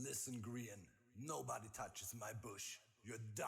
Listen, Green, nobody touches my bush. You're done.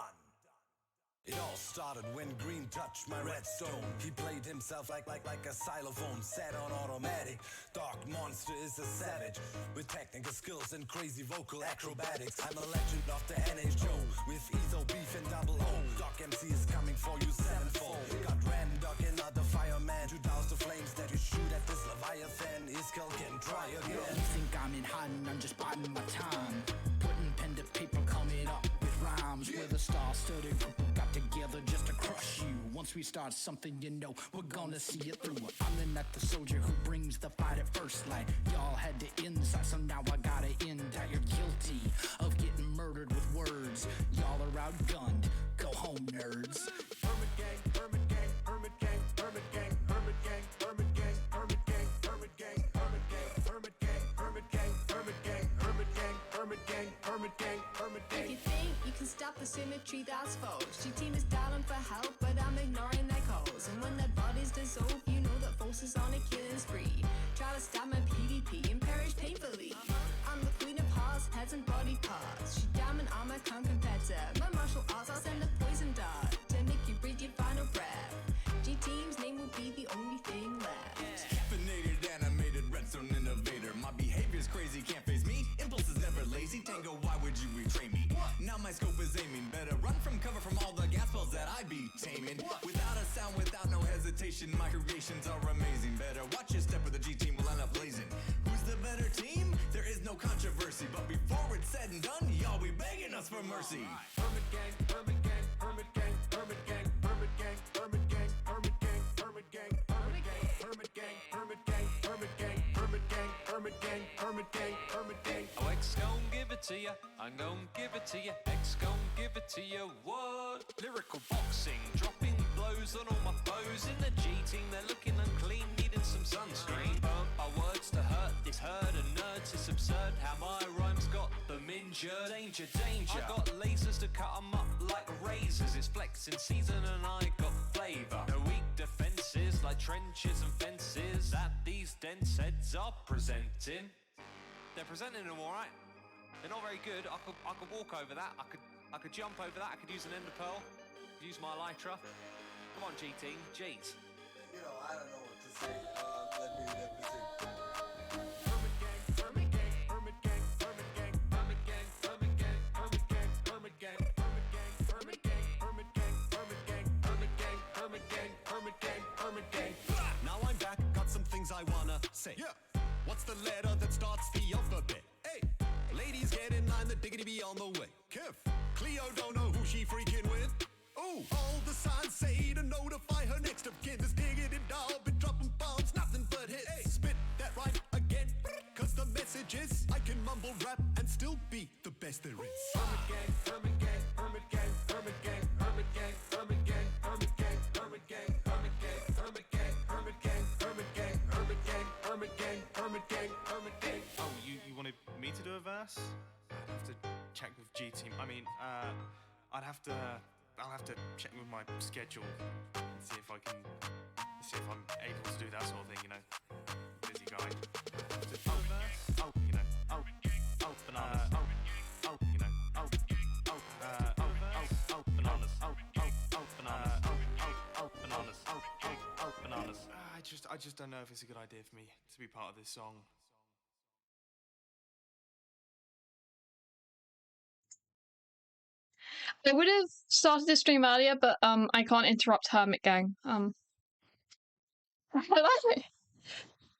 It all started when Green touched my redstone. He played himself like a xylophone, set on automatic. Dark Monster is a savage with technical skills and crazy vocal acrobatics. I'm a legend of the NHO with Etho, Beef and Double O. Doc MC is coming for you sevenfold. Got Randoc, another fireman to douse the flames that you shoot at this Leviathan. His skill can try again. You think I'm in hiding, I'm just biding my time. Putting pen to paper, coming up with rhymes. With a star-studded group who got together just to crush you. Once we start something, you know we're gonna see it through. I'm the not the soldier who brings the fight at first light. Y'all had the inside, so now I gotta end out. You're guilty of getting murdered with words. Y'all are outgunned. Go home, nerds. Hermit gang, hermit gang, hermit gang, hermit gang, hermit gang, hermit gang, hermit gang, hermit gang, hermit gang, hermit gang, hermit gang, hermit gang, hermit gang, hermit gang, hermit gang, hermit gang. If you think you can stop the symmetry, that's false. Your team is dialing for help, but I'm ignoring their calls. And when their bodies dissolve, you know that False is on a killing spree. Try to stab my PvP and perish painfully. I'm the queen of hearts, heads and body parts. She diamond armor, can't competitor. My martial arts, I'll send a poison dart to make you breathe your final breath. G-Team's name will be the only thing left. Caffeinated, animated, redstone innovator. My behavior's crazy, can't face me. Impulse is never lazy. Tango, why would you betray me? Now my scope is aiming. Better run from cover from all the gas balls that I be taming. Without a sound, without no hesitation, my creations are amazing. Better watch your step or the G-Team will end up blazing. Who's the better team? There is no controversy. But before it's said and done, y'all be begging us for mercy. Hermit gang, hermit gang, hermit gang, hermit gang, hermit gang, hermit gang, hermit gang, hermit gang, hermit gang, hermit gang, hermit gang, hermit gang, hermit gang, hermit gang, hermit gang, hermit gang. Oh, X gon' give it to ya, I'm gon' give it to ya, X gon' give it to ya, what? Lyrical boxing, dropping blows on all my foes in the G-Team, they're looking unclean, needing some sunscreen. Our words to hurt this herd of nerds, it's absurd how my rhymes got them injured. Danger, danger, I got lasers to cut 'em up like razors, it's flexing season and I got flavour. No weak defences like trenches and fences that these dense heads are presenting. They're presenting them all right. They're not very good. I could walk over that. I could jump over that. I could use an ender pearl. Use my elytra. Come on, G-Team. Jeez. You know, I don't know what to say. Let me see. Hermit gang, hermit gang, hermit gang, hermit gang, hermit gang, hermit gang, hermit gang, hermit gang, hermit gang, hermit gang, hermit gang, hermit gang, hermit gang, hermit gang, hermit gang, hermit gang. Now I'm back, got some things I wanna say. Yeah. What's the letter that starts the alphabet? Hey, Ladies, get in line, the diggity be on the way. Kev, Cleo don't know who she freaking with. ooh, All the signs say to notify her next of kin. This diggity doll been dropping bombs, nothing but hits. Hey. Spit that right again, cause the message is I can mumble rap and still be the best there is. Hermit gang, hermit gang, hermit gang, hermit gang, hermit gang, hermit gang, hermit gang, hermit gang, hermit gang, hermit gang, hermit gang, hermit gang, hermit gang, hermit gang, hermit gang, hermit gang. Oh, you wanted me to do a verse? I'd have to check with G-Team. I mean, I'll have to check with my schedule and see if I'm able to do that sort of thing, you know. Busy guy. So, verse? Oh, you know. Oh, bananas. Oh, you know. Bananas. Bananas. Bananas. I just don't know if it's a good idea for me to be part of this song. I would have started the stream earlier, but I can't interrupt Hermit Gang.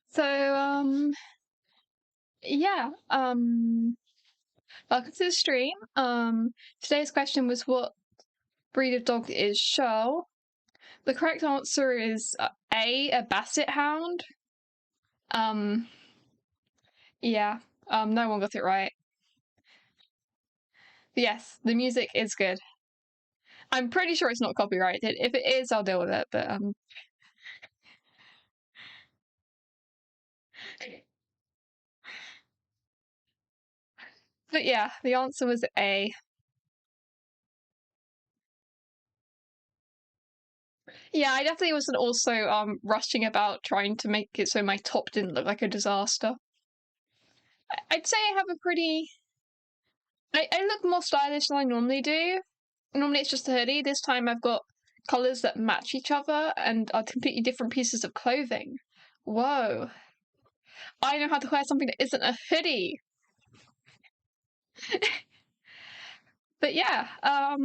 So yeah. Welcome to the stream. Today's question was what breed of dog is Show? The correct answer is a basset hound. Yeah. No one got it right. But yes, the music is good. I'm pretty sure it's not copyrighted. If it is, I'll deal with it, but yeah, the answer was A. Yeah, I definitely wasn't also rushing about trying to make it so my top didn't look like a disaster. I'd say I have a pretty I look more stylish than I normally do. Normally it's just a hoodie. This time I've got colours that match each other and are completely different pieces of clothing. Whoa. I know how to wear something that isn't a hoodie. But yeah, I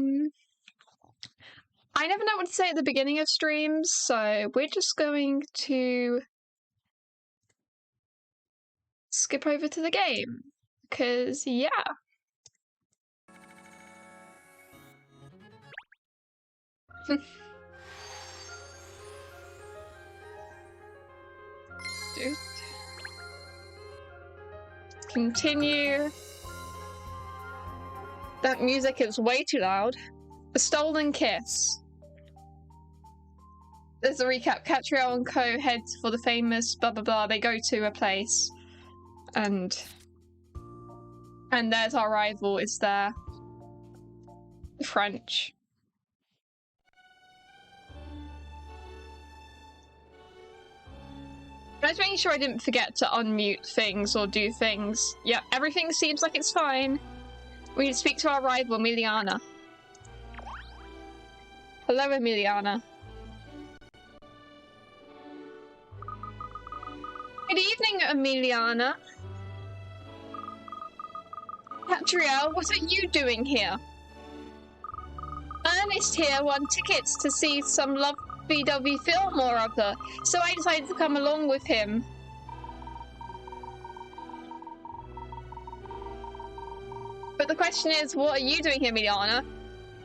never know what to say at the beginning of streams, so we're just going to skip over to the game. Because, yeah. Continue. That music is way too loud. The Stolen Kiss. There's a recap. Katrielle and co head for the famous blah blah blah. They go to a place, and there's our rival. Is there? French. I was making sure I didn't forget to unmute things or do things. Yeah, everything seems like it's fine. We need to speak to our rival, Emiliana. Hello, Emiliana. Good evening, Emiliana. Katrielle, what are you doing here? Ernest here won tickets to see some lovey-dovey film or other, so I decided to come along with him. But the question is, what are you doing here, Emiliana?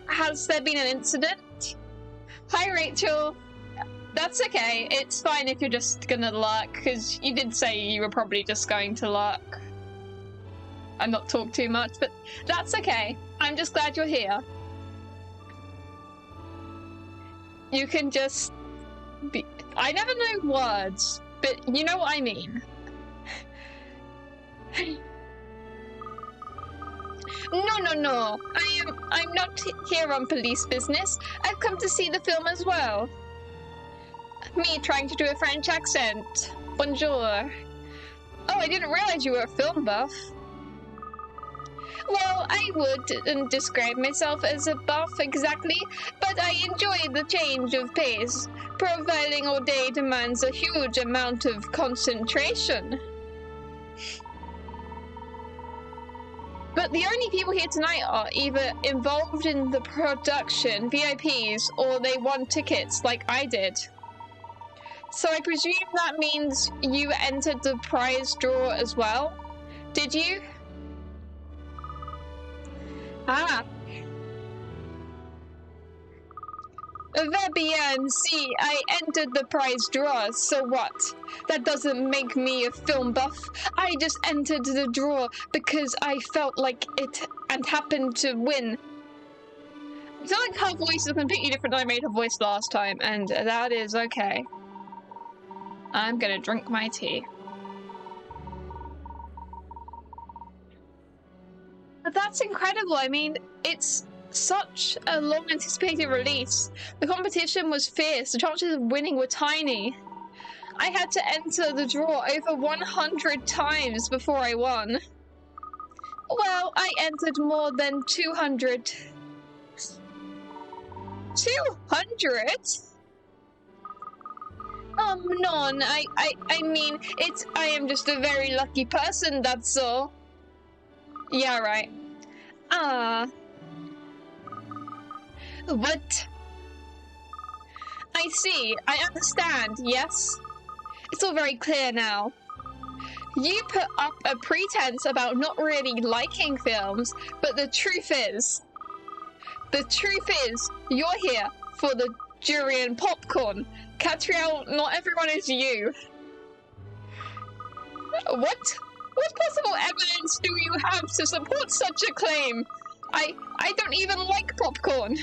Has there been an incident? Hi, Rachel. That's okay. It's fine if you're just gonna lurk, because you did say you were probably just going to lurk and not talk too much, but that's okay. I'm just glad you're here. You can just be... I never know words, but you know what I mean. No. I'm not here on police business. I've come to see the film as well. Me trying to do a French accent. Bonjour. Oh, I didn't realize you were a film buff. Well, I wouldn't describe myself as a buff exactly, but I enjoy the change of pace. Profiling all day demands a huge amount of concentration. But the only people here tonight are either involved in the production, VIPs, or they won tickets like I did. So I presume that means you entered the prize draw as well? Did you? Ah. Very bien, see, I entered the prize draw, so what? That doesn't make me a film buff. I just entered the draw because I felt like it and happened to win. I feel like her voice is completely different than I made her voice last time, and that is okay. I'm gonna drink my tea. But that's incredible. I mean, it's such a long anticipated release. The competition was fierce. The chances of winning were tiny. I had to enter the draw over 100 times before I won. Well, I entered more than 200. 200? None. I mean, I am just a very lucky person, that's all. Yeah, right. What? I see. I understand, yes? It's all very clear now. You put up a pretense about not really liking films, but the truth is, you're here for the durian popcorn. Katrielle, not everyone is you. What? What possible evidence do you have to support such a claim? I don't even like popcorn.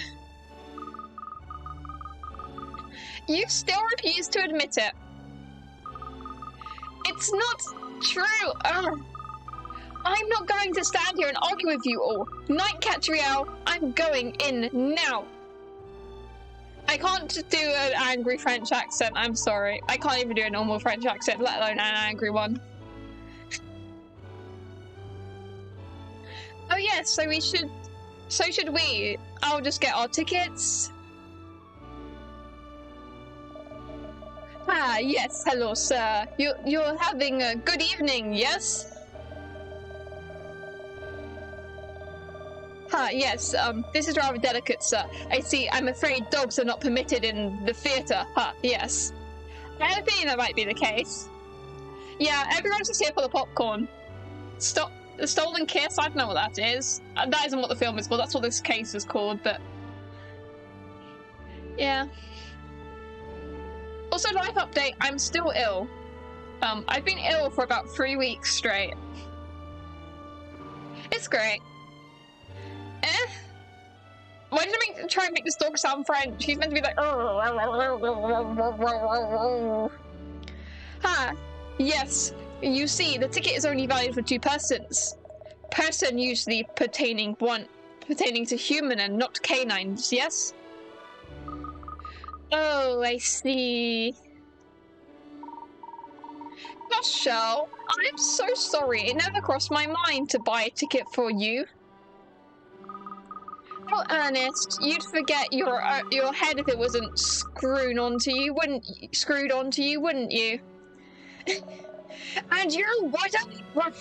You still refuse to admit it. It's not true. Ugh. I'm not going to stand here and argue with you all. Night, Katrielle. I'm going in now. I can't do an angry French accent. I'm sorry. I can't even do a normal French accent, let alone an angry one. Oh yeah, yes, so should we. I'll just get our tickets. Ah, yes, hello, sir. You're having a good evening, yes? Ah, yes, this is rather delicate, sir. I see, I'm afraid dogs are not permitted in the theatre. Ah, yes. I have a feeling that might be the case. Yeah, everyone's just here for the popcorn. Stop. The Stolen Kiss? I don't know what that is. That isn't what the film is called, that's what this case is called, but... yeah. Also, life update, I'm still ill. I've been ill for about 3 weeks straight. It's great. Why did I try and make this dog sound French? He's meant to be like... Ah, yes. You see, the ticket is only valid for 2 persons. Person usually pertaining to human and not canines, yes? Oh, I see. Gosh, Shell, I'm so sorry. It never crossed my mind to buy a ticket for you. Oh, Ernest, you'd forget your head if it wasn't screwed onto you, wouldn't you? And you're what? Well,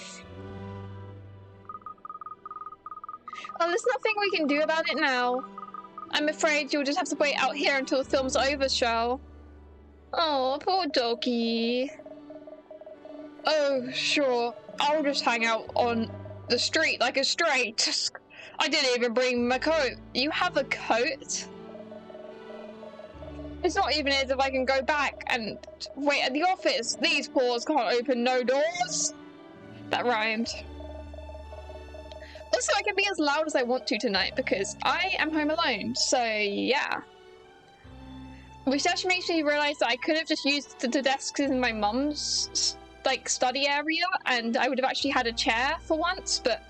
there's nothing we can do about it now. I'm afraid you'll just have to wait out here until the film's over, Shell. Oh, poor doggy. Oh, sure. I'll just hang out on the street like a stray. I didn't even bring my coat. You have a coat? It's not even as if I can go back and wait at the office. These paws can't open no doors. That rhymed. Also, I can be as loud as I want to tonight because I am home alone, so yeah. Which actually makes me realise that I could have just used the desks in my mum's study area and I would have actually had a chair for once, but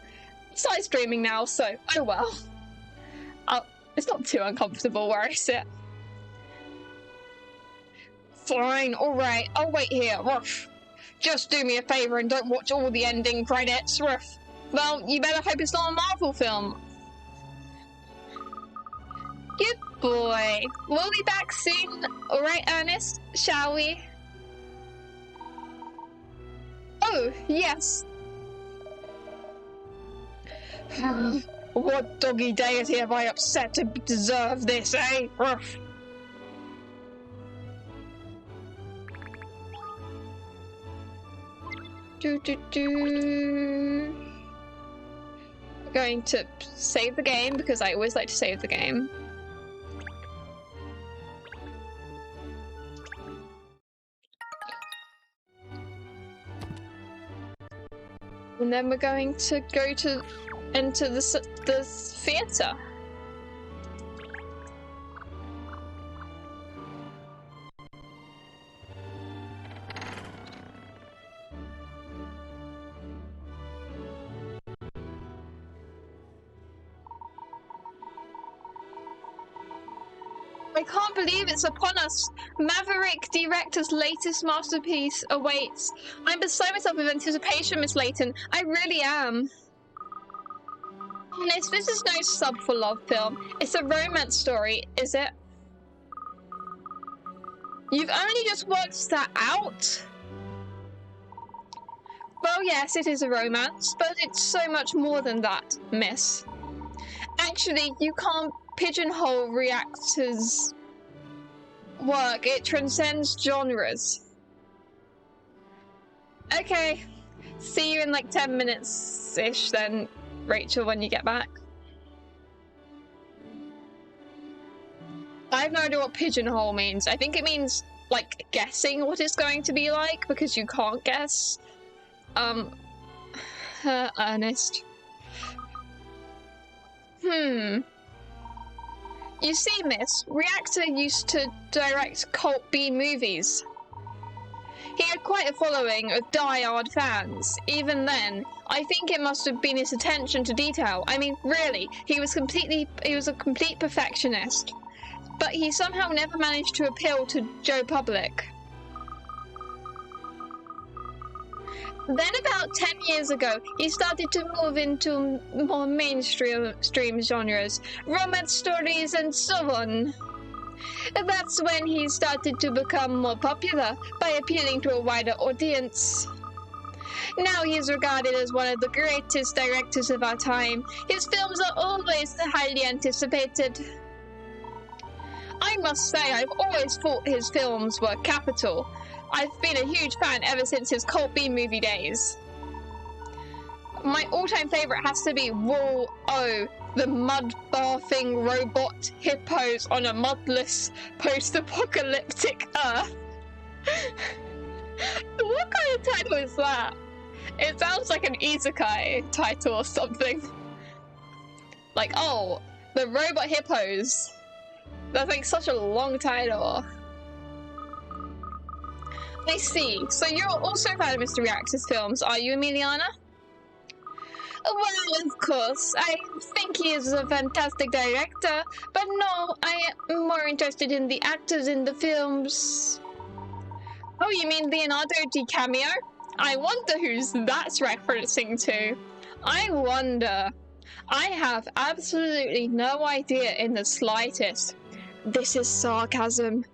it's live streaming now, so oh well. It's not too uncomfortable where I sit. Fine, alright, I'll wait here, Ruff. Just do me a favour and don't watch all the ending credits, Ruff. Well, you better hope it's not a Marvel film. Good boy. We'll be back soon. Alright, Ernest, shall we? Oh, yes. What doggy deity have I upset to deserve this, eh? Ruff. I'm going to save the game because I always like to save the game. And then we're going to go to enter the theatre. I can't believe it's upon us. Maverick director's latest masterpiece awaits. I'm beside myself with anticipation, Miss Layton. I really am. Honest, this is no sub for love film. It's a romance story, is it? You've only just worked that out? Well, yes, it is a romance, but it's so much more than that, miss. Actually, you can't pigeonhole reactors' work. It transcends genres. Okay, see you in like 10 minutes-ish then, Rachel, when you get back. I have no idea what pigeonhole means. I think it means, like, guessing what it's going to be like, because you can't guess. Ernest. You see, miss, Reactor used to direct cult B movies. He had quite a following of die-hard fans. Even then, I think it must have been his attention to detail. I mean, really, he was a complete perfectionist. But he somehow never managed to appeal to Joe Public. Then about 10 years ago, he started to move into more mainstream genres, romance stories and so on. That's when he started to become more popular by appealing to a wider audience. Now he is regarded as one of the greatest directors of our time. His films are always highly anticipated. I must say, I've always thought his films were capital. I've been a huge fan ever since his Cult B movie days. My all-time favourite has to be Wall-O, the mud-barfing robot hippos on a mudless post-apocalyptic Earth. What kind of title is that? It sounds like an isekai title or something. Like, oh, the robot hippos. That's like such a long title. I see. So you're also a fan of Mr. Reactor's films, are you, Emiliana? Well, of course. I think he is a fantastic director, but no, I am more interested in the actors in the films. Oh, you mean Leonardo DiCaprio? I wonder who's that's referencing to. I wonder. I have absolutely no idea in the slightest. This is sarcasm.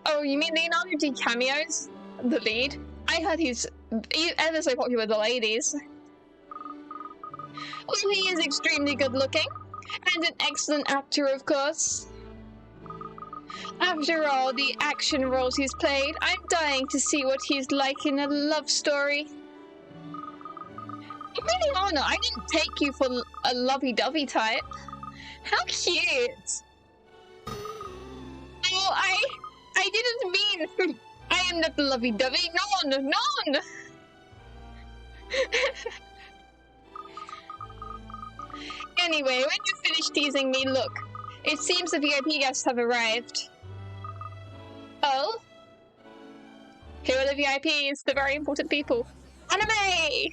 Oh, you mean Leonardo DiCaprio's the lead? I heard he's ever so popular with the ladies. Well, he is extremely good looking, and an excellent actor, of course. After all the action roles he's played, I'm dying to see what he's like in a love story. Emiliana, I didn't take you for a lovey-dovey type. How cute! Oh, I didn't mean I am not lovey-dovey. Non! Anyway, when you finish teasing me, look. It seems the VIP guests have arrived. Oh? Who are the VIPs? The very important people. Anime!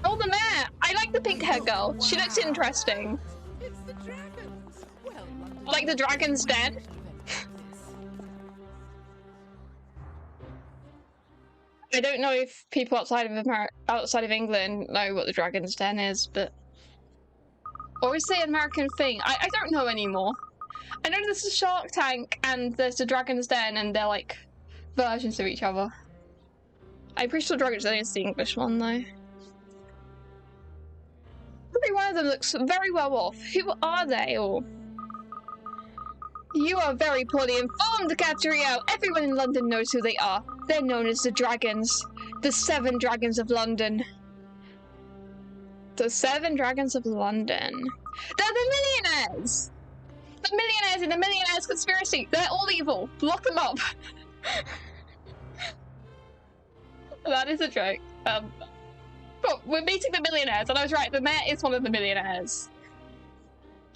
Oh, the mayor! I like the pink-haired girl. She looks interesting. It's the dragons. Well, Like the dragon's den? I don't know if people outside of England know what the Dragon's Den is, but... Or is it an American thing? I don't know anymore. I know there's a Shark Tank and there's the Dragon's Den and they're like versions of each other. I'm pretty sure Dragon's Den is the English one though. Every one of them looks very well off. Who are they all? You are very poorly informed, Katrielle. Everyone in London knows who they are. They're known as the Dragons. The 7 Dragons of London. The 7 Dragons of London. They're the Millionaires! The Millionaires in the Millionaires conspiracy. They're all evil. Lock them up. That is a joke. But we're meeting the Millionaires, and I was right. The mayor is one of the Millionaires.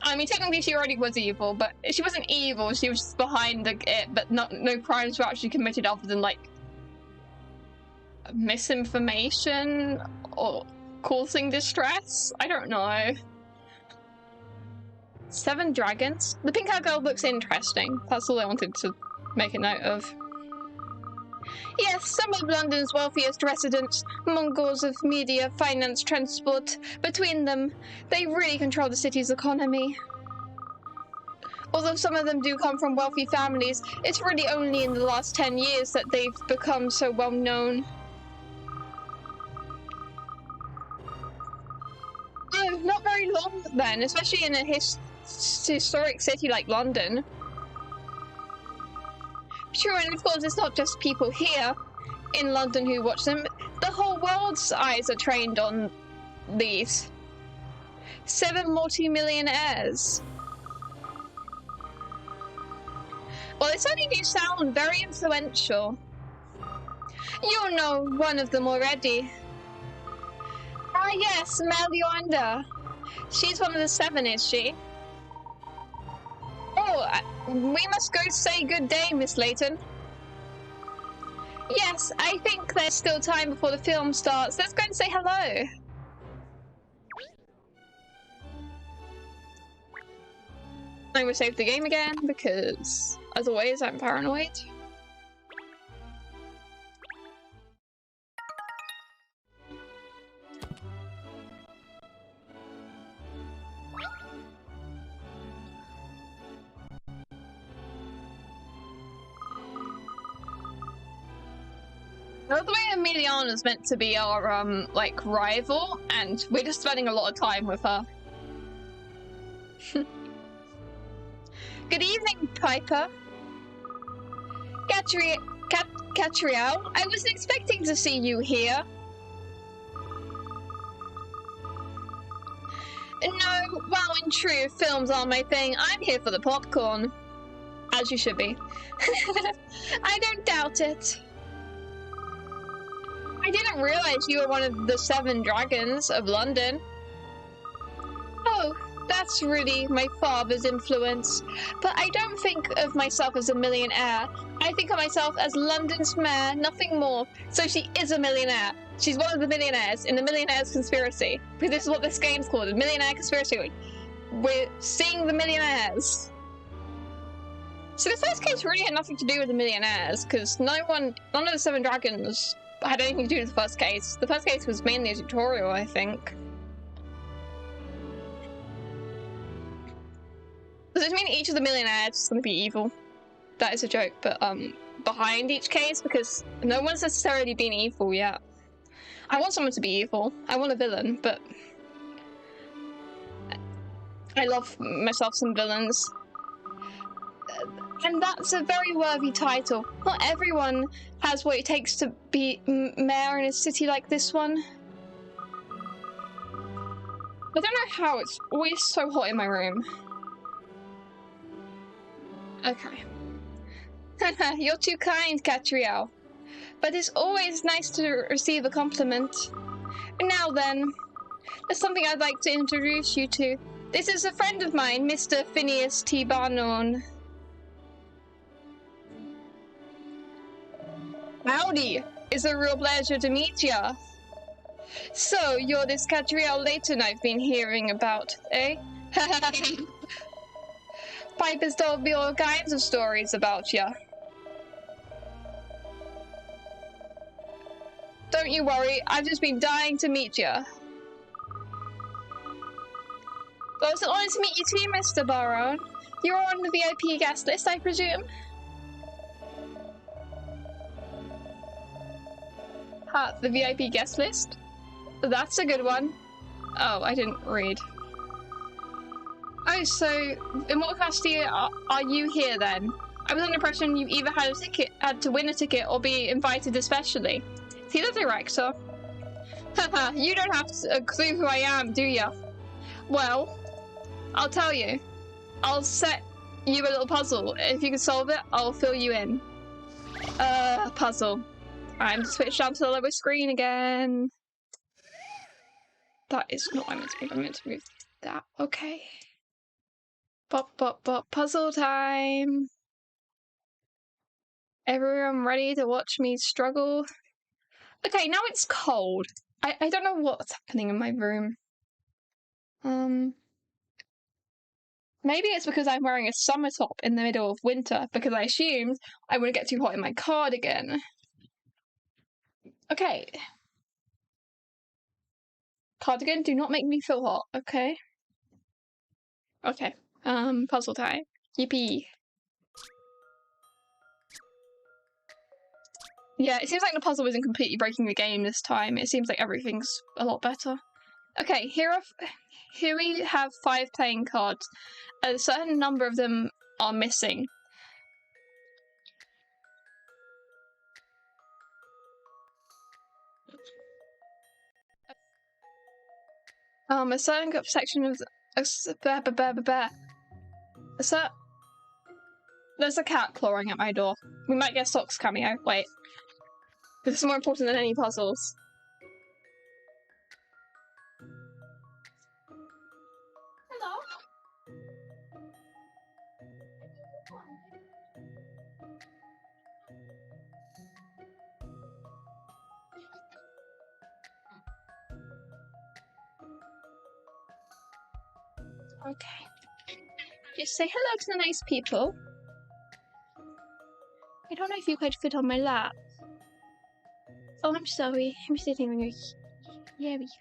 I mean, technically she already was evil, but she wasn't evil, she was just behind it, but no crimes were actually committed other than, like, misinformation or causing distress? I don't know. 7 dragons? The pink-haired girl looks interesting. That's all I wanted to make a note of. Yes, some of London's wealthiest residents, Mongols of media, finance, transport. Between them, they really control the city's economy. Although some of them do come from wealthy families, it's really only in the last 10 years that they've become so well known. Oh, not very long then, especially in a historic city like London. True, and of course it's not just people here in London who watch them. The whole world's eyes are trained on these. 7 multi-millionaires. Well, they certainly do sound very influential. You know one of them already. Ah yes, Melinda. She's one of the 7, is she? Oh, we must go say good day, Miss Layton. Yes, I think there's still time before the film starts. Let's go and say hello. I'm gonna save the game again because, as always, I'm paranoid. The way Emiliana is meant to be our, like, rival, and we're just spending a lot of time with her. Good evening, Piper. Katrielle, I wasn't expecting to see you here. No, well, in truth, films are my thing. I'm here for the popcorn. As you should be. I don't doubt it. I didn't realize you were one of the 7 dragons of London. Oh, that's really my father's influence. But I don't think of myself as a millionaire. I think of myself as London's mayor, nothing more. So she is a millionaire. She's one of the millionaires in the Millionaires conspiracy. Because this is what this game's called, a millionaire conspiracy. We're seeing the millionaires. So the first case really had nothing to do with the millionaires, because none of the 7 dragons had anything to do with the first case. The first case was mainly a tutorial, I think. Does this mean each of the millionaires is going to be evil? That is a joke, but behind each case, because no one's necessarily been evil yet. I want someone to be evil. I want a villain, but I love myself some villains. And that's a very worthy title. Not everyone has what it takes to be mayor in a city like this one. I don't know how it's always so hot in my room. Okay. You're too kind, Katrielle. But it's always nice to receive a compliment. Now then, there's something I'd like to introduce you to. This is a friend of mine, Mr. Phineas T. Barnone. Howdy! It's a real pleasure to meet ya. So, you're this Katrielle Layton I've been hearing about, eh? Piper's told me all kinds of stories about ya. Don't you worry, I've just been dying to meet ya. Well, it's an honor to meet you too, Mr. Barone. You're on the VIP guest list, I presume? The VIP guest list? That's a good one. Oh, I didn't read. Oh, so in what capacity are you here then? I was under the impression you either had to win a ticket or be invited especially. Is he the director? Haha, you don't have a clue who I am, do ya? Well, I'll tell you. I'll set you a little puzzle. If you can solve it, I'll fill you in. Puzzle. I'm switched down to the lower screen again. That is not what I meant to move. I meant to move that. Okay. Pop, pop, pop. Puzzle time. Everyone ready to watch me struggle? Okay, now it's cold. I don't know what's happening in my room. Maybe it's because I'm wearing a summer top in the middle of winter, because I assumed I wouldn't get too hot in my cardigan. Okay. Cardigan, do not make me feel hot, okay? Okay. Puzzle time. Yippee. Yeah, it seems like the puzzle isn't completely breaking the game this time. It seems like everything's a lot better. Okay, here we have 5 playing cards. A certain number of them are missing. A certain section of there's a cat clawing at my door. We might get Socks cameo. Wait. This is more important than any puzzles. Hello? Okay. Just say hello to the nice people. I don't know if you could fit on my lap. Oh, I'm sorry. I'm sitting on your... There we go.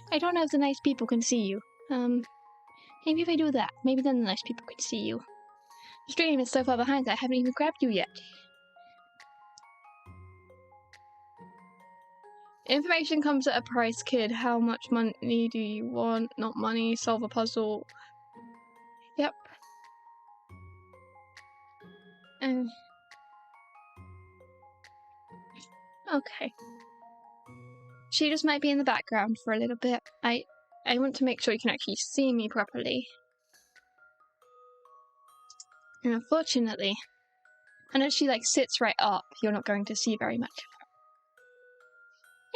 I don't know if the nice people can see you. Maybe if I do that, maybe then the nice people can see you. The stream is so far behind that I haven't even grabbed you yet. Information comes at a price, kid. How much money do you want? Not money. Solve a puzzle. Yep. Okay. She just might be in the background for a little bit. I want to make sure you can actually see me properly. And unfortunately, unless she like sits right up, you're not going to see very much of her.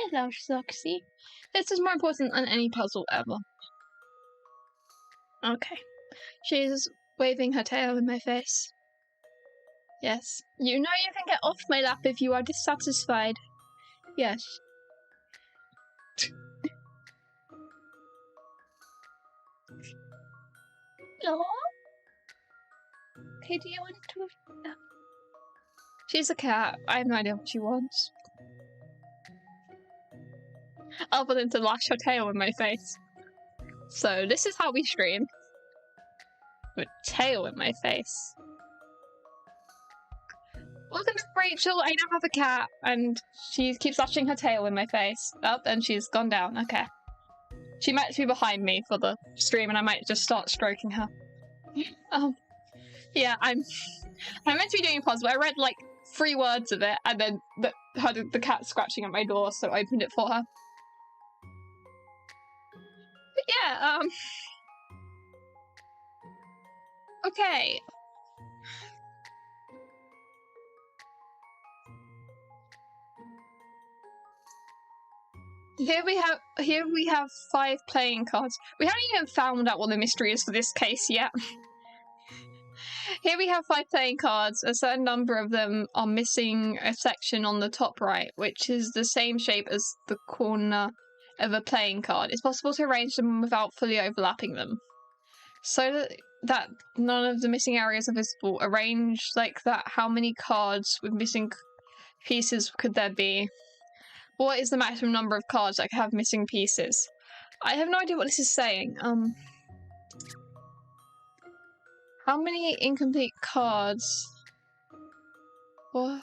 Hello, Soxy. This is more important than any puzzle ever. Okay. She's waving her tail in my face. Yes. You know you can get off my lap if you are dissatisfied. Yes. Hello? Okay, do you want to... She's a cat. I have no idea what she wants. Other than to lash her tail in my face. So, this is how we stream. With tail in my face. Welcome to Rachel. I now have a cat, and she keeps lashing her tail in my face. Oh, and she's gone down. Okay. She might be behind me for the stream, and I might just start stroking her. Yeah, I'm meant to be doing a puzzle. I read like 3 words of it, and then heard the cat scratching at my door, so I opened it for her. But yeah, okay. Here we have 5 playing cards. We haven't even found out what the mystery is for this case yet. Here we have 5 playing cards. A certain number of them are missing a section on the top right, which is the same shape as the corner of a playing card. It's possible to arrange them without fully overlapping them, so that none of the missing areas are visible. Arranged like that, how many cards with missing pieces could there be? What is the maximum number of cards that have missing pieces? I have no idea what this is saying. How many incomplete cards? What?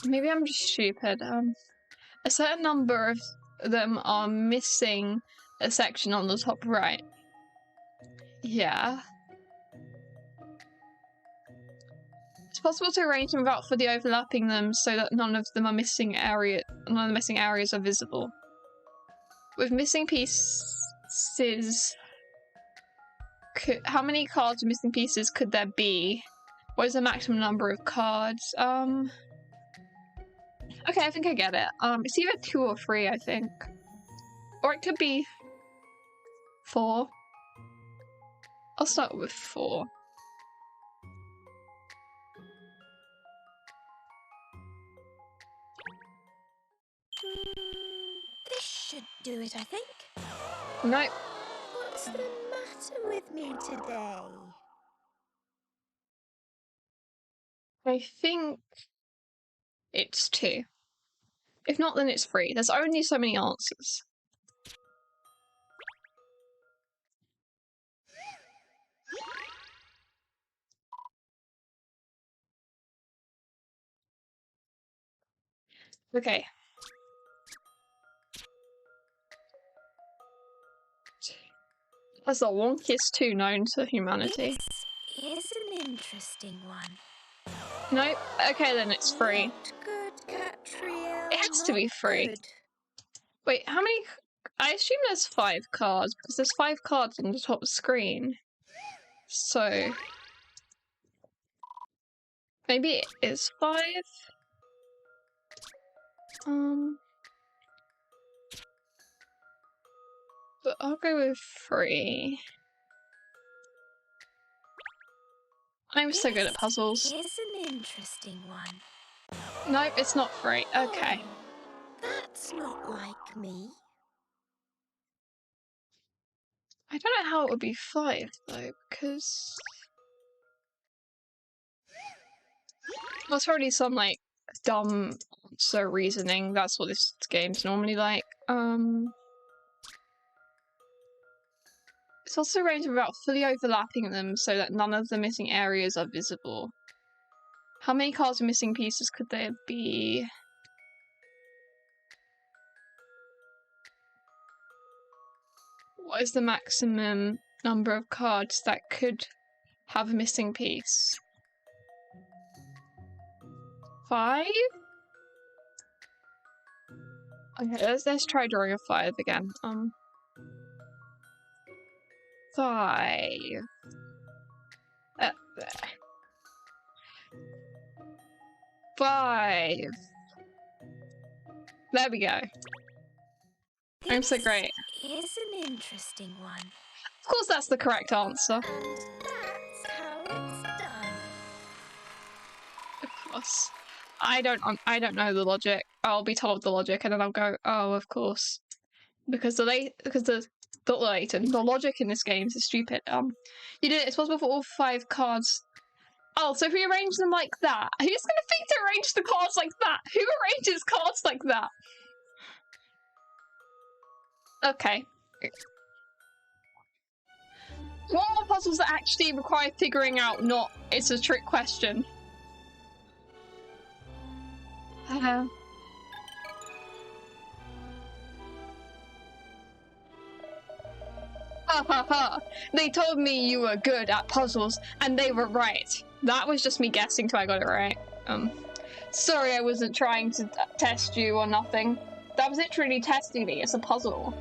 Maybe I'm just stupid. A certain number of them are missing a section on the top right. Yeah. It's possible to arrange them without fully overlapping them so that none of the missing areas are visible. With missing pieces, how many cards with missing pieces could there be? What is the maximum number of cards? Okay, I think I get it. It's either 2 or 3, I think. Or it could be 4. I'll start with 4. This should do it, I think. Nope. What's the matter with me today? I think it's 2. If not, then it's 3. There's only so many answers. Okay. That's the longest 2 known to humanity. This is an interesting one. Nope. Okay, then it's 3. Not good, Katrielle. It has to be 3. Good. Wait, how many? I assume there's 5 cards, because there's 5 cards on the top screen. So... maybe it is 5? But I'll go with 3. I'm so good at puzzles. This is an interesting one. Nope, it's not 3. Okay. That's not like me. I don't know how it would be 5 though, because there's already some like dumb answer reasoning. That's what this game's normally like. It's also arranged without fully overlapping them so that none of the missing areas are visible. How many cards with missing pieces could there be? What is the maximum number of cards that could have a missing piece? 5? Okay, let's try drawing a 5 again. 5. There. 5. There we go. I'm so great. Here's an interesting one. Of course that's the correct answer. And that's how it's done. Of course. I don't know the logic. I'll be told the logic and then I'll go, oh, of course. Because the Layton, the logic in this game is stupid. It's possible for all 5 cards. Oh, so if we arrange them like that, who's gonna think to arrange the cards like that? Who arranges cards like that? Okay. What are puzzles that actually require figuring out, not it's a trick question? Ha ha ha. They told me you were good at puzzles, and they were right. That was just me guessing till I got it right. Sorry I wasn't trying to test you or nothing. That was literally testing me. It's a puzzle.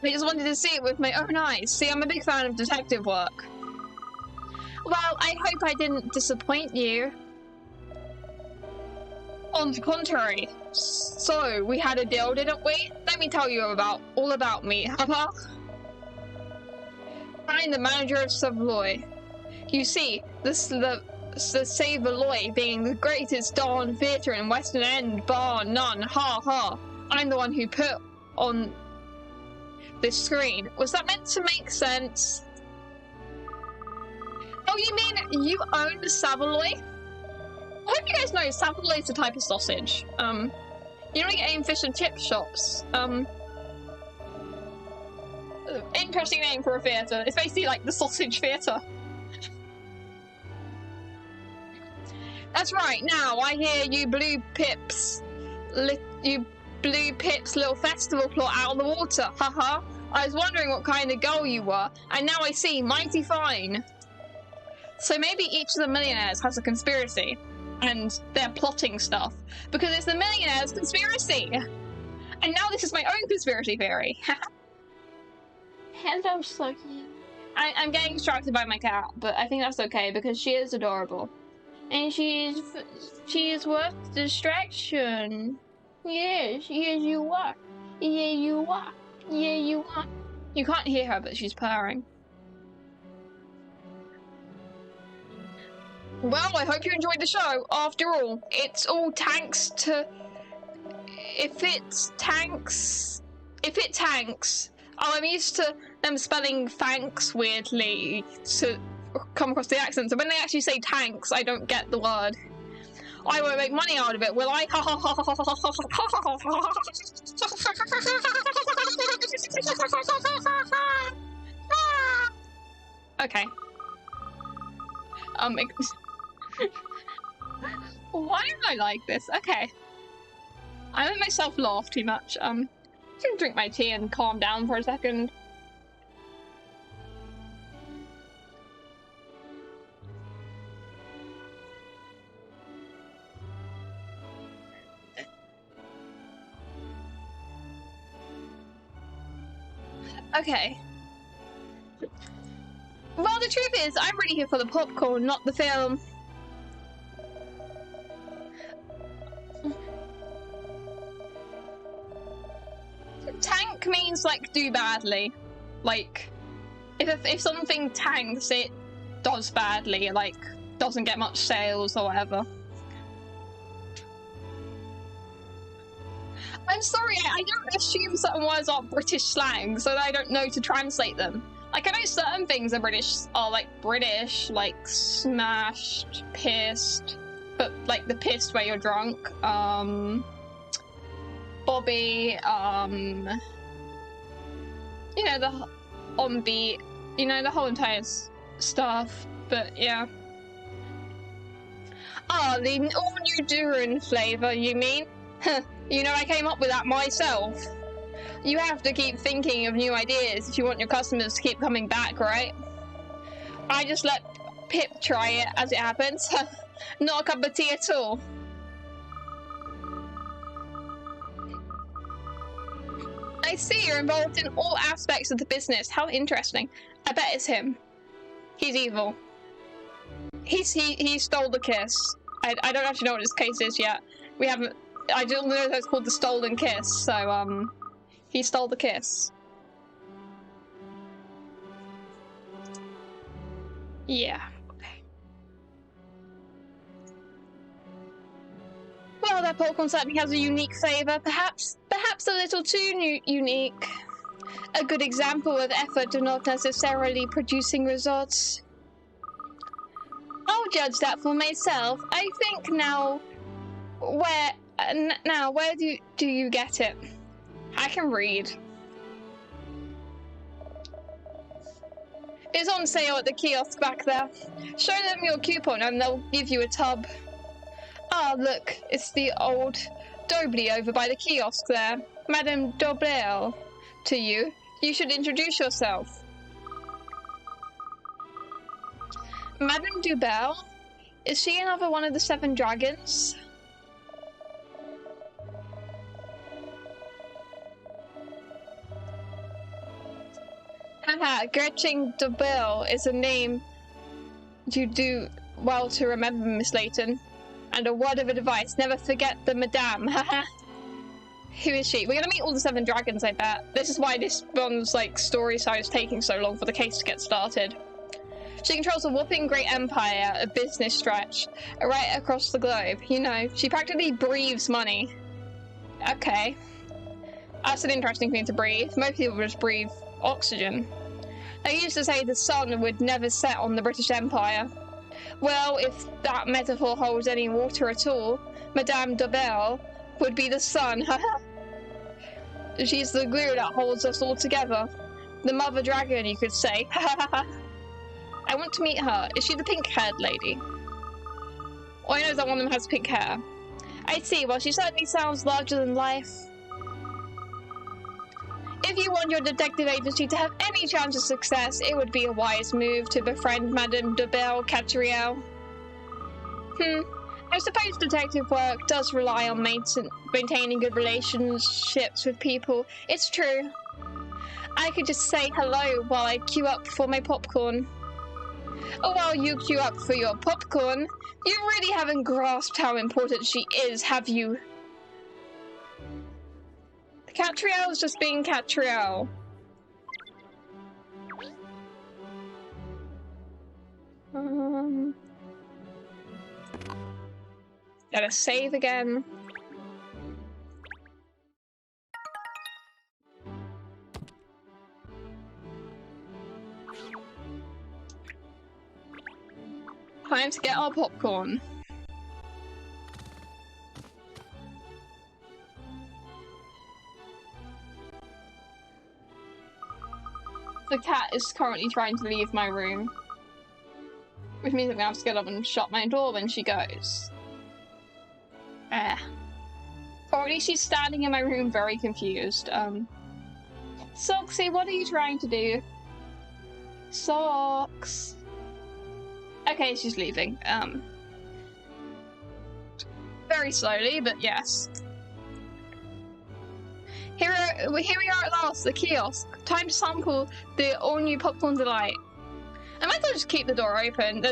I just wanted to see it with my own eyes. See, I'm a big fan of detective work. Well, I hope I didn't disappoint you. On the contrary. So, we had a deal, didn't we? Let me tell you all about me, haha. I'm the manager of Savoy. You see, the Savoy being the greatest darn theatre in Western End, bar none, ha ha. I'm the one who put on this screen. Was that meant to make sense? Oh, you mean you own the Savoy? I hope you guys know Savoy is a type of sausage. You know, you get in fish and chip shops. Interesting name for a theatre. It's basically like the sausage theatre. That's right. Now I hear you Blue Pips little festival plot out of the water. Haha. I was wondering what kind of girl you were, and now I see. Mighty fine. So maybe each of the millionaires has a conspiracy, and they're plotting stuff because it's the Millionaires conspiracy. And now this is my own conspiracy theory. Hello, Sluggy. I'm getting distracted by my cat, but I think that's okay because she is adorable, and she is worth distraction. Yes, you are. Yeah, you are. Yeah, you are. You can't hear her, but she's purring. Well, I hope you enjoyed the show. After all, it's all thanks to... If it tanks... Oh, I'm used to them spelling thanks weirdly to come across the accent, so when they actually say tanks, I don't get the word. I won't make money out of it, will I? Okay. Why am I like this? Okay. I let myself laugh too much. I'm gonna drink my tea and calm down for a second. Okay. Well, the truth is, I'm really here for the popcorn, not the film. Tank means, like, do badly. Like, if something tanks, it does badly, like, doesn't get much sales or whatever. I'm sorry, I don't assume certain words are British slang, so that I don't know to translate them. Like, I know certain things are British, like smashed, pissed, but like the pissed where you're drunk, Bobby, you know, the on beat, you know, the whole entire stuff, but yeah. Ah, the all-new Durin flavour, you mean? You know, I came up with that myself. You have to keep thinking of new ideas if you want your customers to keep coming back, right? I just let Pip try it as it happens. Not a cup of tea at all. I see you're involved in all aspects of the business. How interesting. I bet it's him. He's evil. He stole the kiss. I don't actually know what his case is yet. We haven't. I don't know that it's called the stolen kiss. So he stole the kiss. Yeah. Okay. Well, that popcorn certainly has a unique flavour. Perhaps a little too unique. A good example of effort to not necessarily producing results. I'll judge that for myself. I think now, where do you get it? I can read. It's on sale at the kiosk back there. Show them your coupon and they'll give you a tub. Ah, look, it's the old Dobley over by the kiosk there. Madame Doblel. To you. You should introduce yourself. Madame Dubel? Is she another one of the 7 dragons? Haha, Gretchen Dubel is a name you do well to remember, Miss Layton. And a word of advice, never forget the madame, haha. Who is she? We're gonna meet all the 7 dragons, I bet. This is why this one's, like, story side is taking so long for the case to get started. She controls a whopping great empire of business stretch right across the globe. You know, she practically breathes money. Okay. That's an interesting thing to breathe. Most people just breathe oxygen. They used to say the sun would never set on the British Empire. Well, if that metaphor holds any water at all, Madame Dobell would be the sun. She's the glue that holds us all together. The mother dragon, you could say. I want to meet her. Is she the pink-haired lady? Oh, I know that one of them has pink hair. I see. Well, she certainly sounds larger than life. If you want your detective agency to have any chance of success, it would be a wise move to befriend Madame Dobell Katrielle. I suppose detective work does rely on maintaining good relationships with people. It's true. I could just say hello while I queue up for my popcorn. Oh, while you queue up for your popcorn, you really haven't grasped how important she is, have you? Katrielle is just being Katrielle. Gotta save again. Time to get our popcorn. The cat is currently trying to leave my room, which means I'm gonna have to get up and shut my door when she goes. Or at least she's standing in my room very confused. Soxy, what are you trying to do? Socks. Okay, she's leaving. Very slowly, but yes. Here we are at last, the kiosk. Time to sample the all-new popcorn delight. I might as well just keep the door open.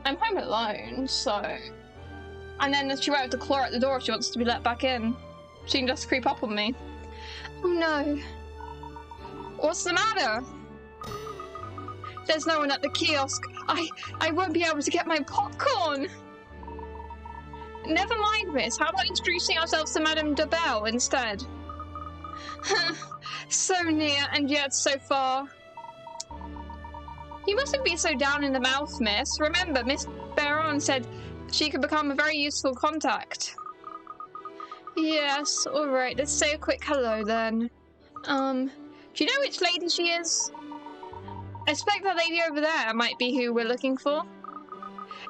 I'm home alone, so... And then she won't have to claw at the door if she wants to be let back in. She can just creep up on me. Oh no. What's the matter? There's no one at the kiosk. I won't be able to get my popcorn. Never mind, miss. How about introducing ourselves to Madame de Belle instead? So near and yet so far. You mustn't be so down in the mouth, miss. Remember, Miss Baron said she could become a very useful contact. Yes, alright, let's say a quick hello then. Do you know which lady she is? I suspect that lady over there might be who we're looking for.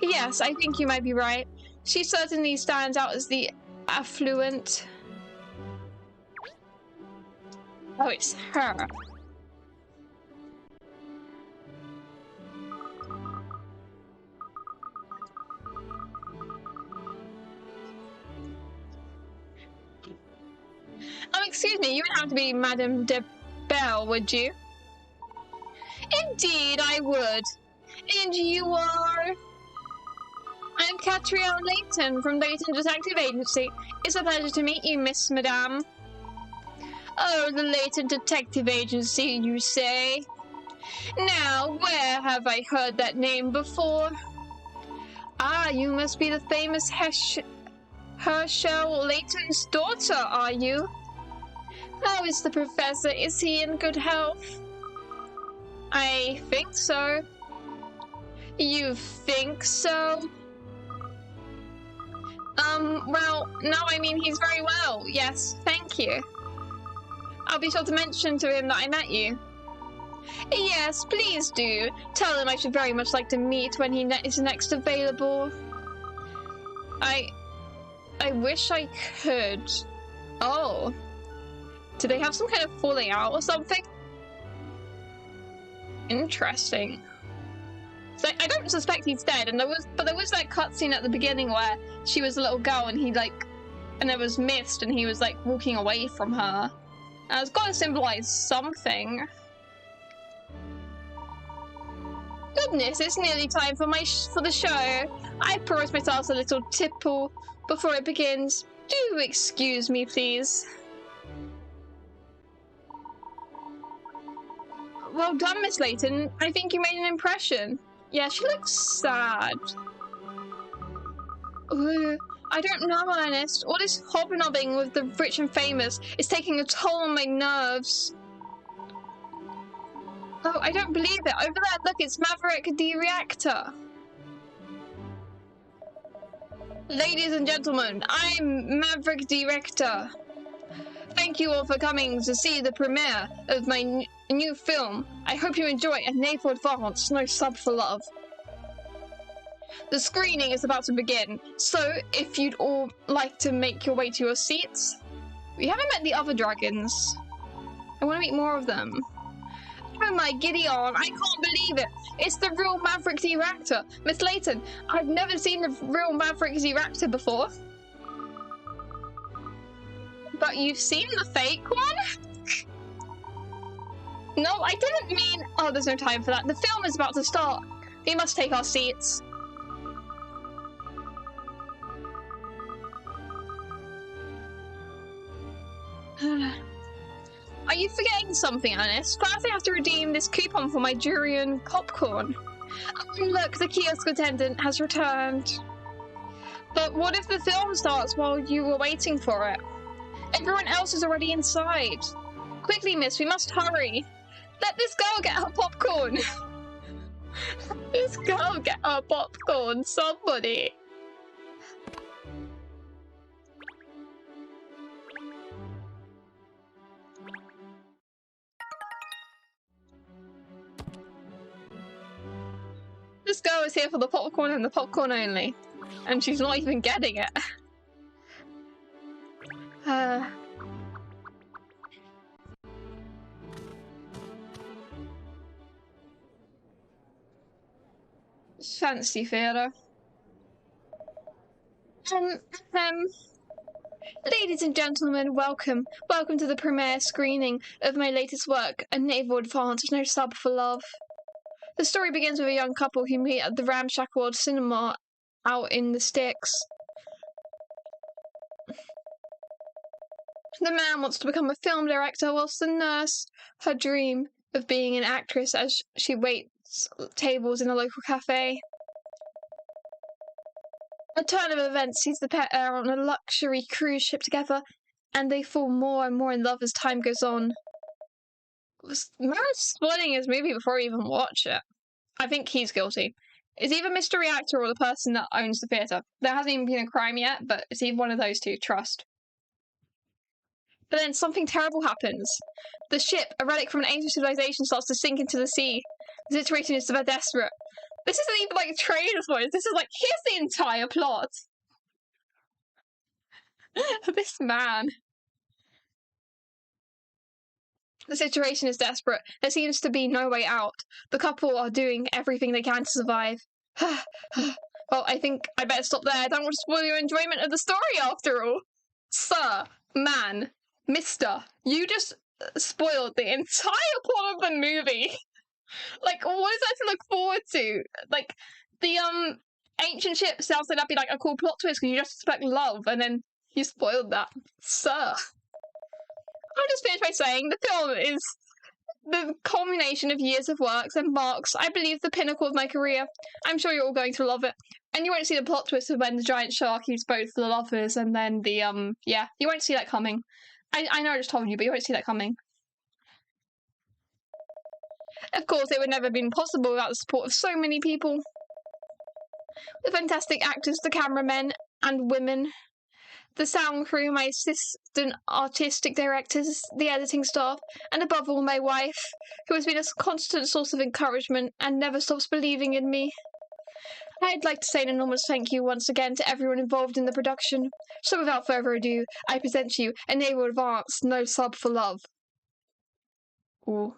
Yes, I think you might be right. She certainly stands out as the affluent. Oh, it's her. Excuse me, you would have to be Madame de Belle, would you? Indeed, I would. And you are? I'm Katrielle Layton from Layton Detective Agency. It's a pleasure to meet you, Miss Madame. Oh, the Layton Detective Agency, you say? Now, where have I heard that name before? Ah, you must be the famous Herschel Layton's daughter, are you? How is the professor? Is he in good health? I think so. You think so? Well, no, I mean, he's very well. Yes, thank you. I'll be sure to mention to him that I met you. Yes, please do. Tell him I should very much like to meet when he is next available. I wish I could. Oh. Do they have some kind of falling out or something? Interesting. So I don't suspect he's dead, and there was that cutscene at the beginning where she was a little girl and and there was mist and he was walking away from her. And it's got to symbolize something. Goodness, it's nearly time for the show. I promised myself a little tipple before it begins. Do excuse me, please. Well done, Miss Layton. I think you made an impression. Yeah, she looks sad. Ooh, I don't know, Ernest. All this hobnobbing with the rich and famous is taking a toll on my nerves. Oh, I don't believe it. Over there, look, it's Maverick the Reactor. Ladies and gentlemen, I'm Maverick the Reactor. Thank you all for coming to see the premiere of my new film. I hope you enjoy A Nay for Advance, No Sub for Love. The screening is about to begin, so if you'd all like to make your way to your seats. We haven't met the other dragons. I want to meet more of them. Oh my Gideon, I can't believe it! It's the real Maverick the Reactor! Miss Layton, I've never seen the real Maverick the Reactor before. But you've seen the fake one? No, I didn't mean... Oh, there's no time for that. The film is about to start. We must take our seats. Are you forgetting something, Ernest? First I have to redeem this coupon for my durian popcorn. Oh, look, the kiosk attendant has returned. But what if the film starts while you were waiting for it? Everyone else is already inside. Quickly, miss, we must hurry. Let this girl get her popcorn. Let this girl get her popcorn, somebody. This girl is here for the popcorn and the popcorn only. And she's not even getting it. Fancy theatre. Ladies and gentlemen, welcome. Welcome to the premiere screening of my latest work, A Naval Advance, No Sub for Love. The story begins with a young couple who meet at the ramshackle old cinema out in the sticks. The man wants to become a film director, whilst the nurse, her dream of being an actress as she waits tables in a local cafe. A turn of events sees the pair on a luxury cruise ship together, and they fall more and more in love as time goes on. Man's spoiling his movie before we even watch it. I think he's guilty. It's either Mr. Reactor or the person that owns the theatre. There hasn't even been a crime yet, but it's either one of those two, trust. But then something terrible happens. The ship, a relic from an ancient civilization, starts to sink into the sea. The situation is very desperate. This isn't even like trailer spoilers. This is like, here's the entire plot. This man. The situation is desperate. There seems to be no way out. The couple are doing everything they can to survive. Well, I think I better stop there. I don't want to spoil your enjoyment of the story after all. Sir, man, mister, you just spoiled the entire plot of the movie. Like, what is that to look forward to? Like, the ancient ship sounds like that'd be like a cool plot twist because you just expect love and then you spoiled that. Sir. I'll just finish by saying the film is the culmination of years of works and marks, I believe, the pinnacle of my career. I'm sure you're all going to love it. And you won't see the plot twist of when the giant shark eats both the lovers and then the, yeah, you won't see that coming. I know I just told you, but you won't see that coming. Of course, it would never have been possible without the support of so many people. The fantastic actors, the cameramen and women, the sound crew, my assistant artistic directors, the editing staff, and above all my wife, who has been a constant source of encouragement and never stops believing in me. I'd like to say an enormous thank you once again to everyone involved in the production. So without further ado, I present to you a naval advance, no sub for love. Ooh.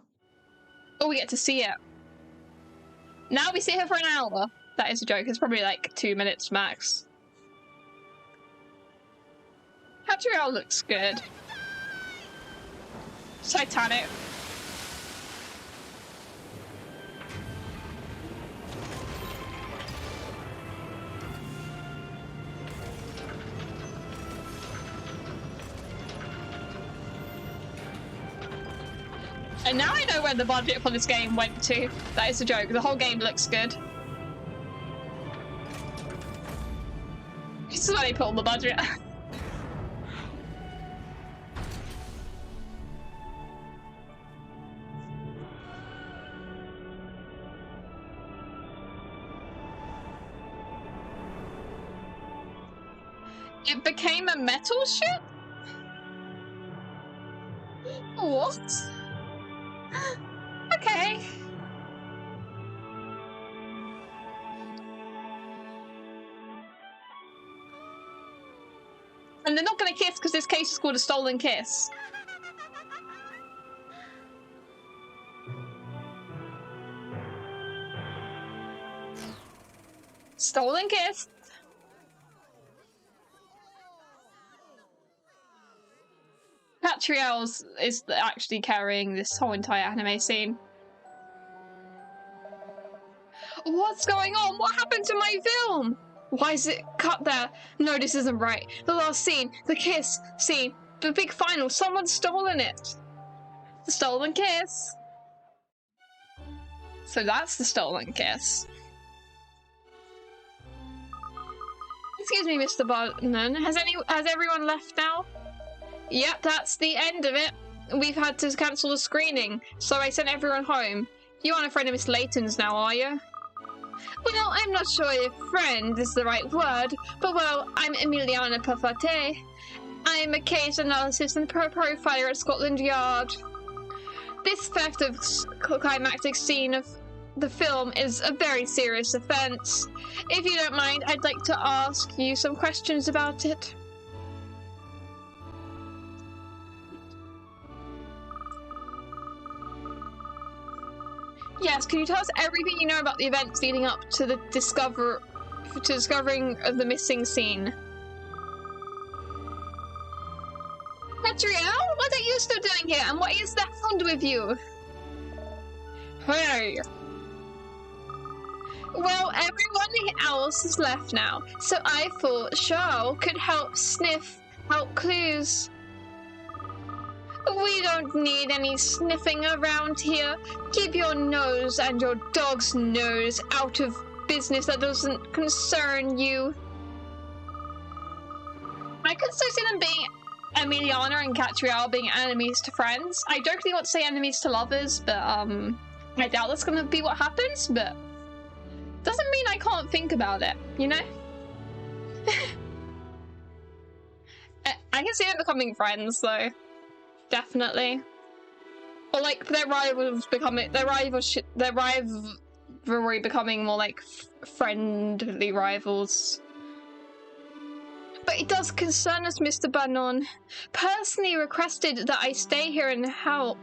Oh, we get to see it. Now we sit here for an hour. That is a joke. It's probably like 2 minutes max. Katrielle looks good. Titanic. And now I know where the budget for this game went to. That is a joke. The whole game looks good. This is where they put all the budget. It became a metal ship? What? Okay. And they're not going to kiss because this case is called a stolen kiss. Stolen kiss. Katrielle is actually carrying this whole entire anime scene. What's going on? What happened to my film? Why is it cut there? No, this isn't right. The last scene, the kiss scene, the big final, someone's stolen it. The stolen kiss. So that's the stolen kiss. Excuse me, Mr. Bartman. Has everyone left now? Yep, that's the end of it. We've had to cancel the screening, so I sent everyone home. You aren't a friend of Miss Layton's now, are you? Well, I'm not sure if friend is the right word, but well, I'm Emiliana Pafate. I'm a case analysis and profiler at Scotland Yard. This theft of climactic scene of the film is a very serious offence. If you don't mind, I'd like to ask you some questions about it. Yes, can you tell us everything you know about the events leading up to the discovering of the missing scene? Katrielle, what are you still doing here, and what is that found with you? Hey! Well, everyone else is left now, so I thought Charles could help sniff out clues. We don't need any sniffing around here. Keep your nose and your dog's nose out of business that doesn't concern you. could still see them being Emiliana and Katrielle being enemies to friends. I jokingly want to say enemies to lovers, but I doubt that's gonna be what happens, but doesn't mean I can't think about it, you know? I can see them becoming friends though. Definitely. Or like their rivalry becoming more like friendly rivals. But it does concern us, Mr. Bannon. Personally requested that I stay here and help.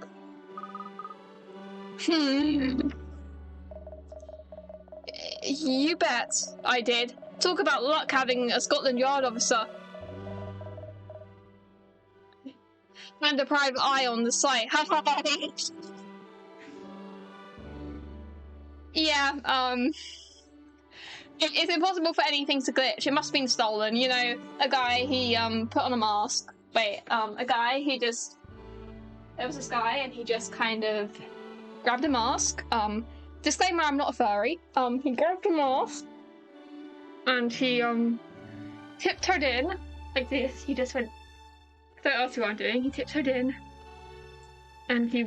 You bet I did. Talk about luck having a Scotland Yard officer. And a private eye on the site. Yeah, it's impossible for anything to glitch. It must have been stolen. You know, a guy, he put on a mask. Wait, a guy, he just... There was this guy and he just kind of grabbed a mask. Disclaimer, I'm not a furry. He grabbed a mask and he tiptoed in like this. He just went, don't ask what I'm doing. He tiptoed in and he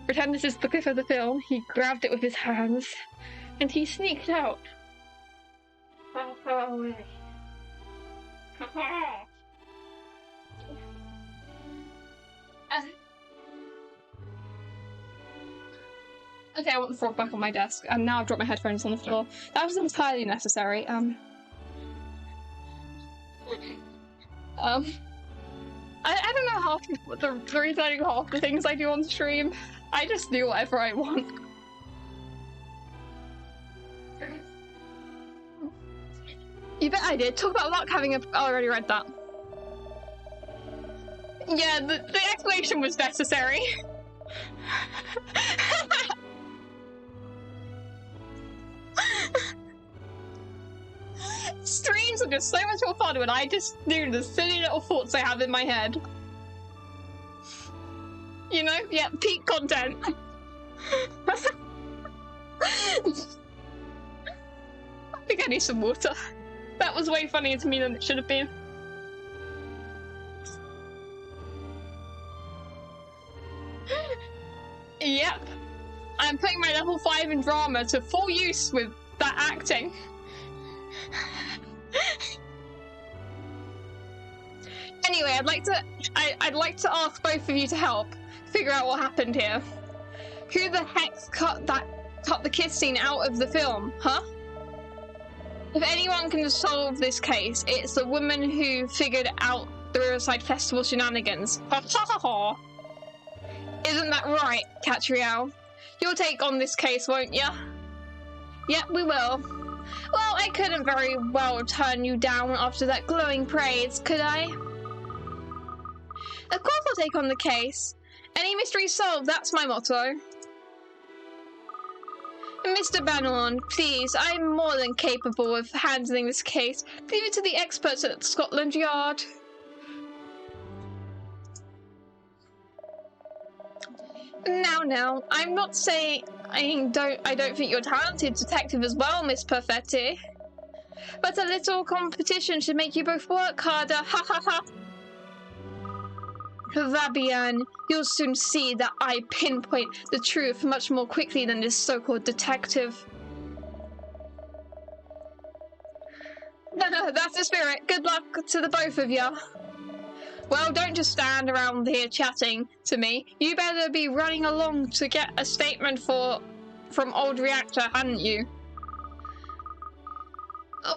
pretend this is the clip of the film. He grabbed it with his hands and he sneaked out. Far away. Okay, I want the frog back on my desk, and now I've dropped my headphones on the floor. That was entirely necessary. I don't know half the reason I do half the things I do on stream. I just do whatever I want. You bet I did. Talk about luck having I already read that. Yeah, the explanation was necessary. Streams are just so much more fun when I just do the silly little thoughts I have in my head. You know? Yeah, peak content. I think I need some water. That was way funnier to me than it should have been. Yep. I'm putting my level 5 in drama to full use with that acting. Anyway, I'd like to ask both of you to help figure out what happened here. Who the heck cut the kiss scene out of the film, huh? If anyone can solve this case, it's the woman who figured out the Riverside Festival shenanigans. Ha ha ha ha! Isn't that right, Katrielle? You'll take on this case, won't ya? Yep, we will. Well, I couldn't very well turn you down after that glowing praise, could I? Of course I'll take on the case. Any mystery solved, that's my motto. Mr. Bannon, please, I'm more than capable of handling this case. Leave it to the experts at Scotland Yard. Now, I'm not saying I don't think you're a talented detective as well, Miss Perfetti. But a little competition should make you both work harder, ha ha ha! Fabian, you'll soon see that I pinpoint the truth much more quickly than this so-called detective. That's the spirit. Good luck to the both of you. Well, don't just stand around here chatting to me. You better be running along to get a statement from old Reactor, hadn't you?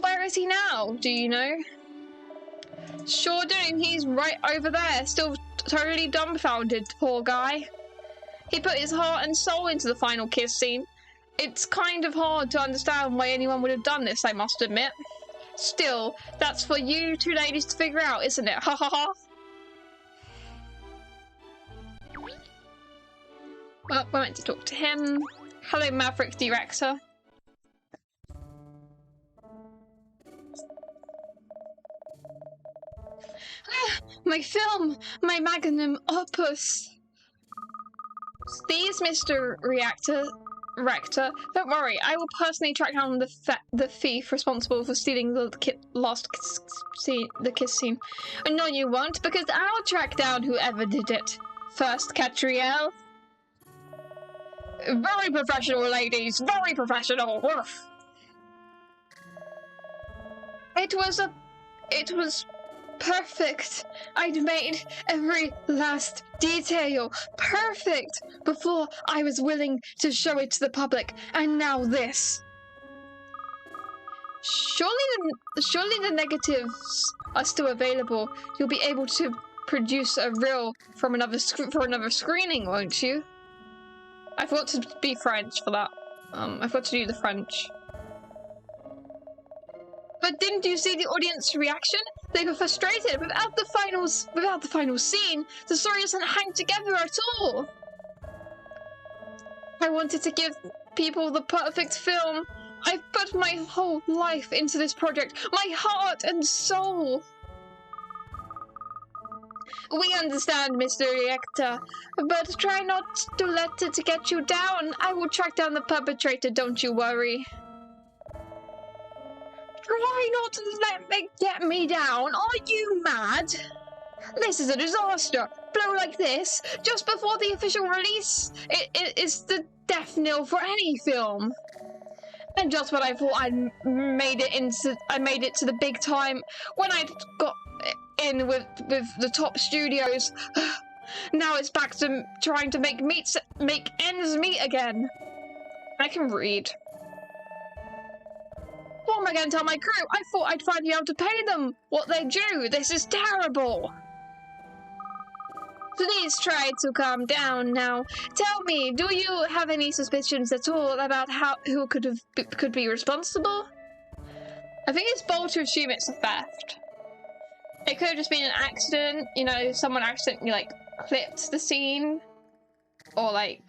Where is he now? Do you know? Sure do. He's right over there, still totally dumbfounded, poor guy. He put his heart and soul into the final kiss scene. It's kind of hard to understand why anyone would have done this, I must admit. Still, that's for you two ladies to figure out, isn't it? Ha ha ha! Well, we're meant to talk to him. Hello, Maverick Director. My film! My magnum opus! These, Mr. Reactor, Rector. Don't worry, I will personally track down the thief responsible for stealing the kiss scene. No, you won't, because I'll track down whoever did it. First, Katrielle. Very professional, ladies. Very professional. Woof. It was perfect. I'd made every last detail perfect before I was willing to show it to the public, and now this. Surely the negatives are still available. You'll be able to produce a reel from another screening, won't you? I forgot to be French for that. I forgot to do the French. But didn't you see the audience reaction? They were frustrated. Without the final scene, the story doesn't hang together at all. I wanted to give people the perfect film. I've put my whole life into this project, my heart and soul. We understand, Mr. Reactor, but try not to let it get you down. I will track down the perpetrator, don't you worry. Try not to let it get me down. Are you mad? This is a disaster. Blow like this, just before the official release, it is the death knell for any film. And just when I thought I made it to the big time, when I'd got in with the top studios, now it's back to trying to make ends meet again. I can read. What am I going to tell my crew? I thought I'd finally be able to pay them what they due. This is terrible. Please try to calm down now. Tell me, do you have any suspicions at all about who could be responsible? I think it's bold to assume it's a theft. It could have just been an accident, you know, someone accidentally, like, clipped the scene. Or, like,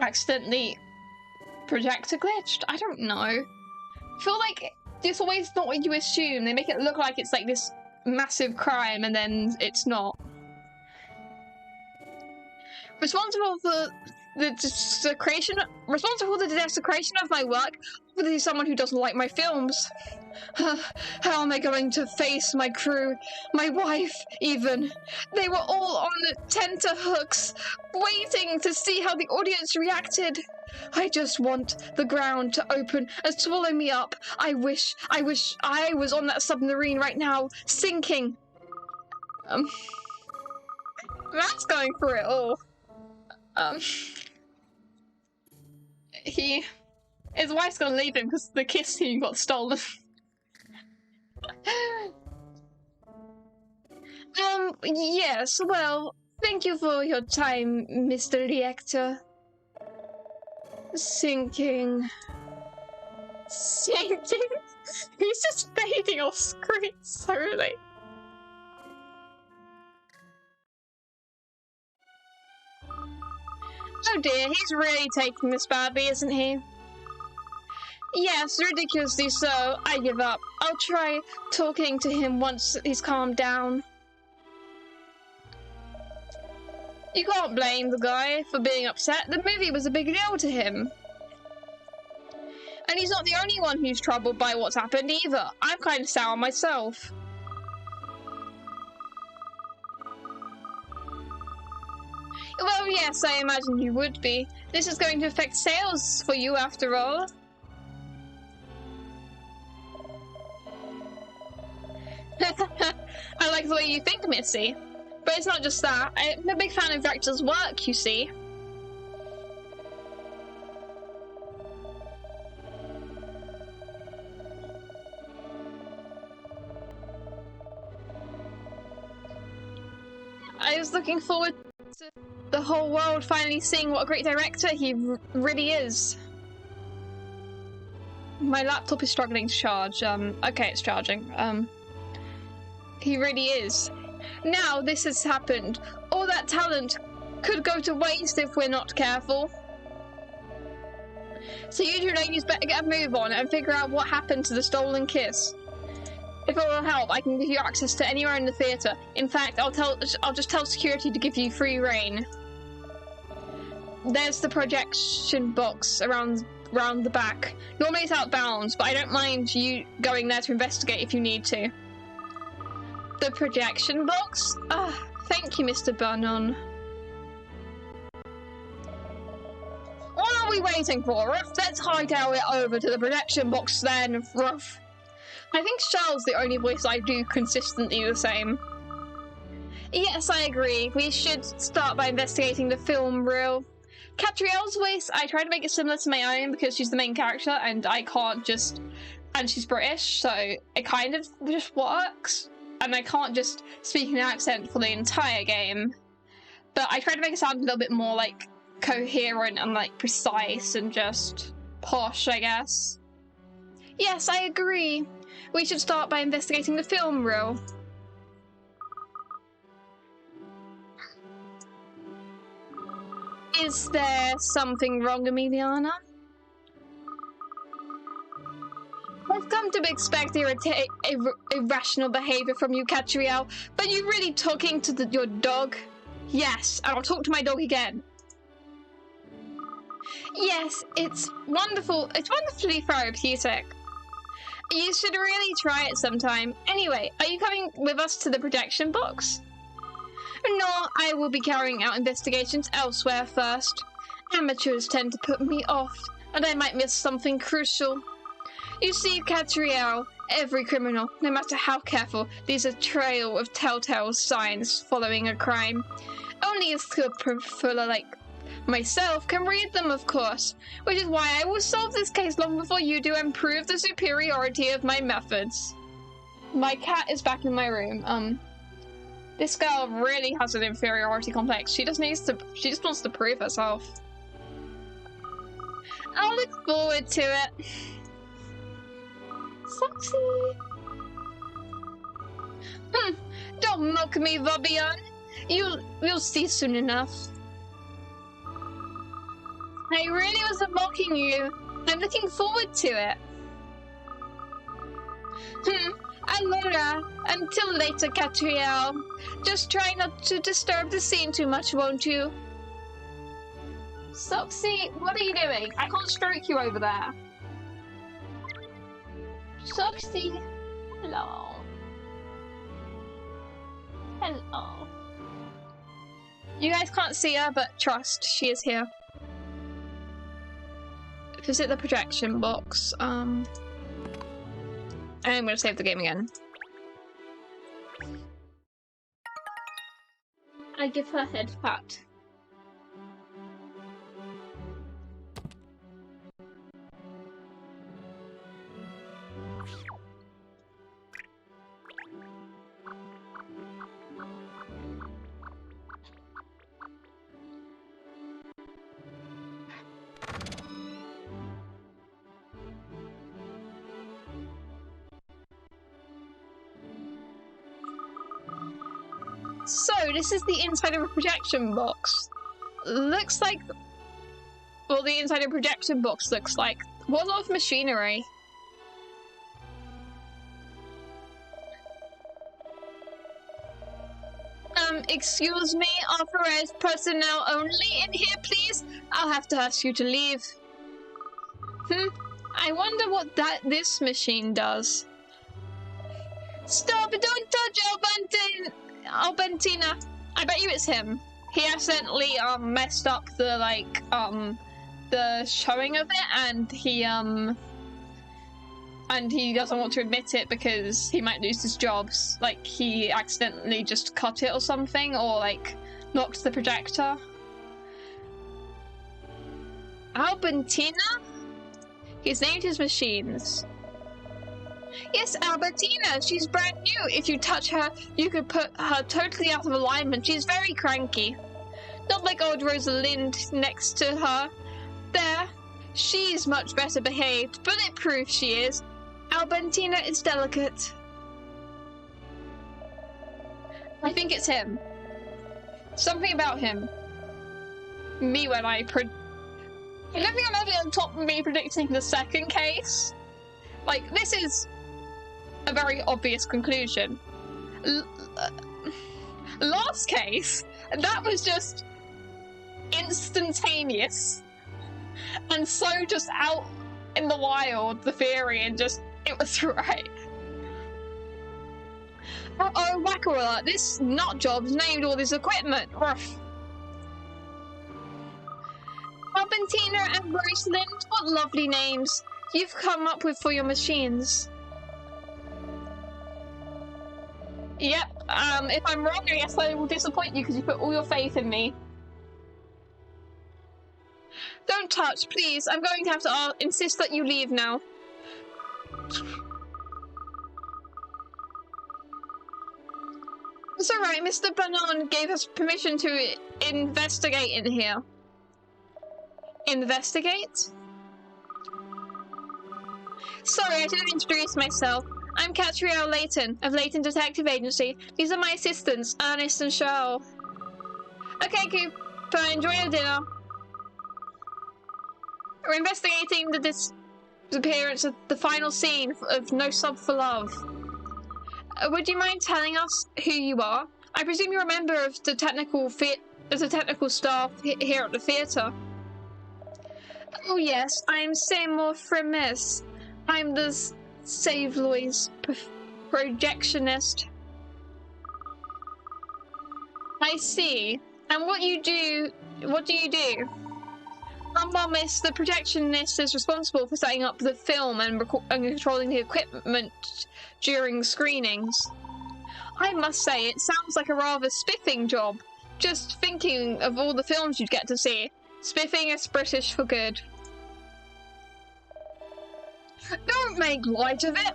accidentally projector glitched. I don't know. I feel like it's always not what you assume. They make it look like it's, like, this massive crime, and then it's not. Responsible for the desecration of my work, obviously someone who doesn't like my films. How am I going to face my crew, my wife, even? They were all on the tenterhooks, waiting to see how the audience reacted. I just want the ground to open and swallow me up. I wish I was on that submarine right now, sinking. That's going through it all. His wife's gonna leave him because the kiss scene got stolen. Yes, well, thank you for your time, Mr. Reactor. Sinking. He's just fading off screen slowly. Oh dear, he's really taking this badly, isn't he? Yes, ridiculously so. I give up. I'll try talking to him once he's calmed down. You can't blame the guy for being upset. The movie was a big deal to him. And he's not the only one who's troubled by what's happened either. I'm kind of sour myself. Well, yes, I imagine you would be. This is going to affect sales for you after all. I like the way you think, Missy. But it's not just that. I'm a big fan of Rector's work, you see. I was looking forward to the whole world finally seeing what a great director he really is. My laptop is struggling to charge. Okay, it's charging. He really is. Now this has happened. All that talent could go to waste if we're not careful. So you two ladies better get a move on and figure out what happened to the stolen kiss. If it will help, I can give you access to anywhere in the theatre. In fact, I'll just tell security to give you free reign. there's the projection box around the back. Normally it's out of bounds, but I don't mind you going there to investigate if you need to. The projection box? Ah, thank you, Mr. Burnham. What are we waiting for, Ruff? Let's hightail it over to the projection box then, Ruff. I think Shell's the only voice I do consistently the same. Yes, I agree. We should start by investigating the film reel. Katrielle's voice, I try to make it similar to my own because she's the main character and I can't just... And she's British, so it kind of just works. And I can't just speak in an accent for the entire game. But I try to make it sound a little bit more, like, coherent and, like, precise and just posh, I guess. Yes, I agree. We should start by investigating the film reel. Is there something wrong, Emiliana? I've come to expect irrational behavior from you, Katrielle, but you really talking to your dog? Yes, and I'll talk to my dog again. Yes, it's wonderful. It's wonderfully therapeutic. You should really try it sometime. Anyway, are you coming with us to the projection box? No, I will be carrying out investigations elsewhere first. Amateurs tend to put me off, and I might miss something crucial. You see, Katrielle, every criminal, no matter how careful, leaves a trail of telltale signs following a crime. Only a skilled profiler like myself can read them, of course, which is why I will solve this case long before you do and prove the superiority of my methods. My cat is back in my room. This girl really has an inferiority complex. She just wants to prove herself. I'll look forward to it. Sexy. Don't mock me, Vabian. You'll see soon enough. I really wasn't mocking you. I'm looking forward to it. Allora, until later, Katrielle. Just try not to disturb the scene too much, won't you? Soxy, what are you doing? I can't stroke you over there. Soxy, hello. Hello. You guys can't see her, but trust, she is here. Visit the projection box. And I'm gonna save the game again. I give her a head pat. So, this is the inside of a projection box. Looks like... Well, the inside of a projection box looks like... What sort of machinery? Excuse me, authorized personnel only in here, please? I'll have to ask you to leave. I wonder what this machine does. Stop! Don't touch Albentina! I bet you it's him. He accidentally messed up the the showing of it, and he doesn't want to admit it because he might lose his jobs. Like, he accidentally just cut it or something, or like knocked the projector. Albentina? He's named his machines. Yes, Albertina, she's brand new. If you touch her, you could put her totally out of alignment. She's very cranky. Not like old Rosalind next to her. There, she's much better behaved. Bulletproof she is. Albertina is delicate. I think it's him. Something about him. Me when I I don't think I'm ever on top of me predicting the second case. Like, this is a very obvious conclusion. Last case, that was just instantaneous and so just out in the wild, the theory, and just it was right. Uh-oh, whack alert, this nut job's named all this equipment. Ruff. Albertina and Rosalind, what lovely names you've come up with for your machines. Yep, if I'm wrong, I guess I will disappoint you because you put all your faith in me. Don't touch, please. I'm going to have to insist that you leave now. It's alright, Mr. Banan gave us permission to investigate in here. Investigate? Sorry, I didn't introduce myself. I'm Katrielle Layton, of Layton Detective Agency. These are my assistants, Ernest and Cheryl. Okay, Cooper, enjoy your dinner. We're investigating the disappearance of the final scene of No Sub for Love. Would you mind telling us who you are? I presume you're a member of the technical staff here at the theatre. Oh yes, I'm Seymour Fremis. I'm the Save Lois projectionist. I see. And what do you do? Well, miss, the projectionist is responsible for setting up the film and controlling the equipment during screenings. I must say, it sounds like a rather spiffing job. Just thinking of all the films you'd get to see. Spiffing is British for good. Don't make light of it.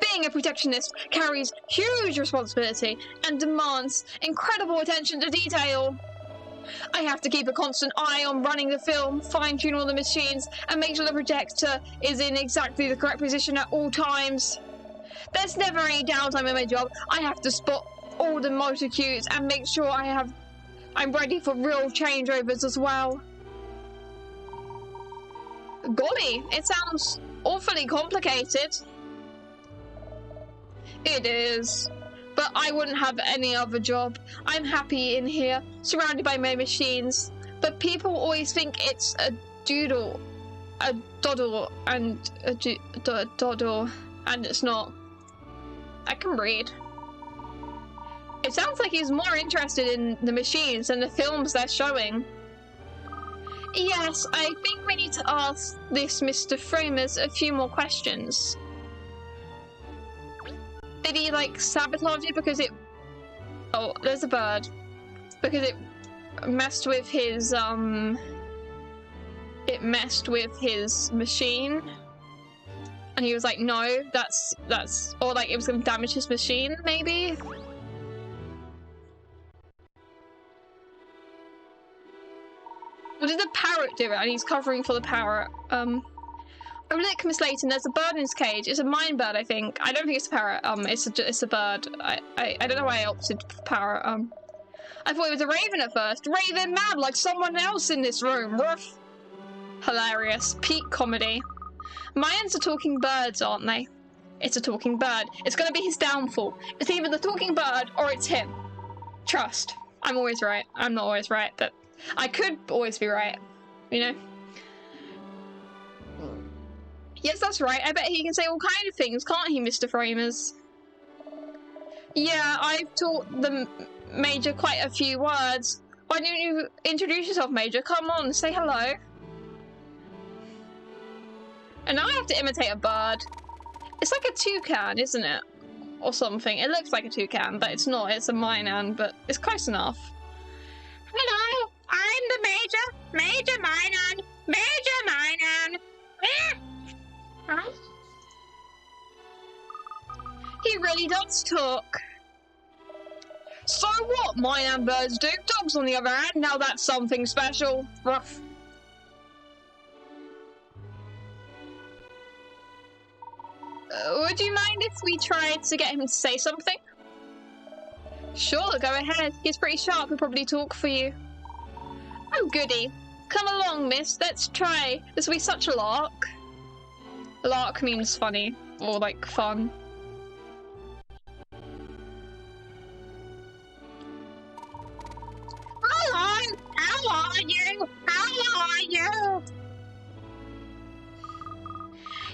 Being a projectionist carries huge responsibility and demands incredible attention to detail. I have to keep a constant eye on running the film, fine-tune all the machines, and make sure the projector is in exactly the correct position at all times. There's never any downtime in my job. I have to spot all the motor cues and make sure I'm ready for real changeovers as well. Golly, it sounds awfully complicated. It is. But I wouldn't have any other job. I'm happy in here, surrounded by my machines. But people always think it's a doddle, and it's not. I can read. It sounds like he's more interested in the machines than the films they're showing. Yes, I think we need to ask this Mr. Framers a few more questions. Did he, sabotage it because it... Oh, there's a bird. Because it messed with his, It messed with his machine. And he was like, no, that's... Or, it was going to damage his machine, maybe? Or did the parrot do it? And he's covering for the parrot. Oh, look, Miss Layton, there's a bird in his cage. It's a mine bird, I think. I don't think it's a parrot. It's a bird. I don't know why I opted for parrot. I thought it was a raven at first. Raven mad, like someone else in this room. Ruff. Hilarious. Peak comedy. Mayans are talking birds, aren't they? It's a talking bird. It's gonna be his downfall. It's either the talking bird or it's him. Trust. I'm always right. I'm not always right, but I could always be right. You know? Yes, that's right. I bet he can say all kinds of things, can't he, Mr. Framers? Yeah, I've taught the Major quite a few words. Why don't you introduce yourself, Major? Come on, say hello. And now I have to imitate a bird. It's like a toucan, isn't it? Or something. It looks like a toucan, but it's not. It's a Minan, but it's close enough. Hello, I'm the Major. Major Minan. Major Minan. Huh? He really does talk. So what Minan birds do? Dogs, on the other hand, now that's something special. Rough. Would you mind if we tried to get him to say something? Sure, go ahead. He's pretty sharp. He'll probably talk for you. Oh, goody. Come along, miss. Let's try. This will be such a lark. Lark means funny. Or, fun. Hello! How are you?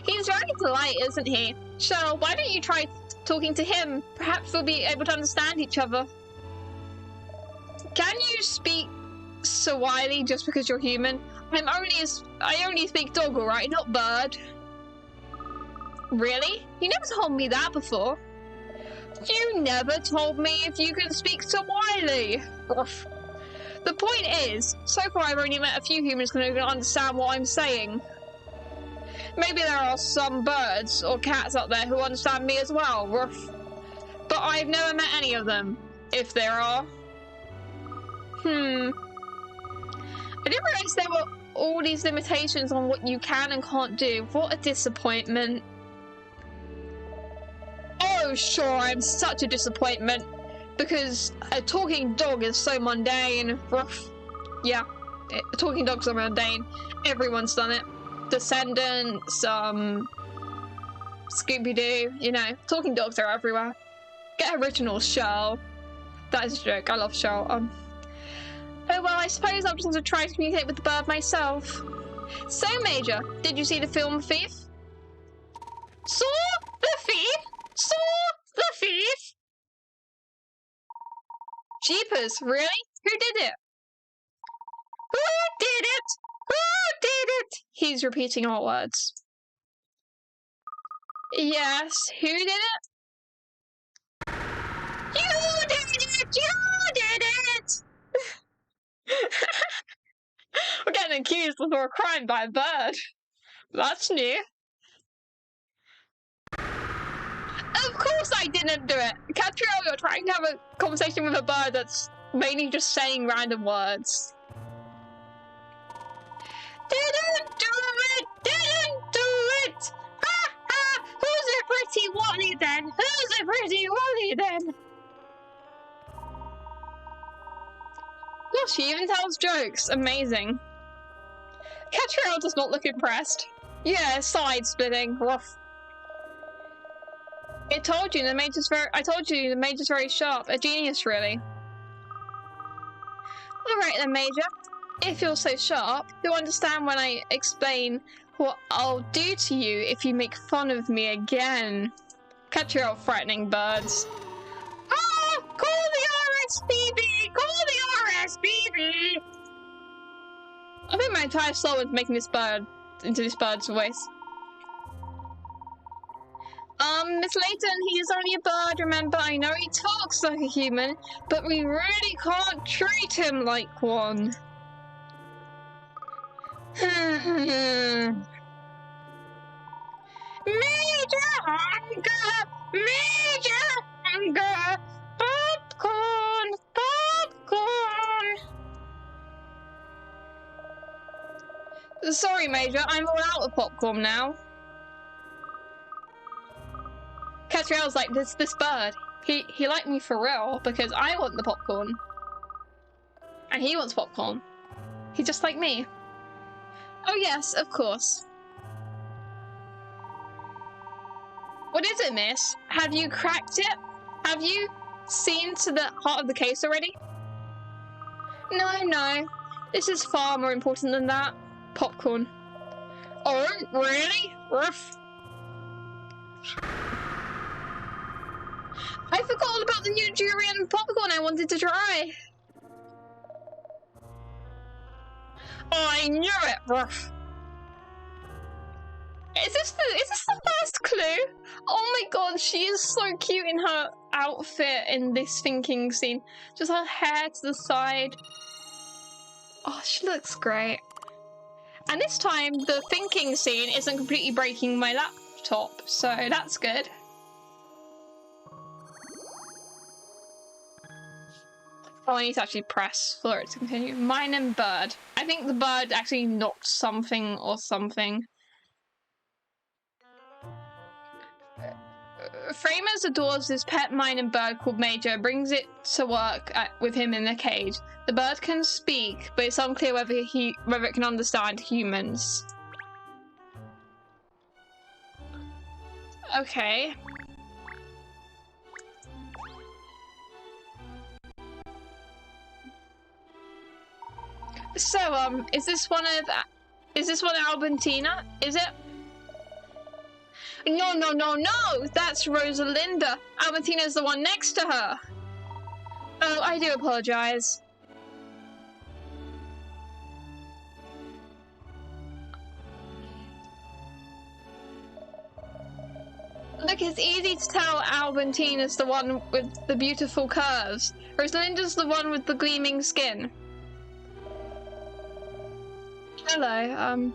He's very polite, isn't he? Shell, why don't you try talking to him? Perhaps we'll be able to understand each other. Can you speak Swahili just because you're human? I only speak dog, alright, not bird. Really? You never told me that before. You never told me if you could speak Swahili. The point is, so far I've only met a few humans who can understand what I'm saying. Maybe there are some birds or cats out there who understand me as well, but I've never met any of them, if there are. I didn't realize there were all these limitations on what you can and can't do. What a disappointment. Oh, sure, I'm such a disappointment. Because a talking dog is so mundane. Yeah, talking dogs are mundane. Everyone's done it. Descendants, Scooby-Doo, you know, talking dogs are everywhere. Get original, Shell. That is a joke, I love Shell. Oh well, I suppose I'll just try to communicate with the bird myself. So, Major, did you see the film Thief? Saw the thief? Saw the thief? Jeepers, really? Who did it? Who did it? Who did it? He's repeating all words. Yes, who did it? You did it! You did it! We're getting accused before a crime by a bird. That's new. Of course I didn't do it! Katrielle, you're trying to have a conversation with a bird that's mainly just saying random words. Didn't do it! Didn't do it! Ha ha! Who's a pretty Wally then? Who's a pretty Wally then? Look, she even tells jokes. Amazing. Katrielle does not look impressed. Yeah, side splitting. Rough. I told you the Major's very sharp. A genius, really. Alright then, Major. If you're so sharp, you'll understand when I explain what I'll do to you if you make fun of me again. Katrielle threatening birds. Ah! Call the RSPB! Call the RSPB! I think my entire soul is making this bird into this bird's voice. Miss Layton, he is only a bird, remember? I know he talks like a human, but we really can't treat him like one. Major hunger! Major hunger! Popcorn! Popcorn! Sorry, Major, I'm all out of popcorn now. Katrielle's like, this bird. He liked me for real because I want the popcorn. And he wants popcorn. He's just like me. Oh yes, of course. What is it, miss? Have you cracked it? Have you seen to the heart of the case already? No. This is far more important than that. Popcorn. Oh, really? Ruff. I forgot all about the new durian popcorn I wanted to try. Oh, I knew it, Ruff. Is this the first clue? Oh my god, she is so cute in her outfit in this thinking scene. Just her hair to the side. Oh, she looks great. And this time, the thinking scene isn't completely breaking my laptop, so that's good. Oh, I need to actually press for it to continue. Mine and bird. I think the bird actually knocked something or something. Framers adores his pet mine and bird called Major, brings it to work with him in the cage. The bird can speak, but it's unclear whether it can understand humans. Okay. So, is this one Albertina? Is it? No, no, no, no! That's Rosalinda. Albertina's the one next to her. Oh, I do apologize. Look, it's easy to tell Albertina's the one with the beautiful curves. Rosalinda's the one with the gleaming skin. Hello,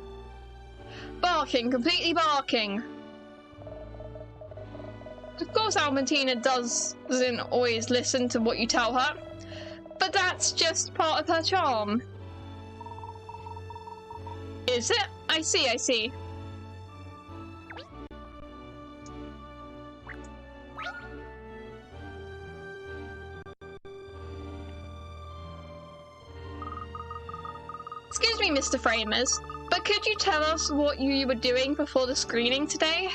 barking, completely barking. Of course Albertina doesn't always listen to what you tell her, but that's just part of her charm. Is it? I see, I see. Excuse me, Mr. Framers, but could you tell us what you were doing before the screening today?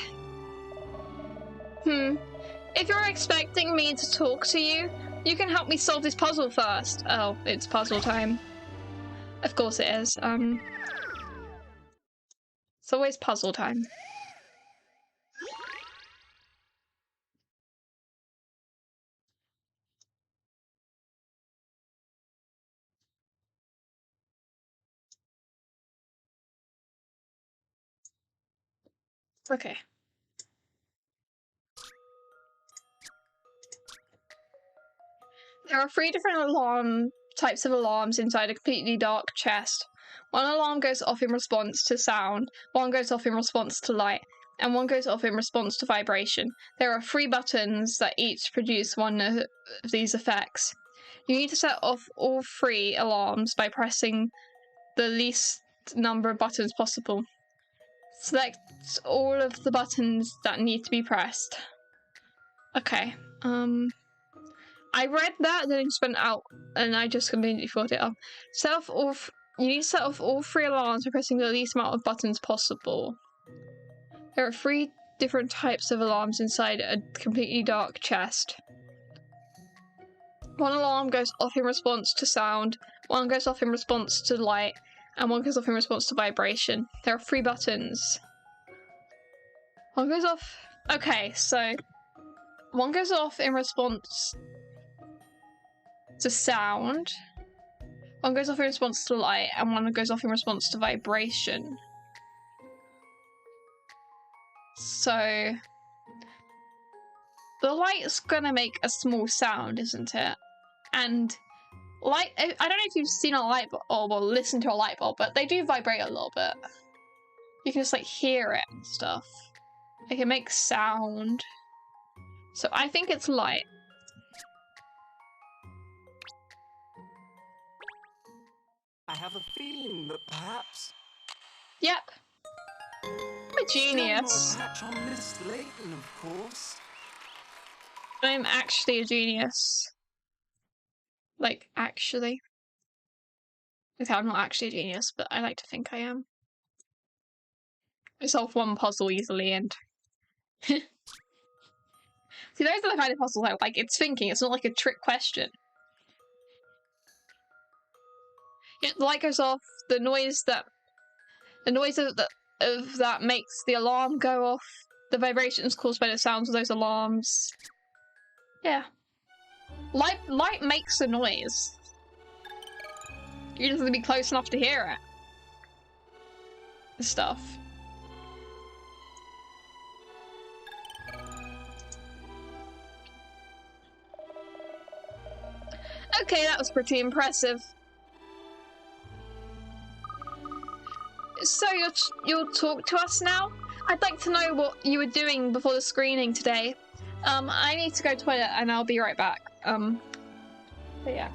If you're expecting me to talk to you, you can help me solve this puzzle first. Oh, it's puzzle time. Of course it is. It's always puzzle time. Okay. There are 3 different types of alarms inside a completely dark chest. One alarm goes off in response to sound, one goes off in response to light, and one goes off in response to vibration. There are 3 buttons that each produce one of these effects. You need to set off all 3 alarms by pressing the least number of buttons possible. Select all of the buttons that need to be pressed. Okay, I read that, then it went out, and I just completely thought it up. You need to set off all 3 alarms by pressing the least amount of buttons possible. There are 3 different types of alarms inside a completely dark chest. One alarm goes off in response to sound, one goes off in response to light, and one goes off in response to vibration. There are 3 buttons. One goes off... Okay, so... One goes off in response to sound, one goes off in response to light, and one goes off in response to vibration. So the light's gonna make a small sound, isn't it? And light, I don't know if you've seen a light bulb or listened to a light bulb, but they do vibrate a little bit. You can just like hear it and stuff. It can make sound. So I think it's light. I have a feeling that perhaps... Yep. I'm a genius. Patch on Miss Layton, of course. I'm actually a genius. Like, actually. Okay, I'm not actually a genius, but I like to think I am. I solve one puzzle easily and... See, those are the kind of puzzles I like. It's thinking, it's not like a trick question. Yeah, the light goes off, the noise of that makes the alarm go off. The vibrations caused by the sounds of those alarms. Yeah. Light makes a noise. You just have to be close enough to hear it. Stuff. Okay, that was pretty impressive. So you'll talk to us now? I'd like to know what you were doing before the screening today. I need to go to the toilet and I'll be right back. But yeah.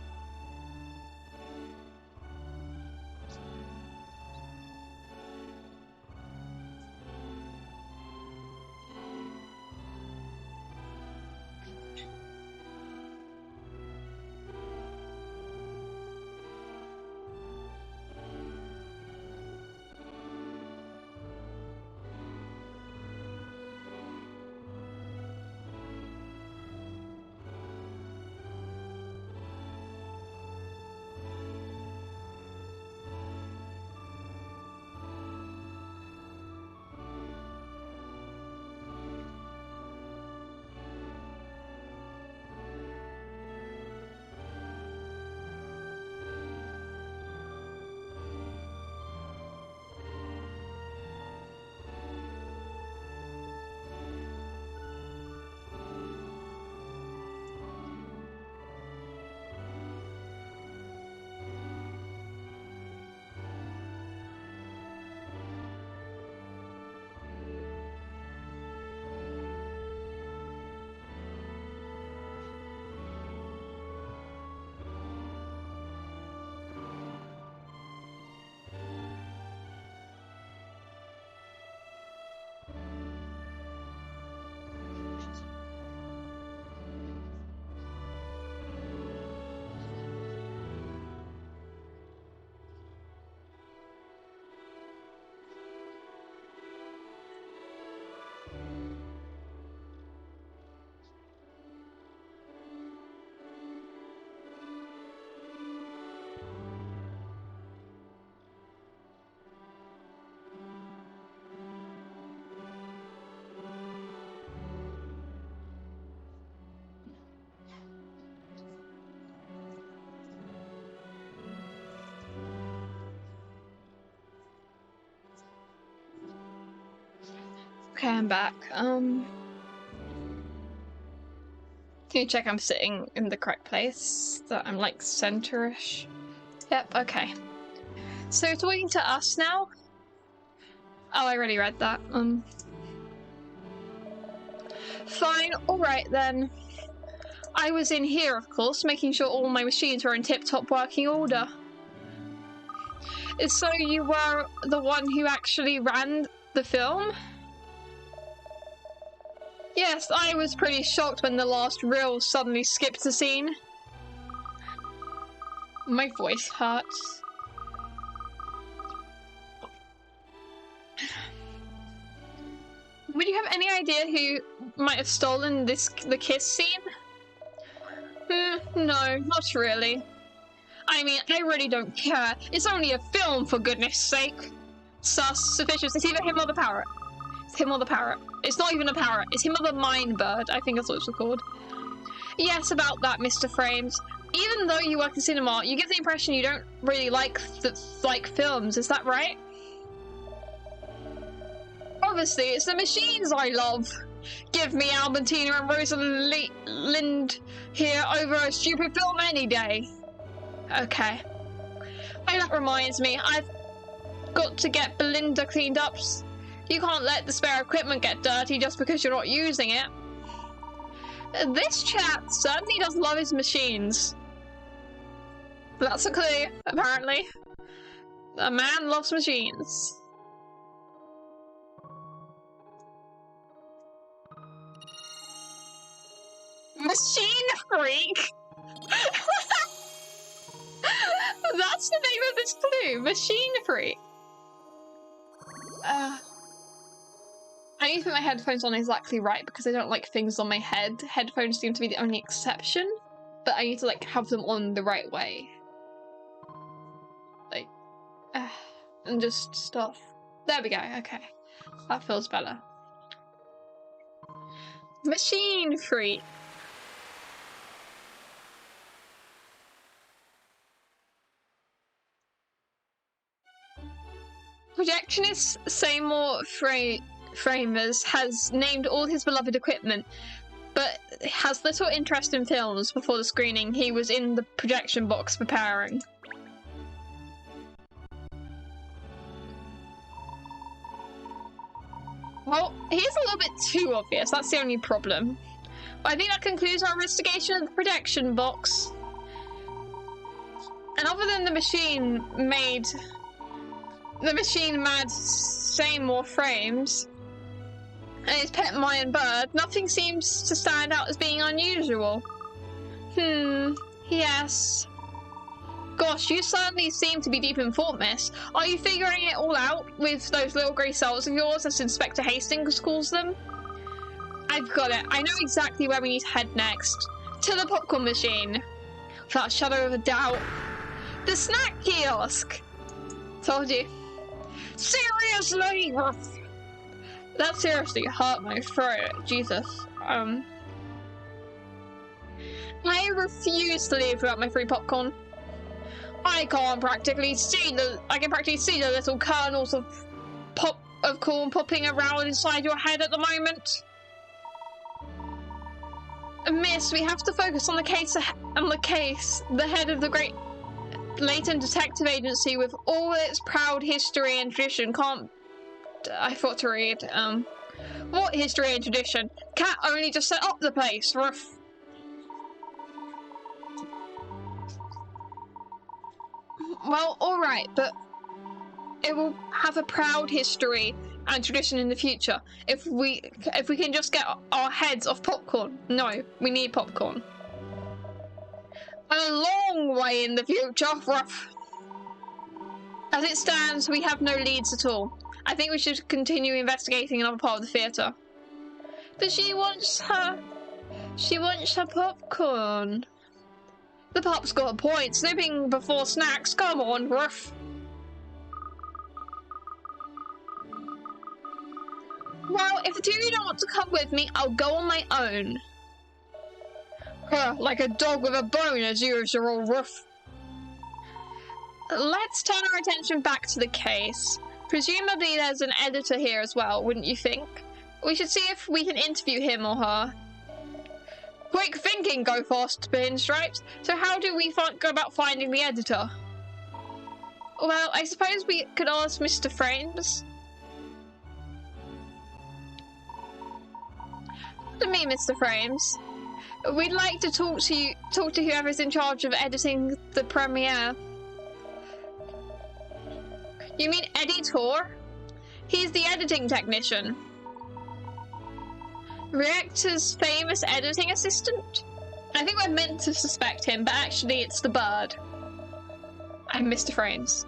Okay, I'm back. Can you check I'm sitting in the correct place? That I'm like center-ish? Yep, okay. So you're talking to us now? Oh, I already read that. Fine, alright then. I was in here, of course, making sure all my machines were in tip-top working order. So you were the one who actually ran the film? Yes, I was pretty shocked when the last reel suddenly skipped a scene. My voice hurts. Would you have any idea who might have stolen the kiss scene? No, not really. I mean, I really don't care. It's only a film, for goodness sake. Sus, suspicious. It's either him or the parrot. It's him or the parrot. It's not even a parrot. It's him or the mine bird. I think that's what it's called. Yes, about that, Mr. Frames. Even though you work in cinema, you get the impression you don't really like films. Is that right? Obviously, it's the machines I love. Give me Albertina and Rosalind here over a stupid film any day. Okay. Hey, that reminds me, I've got to get Belinda cleaned up. You can't let the spare equipment get dirty just because you're not using it. This chap certainly does love his machines. That's a clue, apparently. A man loves machines. Machine freak! That's the name of this clue, Machine freak. I need to put my headphones on exactly right because I don't like things on my head. Headphones seem to be the only exception, but I need to like have them on the right way. Like, and just stuff. There we go, okay. That feels better. Machine freak. Projectionist Seymour Framers has named all his beloved equipment, but has little interest in films. Before the screening, he was in the projection box preparing. Well, he's a little bit too obvious, that's the only problem. But I think that concludes our investigation of the projection box. And other than the machine mad Seymour Frames and his pet Mayan bird, nothing seems to stand out as being unusual. Yes. Gosh, you certainly seem to be deep in thought, miss. Are you figuring it all out with those little grey cells of yours, as Inspector Hastings calls them? I've got it. I know exactly where we need to head next. To the popcorn machine. Without a shadow of a doubt. The snack kiosk! Told you. Seriously? That seriously hurt my throat. Jesus. I refuse to leave without my free popcorn. I can practically see the little kernels of corn popping around inside your head at the moment. Miss, we have to focus on the case. The head of the great Layton Detective Agency, with all its proud history and tradition, can't. I thought to read. What history and tradition? Cat only just set up the place. Ruff. Well, alright, but it will have a proud history and tradition in the future. If we can just get our heads off popcorn. No, we need popcorn. A long way in the future, Ruff. As it stands, we have no leads at all. I think we should continue investigating another part of the theatre. But she wants her popcorn. The pup's got a point. Snipping before snacks. Come on, Ruff. Well, if the two of you don't want to come with me, I'll go on my own. Like a dog with a bone, as usual, Ruff. Let's turn our attention back to the case. Presumably there's an editor here as well, wouldn't you think? We should see if we can interview him or her. Quick thinking, go fast, pinstripes. So how do we go about finding the editor? Well, I suppose we could ask Mr. Frames. To me, Mr. Frames. We'd like to talk to whoever's in charge of editing the premiere. You mean editor? He's the editing technician. Reactor's famous editing assistant? I think we're meant to suspect him, but actually it's the bird. I'm Mr. Frames.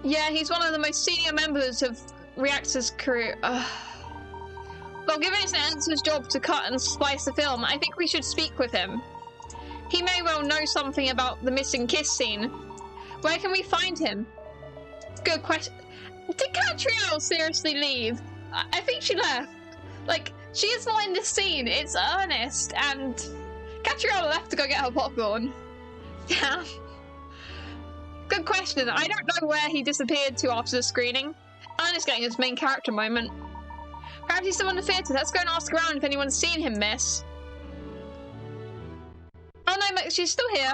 Yeah, he's one of the most senior members of Reactor's crew. Well, given it's an editor's job to cut and splice the film, I think we should speak with him. He may well know something about the missing kiss scene. Where can we find him? Good question. Did Katrielle seriously leave? I think she left. Like, she is not in this scene. It's Ernest, and Katrielle left to go get her popcorn. Yeah. Good question. I don't know where he disappeared to after the screening. Ernest getting his main character moment. Perhaps he's still in the theatre. Let's go and ask around if anyone's seen him, miss. Oh no, she's still here.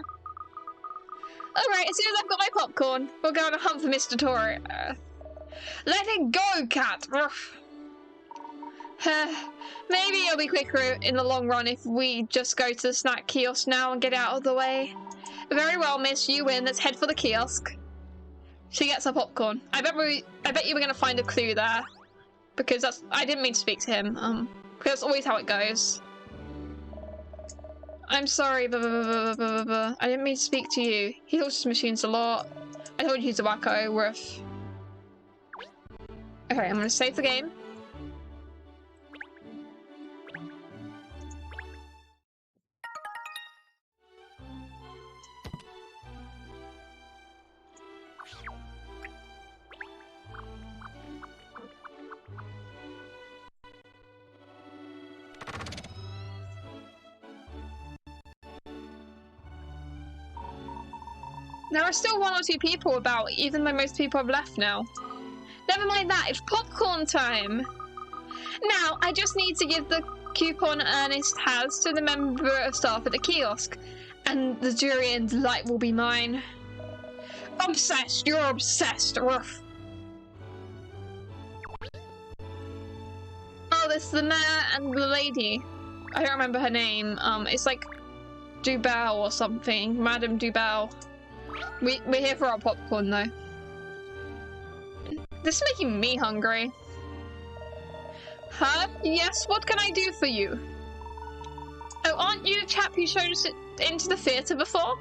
Alright, as soon as I've got my popcorn, we'll go on a hunt for Mr. Torre. Let it go, cat! Maybe it'll be quicker in the long run if we just go to the snack kiosk now and get out of the way. Very well, miss, you win. Let's head for the kiosk. She gets her popcorn. I bet you were going to find a clue there. Because I didn't mean to speak to him. Because that's always how it goes. I'm sorry, I didn't mean to speak to you. He talks to machines a lot. I told you he's a wacko, Ruff. Okay, I'm gonna save the game. There are still one or two people about, even though most people have left now. Never mind that, it's popcorn time! Now, I just need to give the coupon Ernest has to the member of staff at the kiosk, and the jury and delight will be mine. Obsessed, you're obsessed, Ruff. Oh, there's the mayor and the lady. I don't remember her name. It's like Dubel or something. Madame Dubel. We're here for our popcorn, though. This is making me hungry. Huh? Yes, what can I do for you? Oh, aren't you the chap who showed us into the theatre before?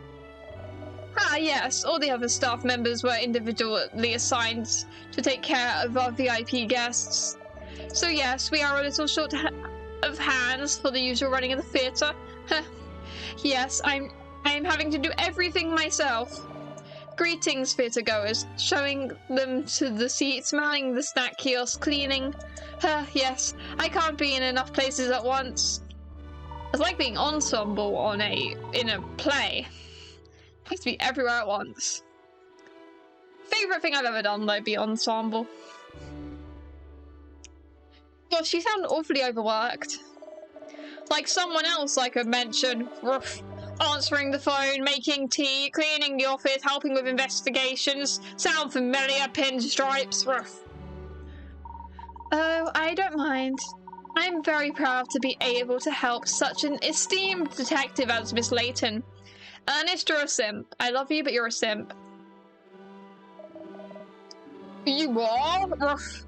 Ah, yes. All the other staff members were individually assigned to take care of our VIP guests. So yes, we are a little short of hands for the usual running of the theatre. Yes, I'm having to do everything myself. Greetings, theatre-goers. Showing them to the seat, smelling the snack kiosk, cleaning. Yes, I can't be in enough places at once. It's like being ensemble in a play. I have to be everywhere at once. Favourite thing I've ever done, though, be ensemble. Gosh, you sound awfully overworked. Like someone else I could mention. Ruff. Answering the phone, making tea, cleaning the office, helping with investigations. Sound familiar, pinstripes? Ruff. Oh, I don't mind. I'm very proud to be able to help such an esteemed detective as Miss Layton. Ernest, you're a simp. I love you, but you're a simp. You are? Ruff.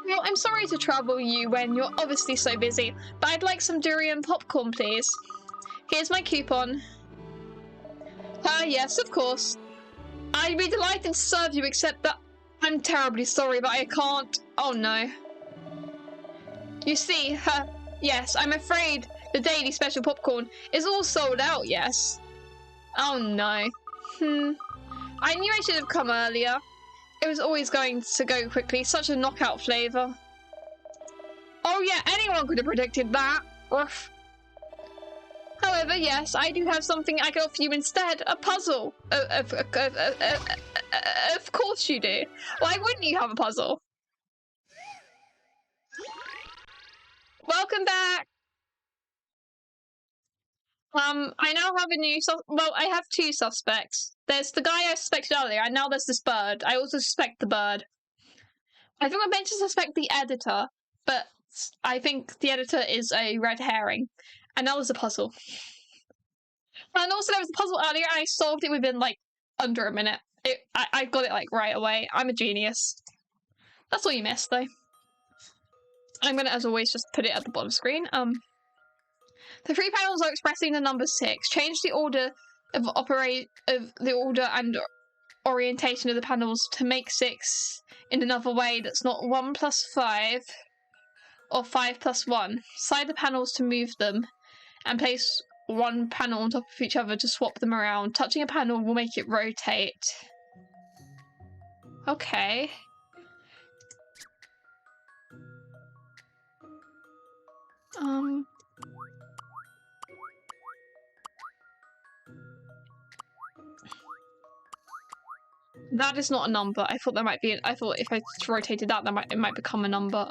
Well, I'm sorry to trouble you when you're obviously so busy, but I'd like some durian popcorn, please. Here's my coupon. Yes, of course. I'd be delighted to serve you, except that I'm terribly sorry, but I can't. Oh no. You see, yes, I'm afraid the daily special popcorn is all sold out, yes. Oh no. I knew I should have come earlier. It was always going to go quickly, such a knockout flavour. Oh yeah, anyone could have predicted that. Oof. However, yes, I do have something I can offer you instead. A puzzle. Of course you do. Why wouldn't you have a puzzle? Welcome back! I now have a new well, I have two suspects. There's the guy I suspected earlier, and now there's this bird. I also suspect the bird. I think we're meant to suspect the editor, but I think the editor is a red herring. And now there's a puzzle. And also there was a puzzle earlier, and I solved it within, like, under a minute. I got it, like, right away. I'm a genius. That's all you missed, though. I'm gonna, as always, just put it at the bottom screen. The three panels are expressing the number 6. Change the order of the order and orientation of the panels to make 6 in another way that's not 1 plus 5 or 5 plus 1. Slide the panels to move them and place one panel on top of each other to swap them around. Touching a panel will make it rotate. Okay. That is not a number. I thought there might be. I thought if I rotated that, it might become a number.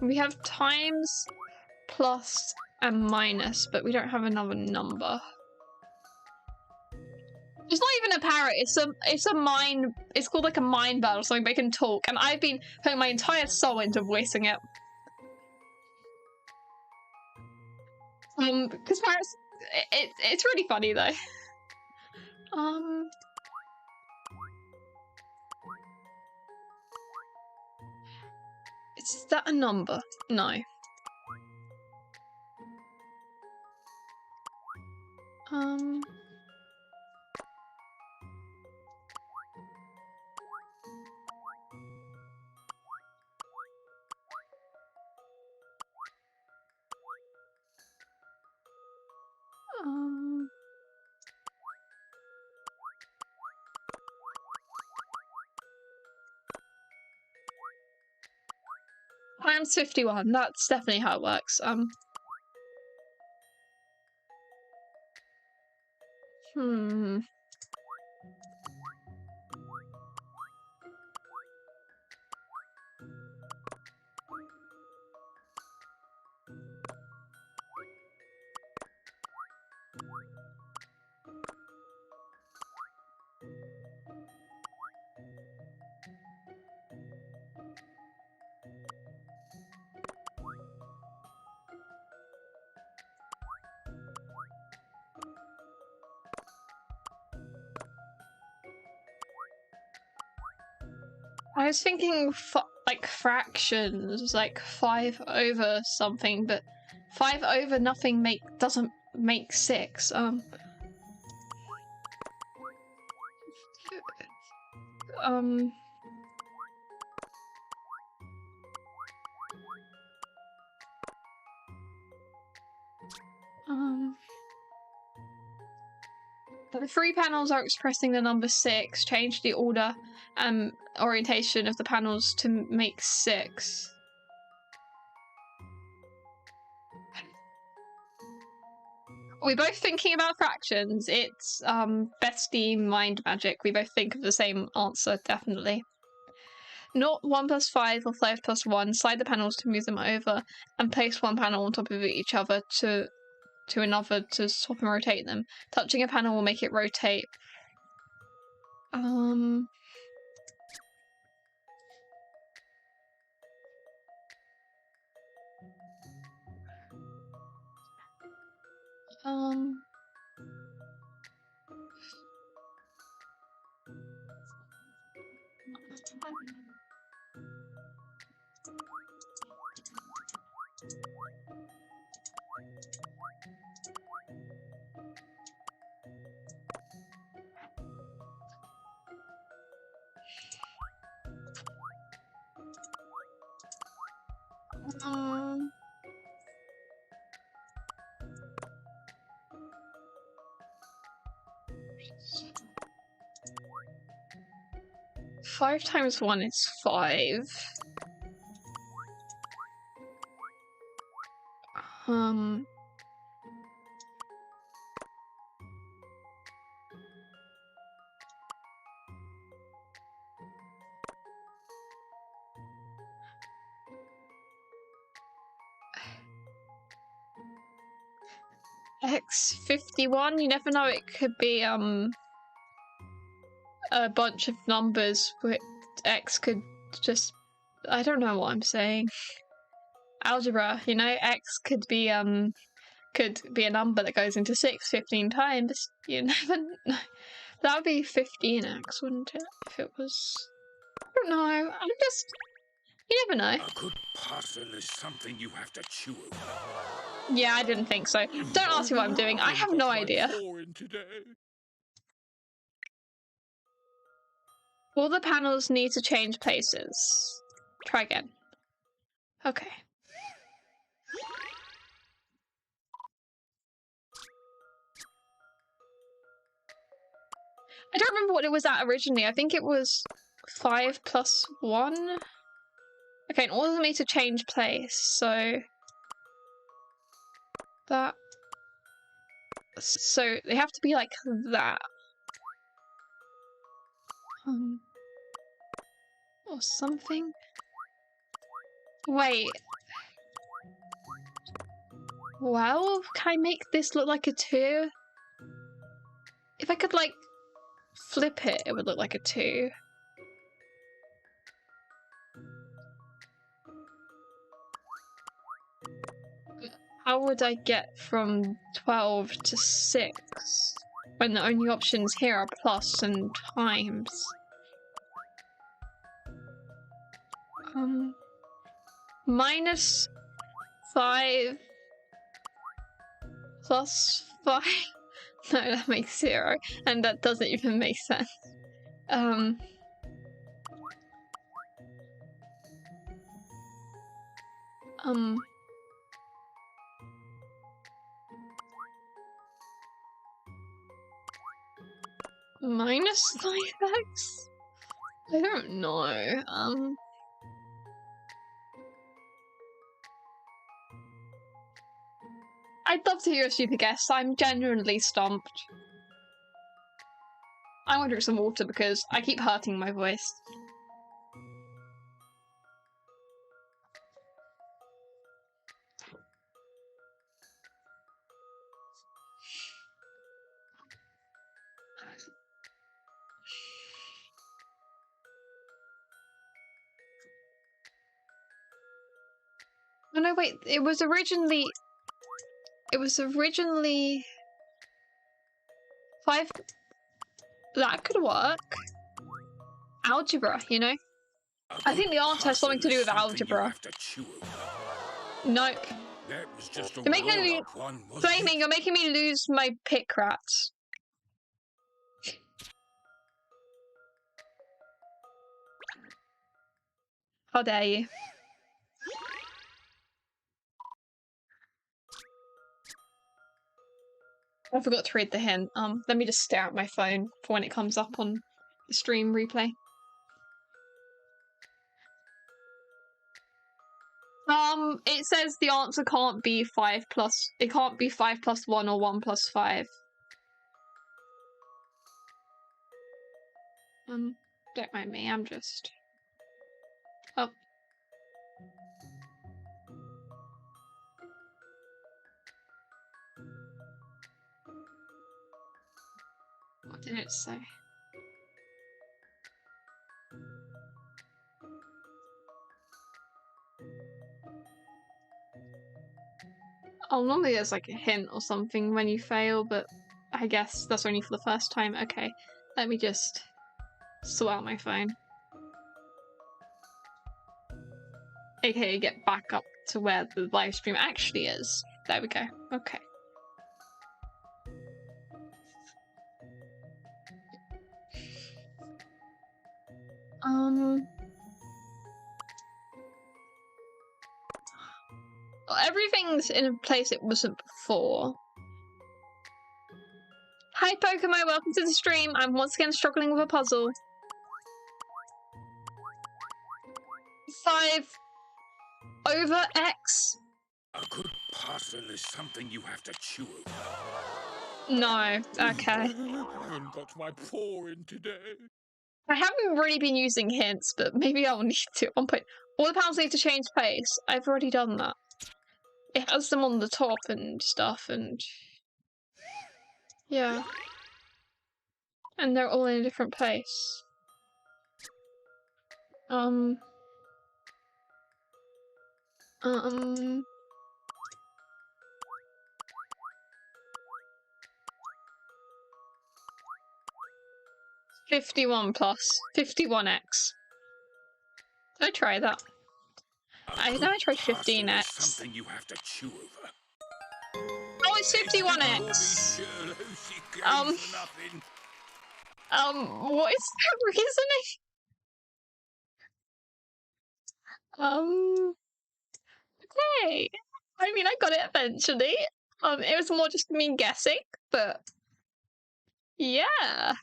We have times, plus, and minus, but we don't have another number. It's not even a parrot. It's a mind. It's called like a mind bird or something. But it can talk, and I've been putting my entire soul into voicing it. Because parrots, it's really funny though. Is that a number? No. Times 51. That's definitely how it works. I was thinking like fractions, like 5 over something, but 5 over nothing doesn't make 6. The 3 panels are expressing the number 6. Change the order and orientation of the panels to make 6. We're both thinking about fractions. It's bestie mind magic. We both think of the same answer, definitely. Not 1 plus 5 or 5 plus 1. Slide the panels to move them over and place one panel on top of each other to another to swap and rotate them. Touching a panel will make it rotate. Five times 1 is 5. X51, you never know, it could be a bunch of numbers, but X could just, I don't know what I'm saying. Algebra, you know, X could be a number that goes into 6 15 times. You never know. That would be 15x, wouldn't it? If it was, I don't know. I'm just, you never know. A good parcel is something you have to chew over. Yeah, I didn't think so. Don't ask me what I'm doing. I have no idea. All the panels need to change places. Try again. Okay. I don't remember what it was at originally. I think it was 5 plus 1. Okay, in order for me to change place, so that. So they have to be like that. Or something. Wait. Well, can I make this look like a 2? If I could, like, flip it, it would look like a 2. How would I get from 12 to 6 when the only options here are plus and times? Minus 5 plus 5? No, that makes 0, and that doesn't even make sense. Minus 5x? I don't know. I'd love to hear a stupid guess. I'm genuinely stumped. I want to drink some water because I keep hurting my voice. Oh no, wait, it was originally 5. That could work. Algebra, you know? I think the answer has something to do with algebra. Nope. You're making me flaming, you're making me lose my pick rats. How dare you? I forgot to read the hint. Let me just stare at my phone for when it comes up on the stream replay. It says the answer can't be 5 plus. It can't be 5 plus 1 or 1 plus 5. Don't mind me. I'm just. Oh. What did it say? Oh, normally there's like a hint or something when you fail, but I guess that's only for the first time. Okay, let me just sort out my phone. AKA get back up to where the live stream actually is. There we go. Okay. Everything's in a place it wasn't before. Hi Pokemon, welcome to the stream. I'm once again struggling with a puzzle. 5 over X. A good parcel is something you have to chew over. No. Okay. I haven't got my paw in today. I haven't really been using hints, but maybe I'll need to at one point. All the panels need to change place. I've already done that. It has them on the top and stuff, and yeah. And they're all in a different place. 51 plus 51x. Did I try that? I know I tried 15x. Something you have to chew over. Oh, it's 51x. What is the reasoning? Okay. I mean, I got it eventually. It was more just me guessing, but yeah.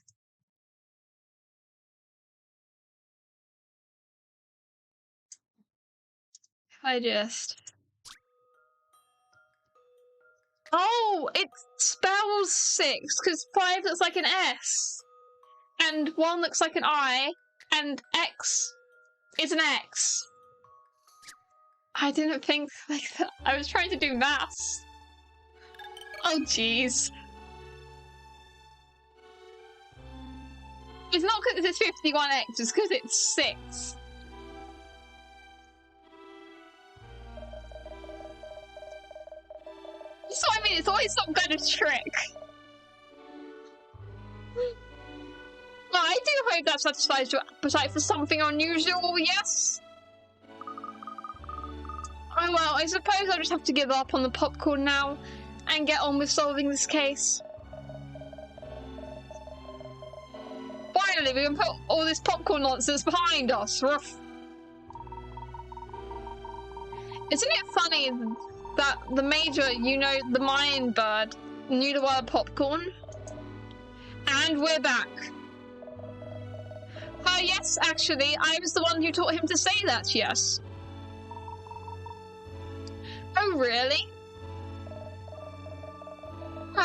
Oh, it spells 6 because 5 looks like an S, and 1 looks like an I, and X is an X. I didn't think like that. I was trying to do maths. Oh, jeez. It's not because it's 51x, it's because it's 6. So I mean, it's always some kind of trick. Well, I do hope that satisfies your appetite for something unusual, yes? Oh well, I suppose I'll just have to give up on the popcorn now and get on with solving this case. Finally, we can put all this popcorn nonsense behind us. Ruff. Isn't it funny that the Major, you know, the Mayan bird, knew the word popcorn? And we're back. Yes, actually, I was the one who taught him to say that, yes. Oh, really?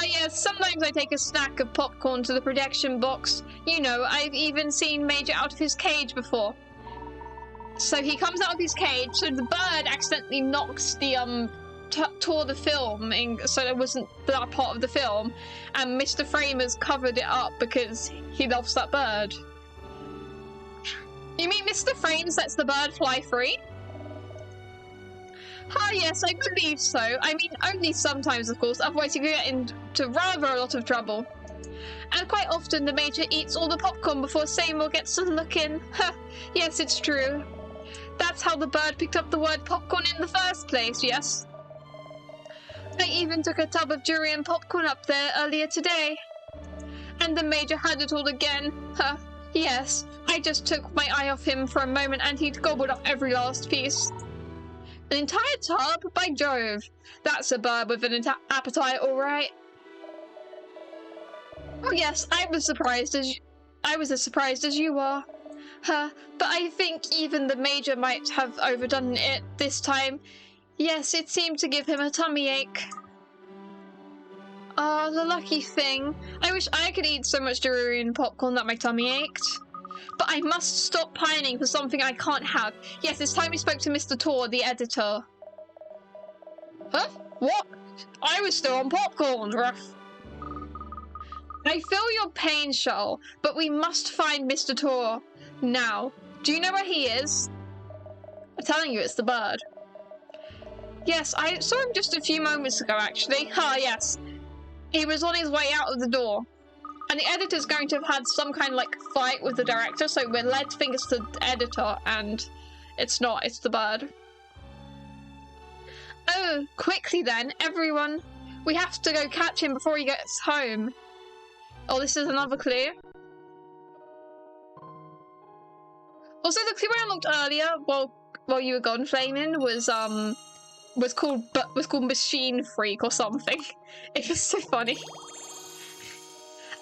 Yes, sometimes I take a snack of popcorn to the projection box. You know, I've even seen Major out of his cage before. So he comes out of his cage, so the bird accidentally knocks the, tore the film, so it wasn't that part of the film, and Mr. Framers covered it up because he loves that bird. You mean Mr. Frames lets the bird fly free? Yes, I believe so. I mean, only sometimes, of course, otherwise you could get into rather a lot of trouble. And quite often the Major eats all the popcorn before Seymour gets to look in. Yes, it's true. That's how the bird picked up the word popcorn in the first place, yes? I even took a tub of durian popcorn up there earlier today. And the Major had it all again. Yes, I just took my eye off him for a moment and he'd gobbled up every last piece. An entire tub? By Jove. That's a bird with an appetite, alright. Oh yes, I was as surprised as you are. But I think even the Major might have overdone it this time. Yes, it seemed to give him a tummy ache. Ah, the lucky thing. I wish I could eat so much durian popcorn that my tummy ached. But I must stop pining for something I can't have. Yes, it's time we spoke to Mr. Tor, the editor. Huh? What? I was still on popcorn, Ruff. I feel your pain, Shell, but we must find Mr. Tor. Now. Do you know where he is? I'm telling you, it's the bird. Yes, I saw him just a few moments ago, actually. Yes. He was on his way out of the door. And the editor's going to have had some kind of, like, fight with the director, so we're led to think it's the editor, and it's not, it's the bird. Oh, quickly then, everyone. We have to go catch him before he gets home. Oh, this is another clue. Also, the clue I unlocked earlier, while you were gone, Flaming, was called Machine Freak or something. It was so funny.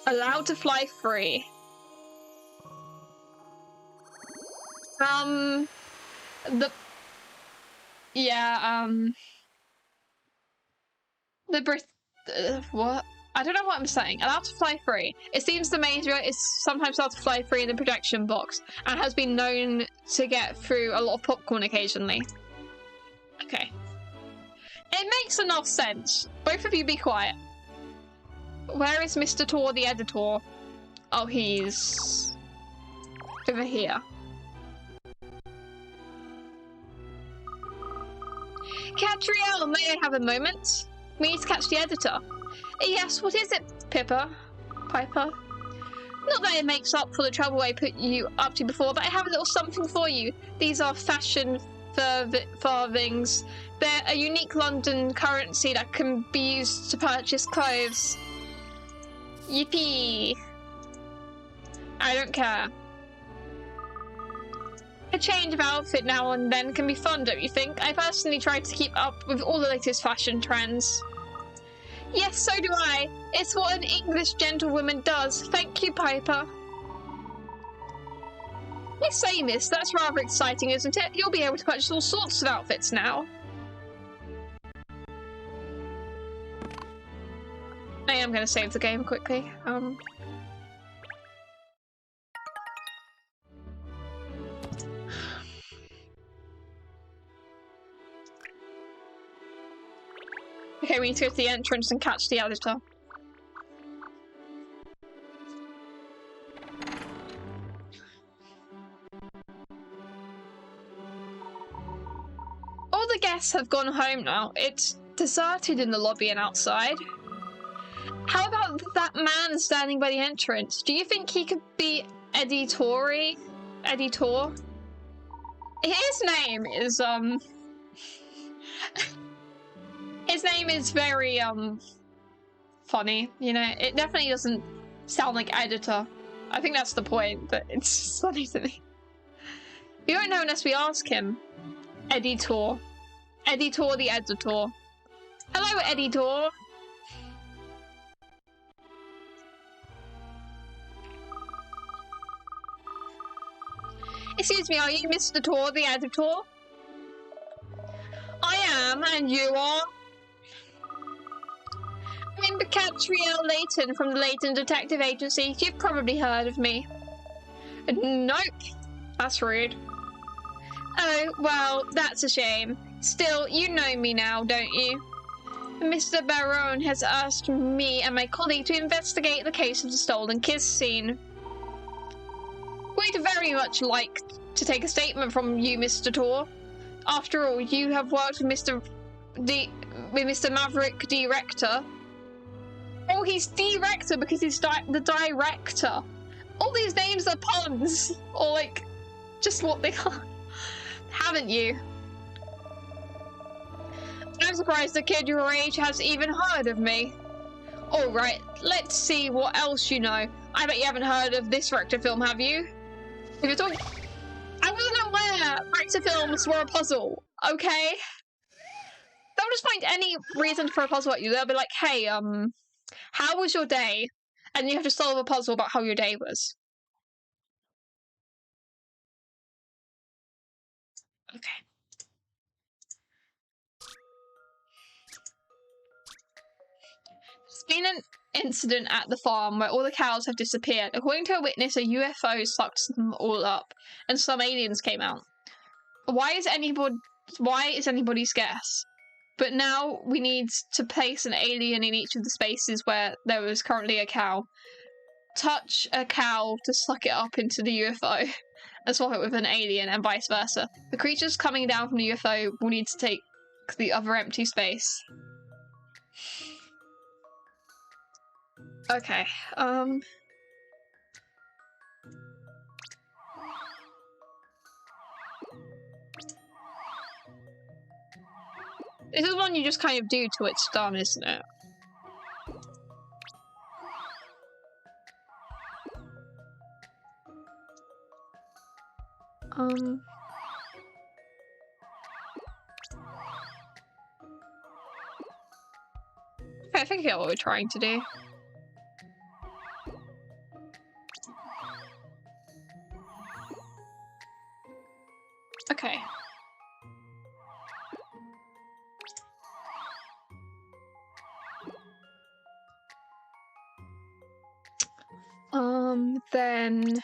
Allowed to fly free. The what? I don't know what I'm saying. Allowed to fly free. It seems the Major is sometimes allowed to fly free in the protection box and has been known to get through a lot of popcorn occasionally. Okay. It makes enough sense. Both of you be quiet. Where is Mr. Tor, the editor? Oh, he's over here. Katrielle, may I have a moment? We need to catch the editor. Yes, what is it, Piper? Not that it makes up for the trouble I put you up to before, but I have a little something for you. These are fashion farthings. They're a unique London currency that can be used to purchase clothes. Yippee! I don't care. A change of outfit now and then can be fun, don't you think? I personally try to keep up with all the latest fashion trends. Yes, so do I. It's what an English gentlewoman does. Thank you, Piper. I say, miss, that's rather exciting, isn't it? You'll be able to purchase all sorts of outfits now. I am going to save the game quickly. Okay, we need to go to the entrance and catch the editor. All the guests have gone home now. It's deserted in the lobby and outside. How about that man standing by the entrance? Do you think he could be Editor? His name is, his name is very, funny, you know? It definitely doesn't sound like editor. I think that's the point, but it's just funny to me. We won't know unless we ask him. Editor the editor. Hello, editor. Excuse me, are you Mr. Tor, the editor? I am, and you are? I'm Katrielle Layton from the Layton Detective Agency. You've probably heard of me. Nope. That's rude. Oh, well, that's a shame. Still, you know me now, don't you? Mr. Barone has asked me and my colleague to investigate the case of the stolen kiss scene. We'd very much like to take a statement from you, Mr. Tor. After all, you have worked with Mr. Maverick Director. Oh, he's Director because he's the director. All these names are puns, or like, just what they are. Haven't you? I'm surprised a kid your age has even heard of me. Alright, let's see what else you know. I bet you haven't heard of this Rector film, have you? If you're talking... I wasn't aware Rector films were a puzzle, okay? They'll just find any reason for a puzzle at you. They'll be like, hey, how was your day? And you have to solve a puzzle about how your day was. Okay. There's been an incident at the farm where all the cows have disappeared. According to a witness, a UFO sucked them all up, and some aliens came out. Why is anybody's guess? But now we need to place an alien in each of the spaces where there was currently a cow. Touch a cow to suck it up into the UFO and swap it with an alien, and vice versa. The creatures coming down from the UFO will need to take the other empty space. Okay, this is one you just kind of do till it's done, isn't it? Okay, I think I get what we're trying to do. Okay. Then...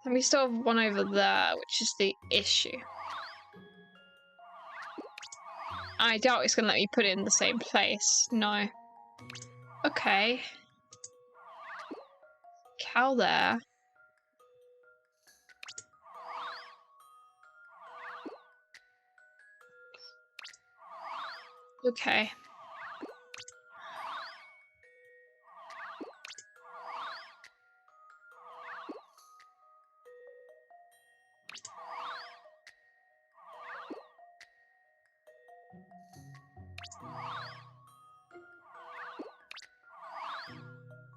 And we still have one over there, which is the issue. I doubt it's gonna let me put it in the same place. No. Okay. Cow there. Okay.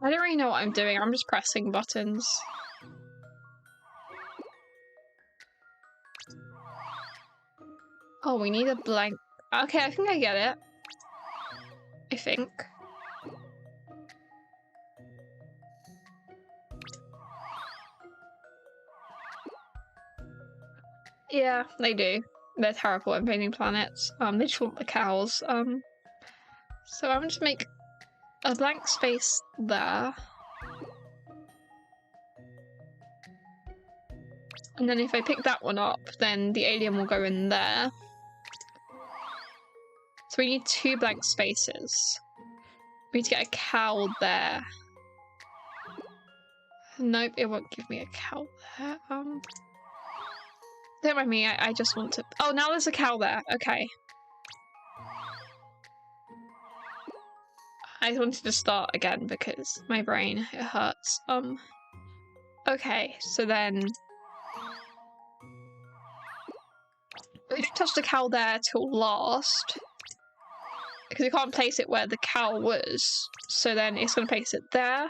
I don't really know what I'm doing. I'm just pressing buttons. Oh, we need a blank. Okay, I think I get it. I think. Yeah, they do. They're terrible at invading planets. They just want the cows. So I'm just make a blank space there. And then if I pick that one up, then the alien will go in there. So we need 2 blank spaces. We need to get a cow there. Nope, it won't give me a cow there. Don't mind me, I just want to... Oh, now there's a cow there. Okay. I wanted to start again because my brain, it hurts. Okay, so then... We should touch the cow there till last. Because we can't place it where the cow was. So then it's going to place it there.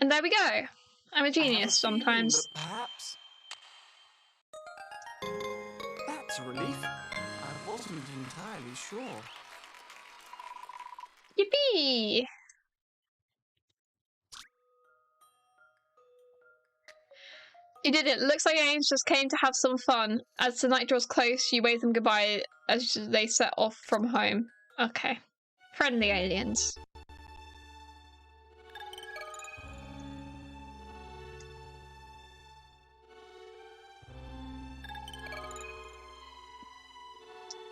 And there we go. I'm a genius sometimes. Perhaps... That's a relief. I wasn't entirely sure. Yippee! You did it. Looks like aliens just came to have some fun. As the night draws close, you wave them goodbye as they set off from home. Okay. Friendly aliens.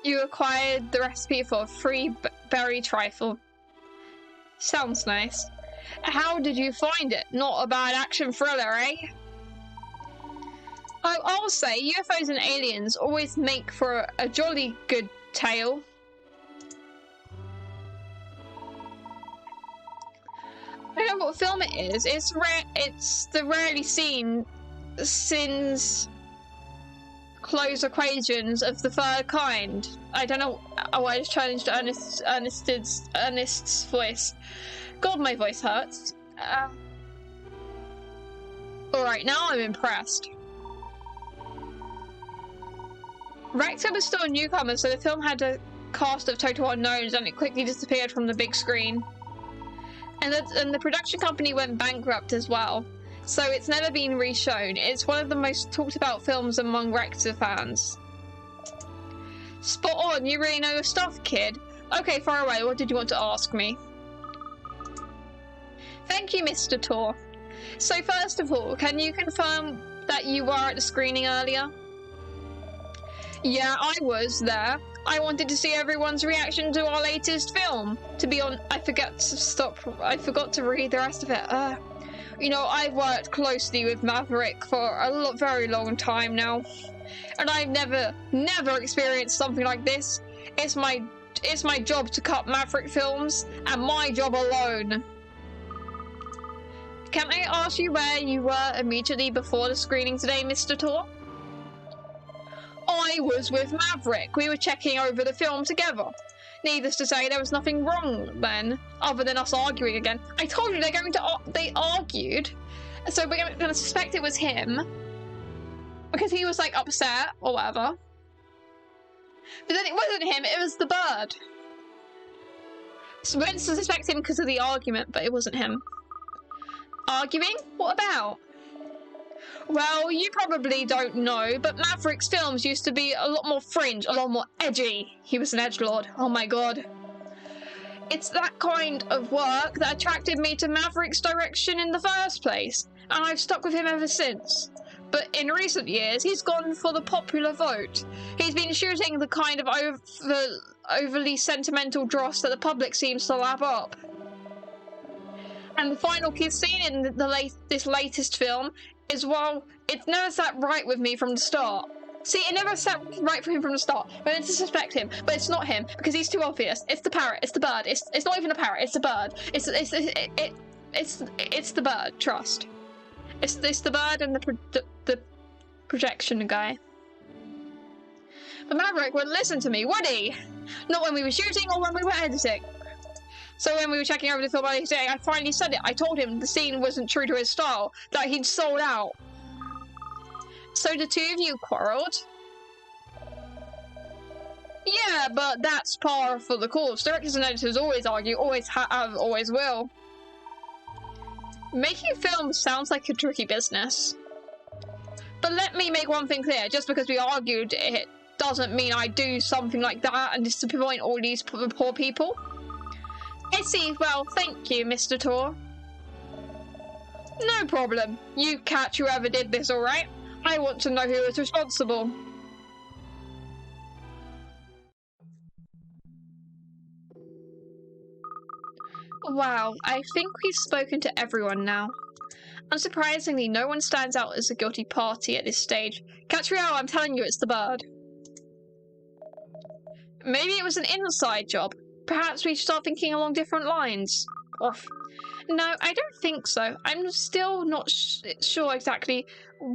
You acquired the recipe for a free berry trifle. Sounds nice. How did you find it? Not a bad action thriller, eh? I'll say, UFOs and aliens always make for a jolly good tale. I don't know what film it is. It's the rarely seen since close equations of the third kind. I don't know. Oh, I just challenged Ernest's voice. God, my voice hurts. Alright, now I'm impressed. Rector was still a newcomer, so the film had a cast of total unknowns and it quickly disappeared from the big screen. And the production company went bankrupt as well, so it's never been reshown. It's one of the most talked about films among Rector fans. Spot on, you really know your stuff, kid. Okay, far away, what did you want to ask me? Thank you, Mr. Tor. So first of all, can you confirm that you were at the screening earlier? Yeah, I was there. I wanted to see everyone's reaction to our latest film. To be honest, I forgot to read the rest of it. You know, I've worked closely with Maverick for a very long time now, and I've never experienced something like this. It's my job to cut Maverick films, and my job alone. Can I ask you where you were immediately before the screening today, Mr. Tor? I was with Maverick. We were checking over the film together. Needless to say, there was nothing wrong then, other than us arguing again. I told you they argued, so we're going to suspect it was him because he was like upset or whatever. But then it wasn't him; it was the bird. So we went to suspect him because of the argument, but it wasn't him. Arguing? What about? Well, you probably don't know, but Maverick's films used to be a lot more fringe, a lot more edgy. He was an edgelord. Oh my god. it's that kind of work that attracted me to Maverick's direction in the first place, and I've stuck with him ever since. But in recent years, he's gone for the popular vote. He's been shooting the kind of overly sentimental dross that the public seems to lap up. And the final kiss scene in this latest film is, well, it never sat right with me from the start. See, it never sat right for him from the start. I meant to suspect him, but it's not him because he's too obvious. It's the parrot. It's the bird. It's not even a parrot. It's a bird. It's the bird. Trust. It's the bird and the projection guy. But Maverick wouldn't listen to me, would he? Not when we were shooting or when we were editing. So when we were checking over the film editing, I finally said it. I told him the scene wasn't true to his style, that he'd sold out. So the two of you quarrelled? Yeah, but that's par for the course. Directors and editors always argue, always have, always will. Making films sounds like a tricky business. But let me make one thing clear, just because we argued it doesn't mean I do something like that and disappoint all these poor people. I see, well, thank you, Mr. Tor. No problem. You catch whoever did this, alright? I want to know who is responsible. Wow, I think we've spoken to everyone now. Unsurprisingly, no one stands out as a guilty party at this stage. Katrielle, I'm telling you, it's the bird. Maybe it was an inside job. Perhaps we should start thinking along different lines. Oof. No, I don't think so. I'm still not sure exactly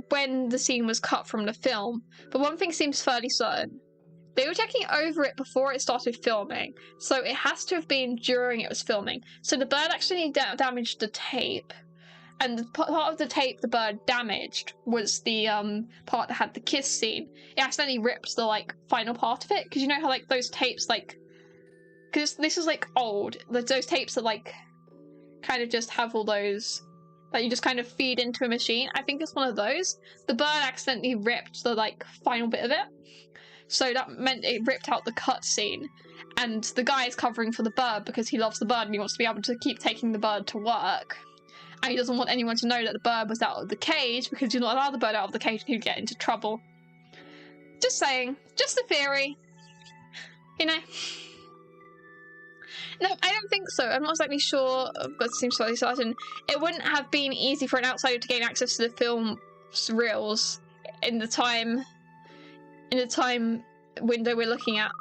when the scene was cut from the film, but one thing seems fairly certain. They were checking over it before it started filming, so it has to have been during it was filming. So the bird actually damaged the tape, and the part of the tape the bird damaged was the part that had the kiss scene. It accidentally ripped the final part of it, because you know how those tapes because this is old. Those tapes that kind of just have all those that you just kind of feed into a machine. I think it's one of those. The bird accidentally ripped the final bit of it, so that meant it ripped out the cut scene. And the guy is covering for the bird because he loves the bird and he wants to be able to keep taking the bird to work. And he doesn't want anyone to know that the bird was out of the cage, because you not allow the bird out of the cage and he'd get into trouble. Just saying. Just a theory. You know? No, I don't think so. I'm not exactly sure, but it seems slightly certain. It wouldn't have been easy for an outsider to gain access to the film's reels in the time window we're looking at.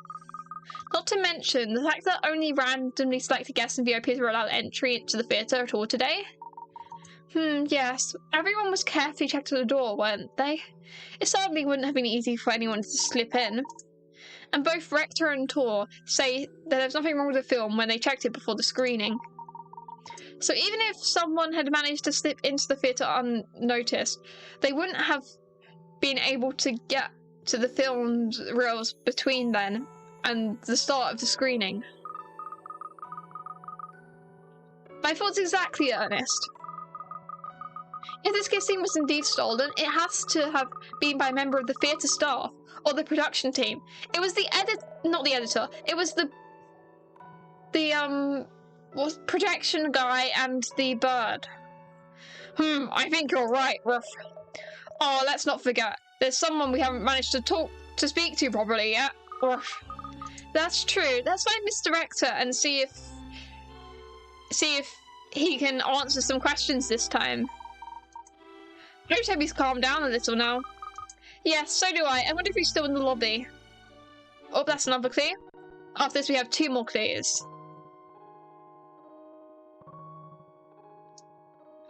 Not to mention the fact that only randomly selected guests and VIPs were allowed entry into the theatre at all today. Yes. Everyone was carefully checked at the door, weren't they? It certainly wouldn't have been easy for anyone to slip in. And both Rector and Tor say that there's nothing wrong with the film when they checked it before the screening. So even if someone had managed to slip into the theatre unnoticed, they wouldn't have been able to get to the film's reels between then and the start of the screening. My thoughts exactly, Ernest. If this kiss scene was indeed stolen, it has to have been by a member of the theatre staff or the production team. It was not the editor. It was the projection guy and the bird. I think you're right, Ruff. Oh, let's not forget. There's someone we haven't managed to speak to properly yet. Ruff. That's true. Let's find Mr. Rector and see if he can answer some questions this time. I hope he's calmed down a little now. Yes, so do I. I wonder if he's still in the lobby. Oh, that's another clue. After this, we have 2 more clues.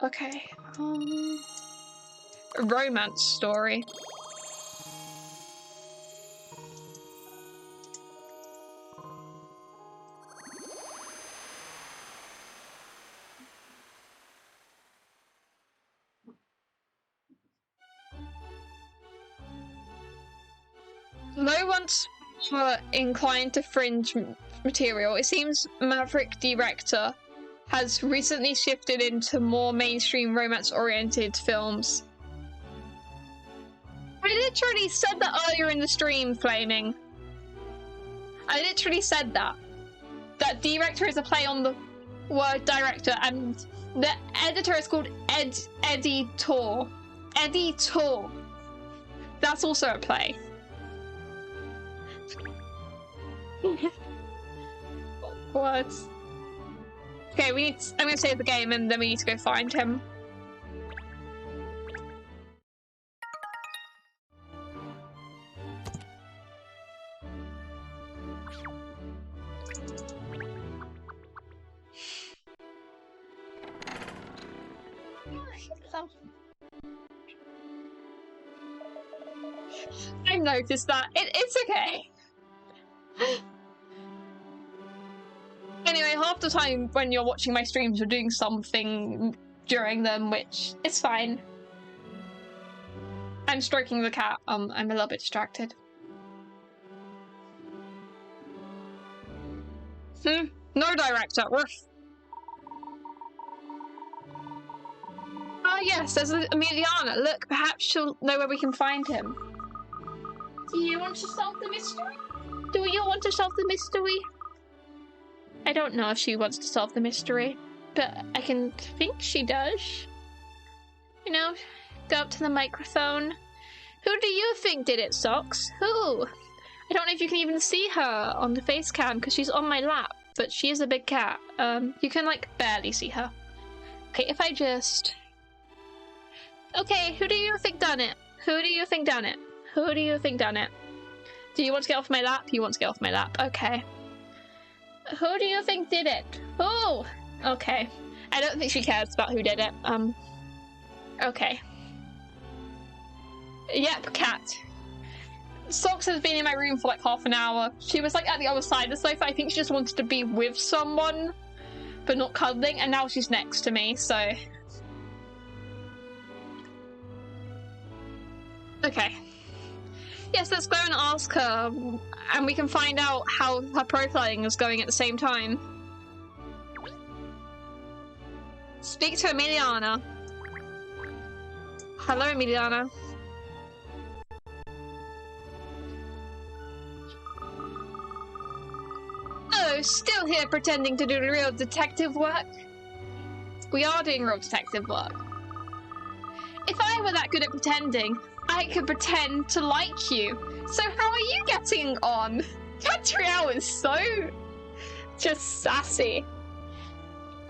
Okay. A romance story. Though once inclined to fringe material, it seems Maverick Director has recently shifted into more mainstream romance-oriented films. I literally said that earlier in the stream, Flaming. I literally said that. that director is a play on the word director, and the editor is called Editor. Editor. That's also a play. What? Okay, I'm gonna save the game and then we need to go find him. I noticed that. It's okay. Anyway, half the time when you're watching my streams, you're doing something during them, which is fine. I'm stroking the cat. I'm a little bit distracted. No director. Ah, yes, there's Emiliana. Look, perhaps she'll know where we can find him. Do you want to solve the mystery? Do you want to solve the mystery? I don't know if she wants to solve the mystery, but I can think she does. You know, go up to the microphone. Who do you think did it, Socks? Who? I don't know if you can even see her on the face cam because she's on my lap, but she is a big cat. You can, like, barely see her. Okay, if I just... Okay, who do you think done it? Who do you think done it? Who do you think done it? Do you want to get off my lap? You want to get off my lap. Okay. Who do you think did it? Oh! Okay. I don't think she cares about who did it. Okay. Yep, cat. Socks has been in my room for like half an hour. She was like at the other side of the sofa. I think she just wanted to be with someone, but not cuddling, and now she's next to me, so... Okay. Yes, let's go and ask her, and we can find out how her profiling is going at the same time. Speak to Emiliana. Hello, Emiliana. Oh, still here pretending to do real detective work? We are doing real detective work. If I were that good at pretending, I could pretend to like you. So how are you getting on? Katrielle is so... just sassy.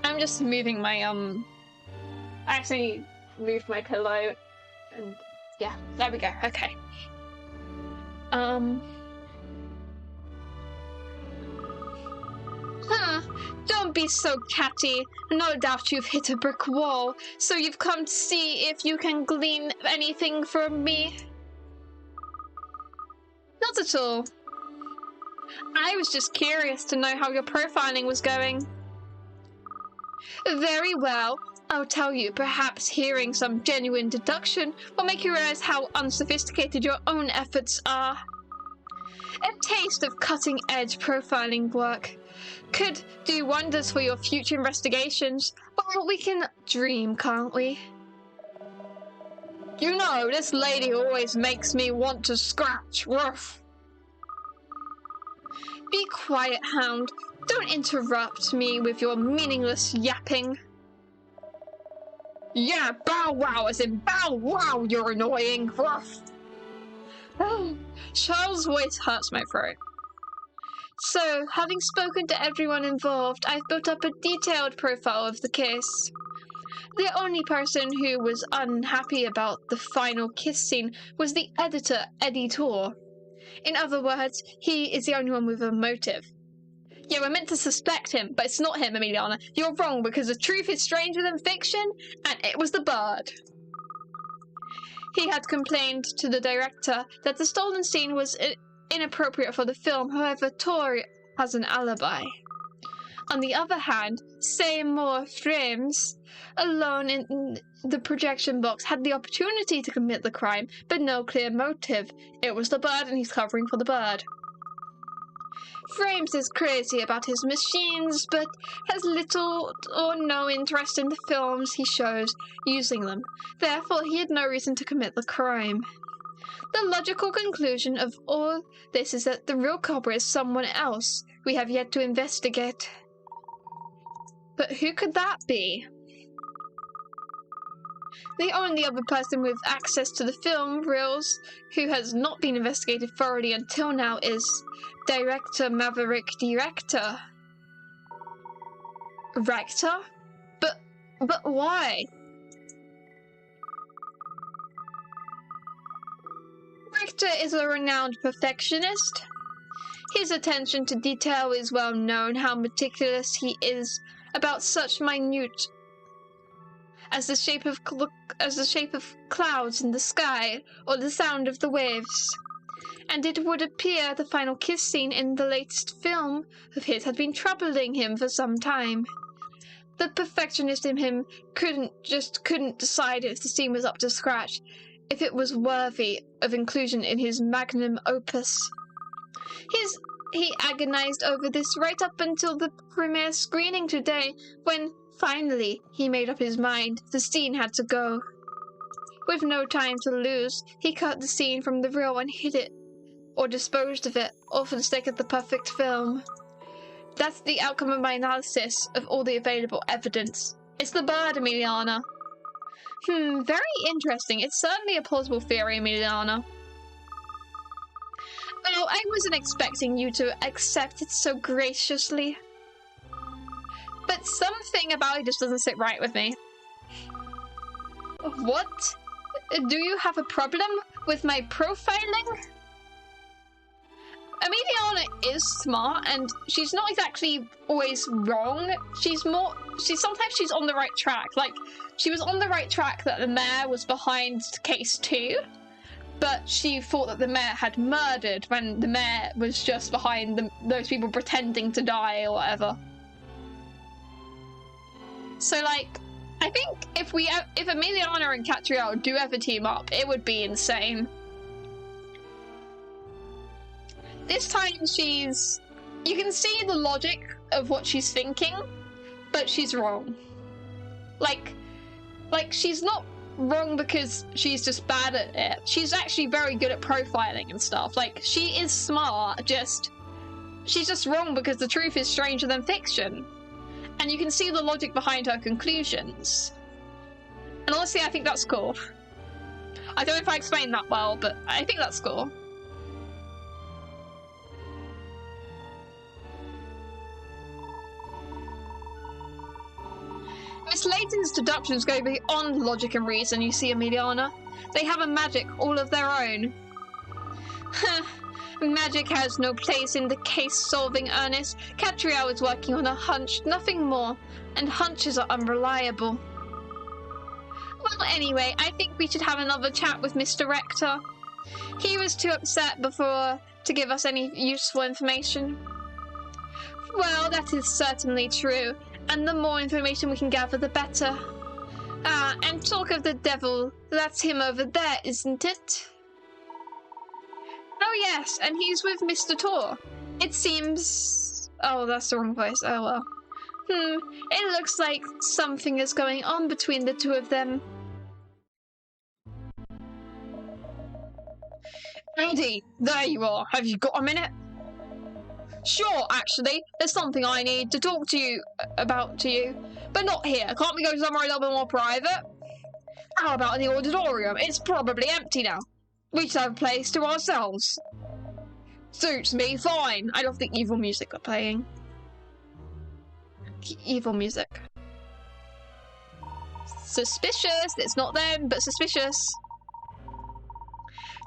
I'm just moving my, I actually moved my pillow. And yeah, there we go. Okay. Don't be so catty. No doubt you've hit a brick wall, so you've come to see if you can glean anything from me. Not at all. I was just curious to know how your profiling was going. Very well. I'll tell you, perhaps hearing some genuine deduction will make you realize how unsophisticated your own efforts are. A taste of cutting-edge profiling work could do wonders for your future investigations. Well, we can dream, can't we? You know, this lady always makes me want to scratch. Ruff. Be quiet, Hound. Don't interrupt me with your meaningless yapping. Yeah, bow wow, as in bow wow, you're annoying. Ruff. Oh, Charles' voice hurts my throat. So, having spoken to everyone involved, I've built up a detailed profile of the case. The only person who was unhappy about the final kiss scene was the editor, Editor. In other words, he is the only one with a motive. Yeah, we're meant to suspect him, but it's not him, Emiliana. You're wrong, because the truth is stranger than fiction, and it was the bird. He had complained to the director that the stolen scene was inappropriate for the film, however, Tori has an alibi. On the other hand, Seymour Frames, alone in the projection box, had the opportunity to commit the crime, but no clear motive. It was the bird, and he's covering for the bird. Frames is crazy about his machines, but has little or no interest in the films he shows using them. Therefore, he had no reason to commit the crime. The logical conclusion of all this is that the real culprit is someone else we have yet to investigate. But who could that be? The only other person with access to the film reels who has not been investigated thoroughly until now is Director Maverick Director. Rector? But why? Richter is a renowned perfectionist. His attention to detail is well known, how meticulous he is about such minute as the shape of clouds in the sky or the sound of the waves. And it would appear the final kiss scene in the latest film of his had been troubling him for some time. The perfectionist in him couldn't decide if the scene was up to scratch, if it was worthy of inclusion in his magnum opus. He agonized over this right up until the premiere screening today, when finally he made up his mind the scene had to go. With no time to lose, he cut the scene from the reel and hid it, or disposed of it, all for the sake of the perfect film. That's the outcome of my analysis of all the available evidence. It's the bird, Emiliana. Very interesting. It's certainly a plausible theory, Emiliana. Well, I wasn't expecting you to accept it so graciously. But something about it just doesn't sit right with me. What? Do you have a problem with my profiling? Emiliana is smart, and she's not exactly always wrong. Sometimes she's on the right track. Like, she was on the right track that the mayor was behind case 2, but she thought that the mayor had murdered when the mayor was just behind those people pretending to die or whatever. So, like, I think if Emiliana and Katrielle do ever team up, it would be insane. This time you can see the logic of what she's thinking, but she's wrong. Like she's not wrong because she's just bad at it. She's actually very good at profiling and stuff. Like, she is smart, she's just wrong because the truth is stranger than fiction. And you can see the logic behind her conclusions. And honestly, I think that's cool. I don't know if I explained that well, but I think that's cool. Miss Layton's deductions go beyond logic and reason, you see, Emiliana. They have a magic all of their own. Magic has no place in the case-solving earnest. Katrielle is working on a hunch, nothing more, and hunches are unreliable. Well, anyway, I think we should have another chat with Mr. Rector. He was too upset before to give us any useful information. Well, that is certainly true, and the more information we can gather, the better. Ah, and talk of the devil, that's him over there, isn't it? Oh yes, and he's with Mr. Tor. It seems... Oh, that's the wrong place. Oh well. It looks like something is going on between the two of them. Andy, there you are. Have you got a minute? Sure, actually. There's something I need to talk to you about but not here. Can't we go somewhere a little bit more private? How about in the auditorium? It's probably empty now. We should have a place to ourselves. Suits me, fine. I love the evil music they're playing. Evil music. Suspicious. It's not them, but suspicious.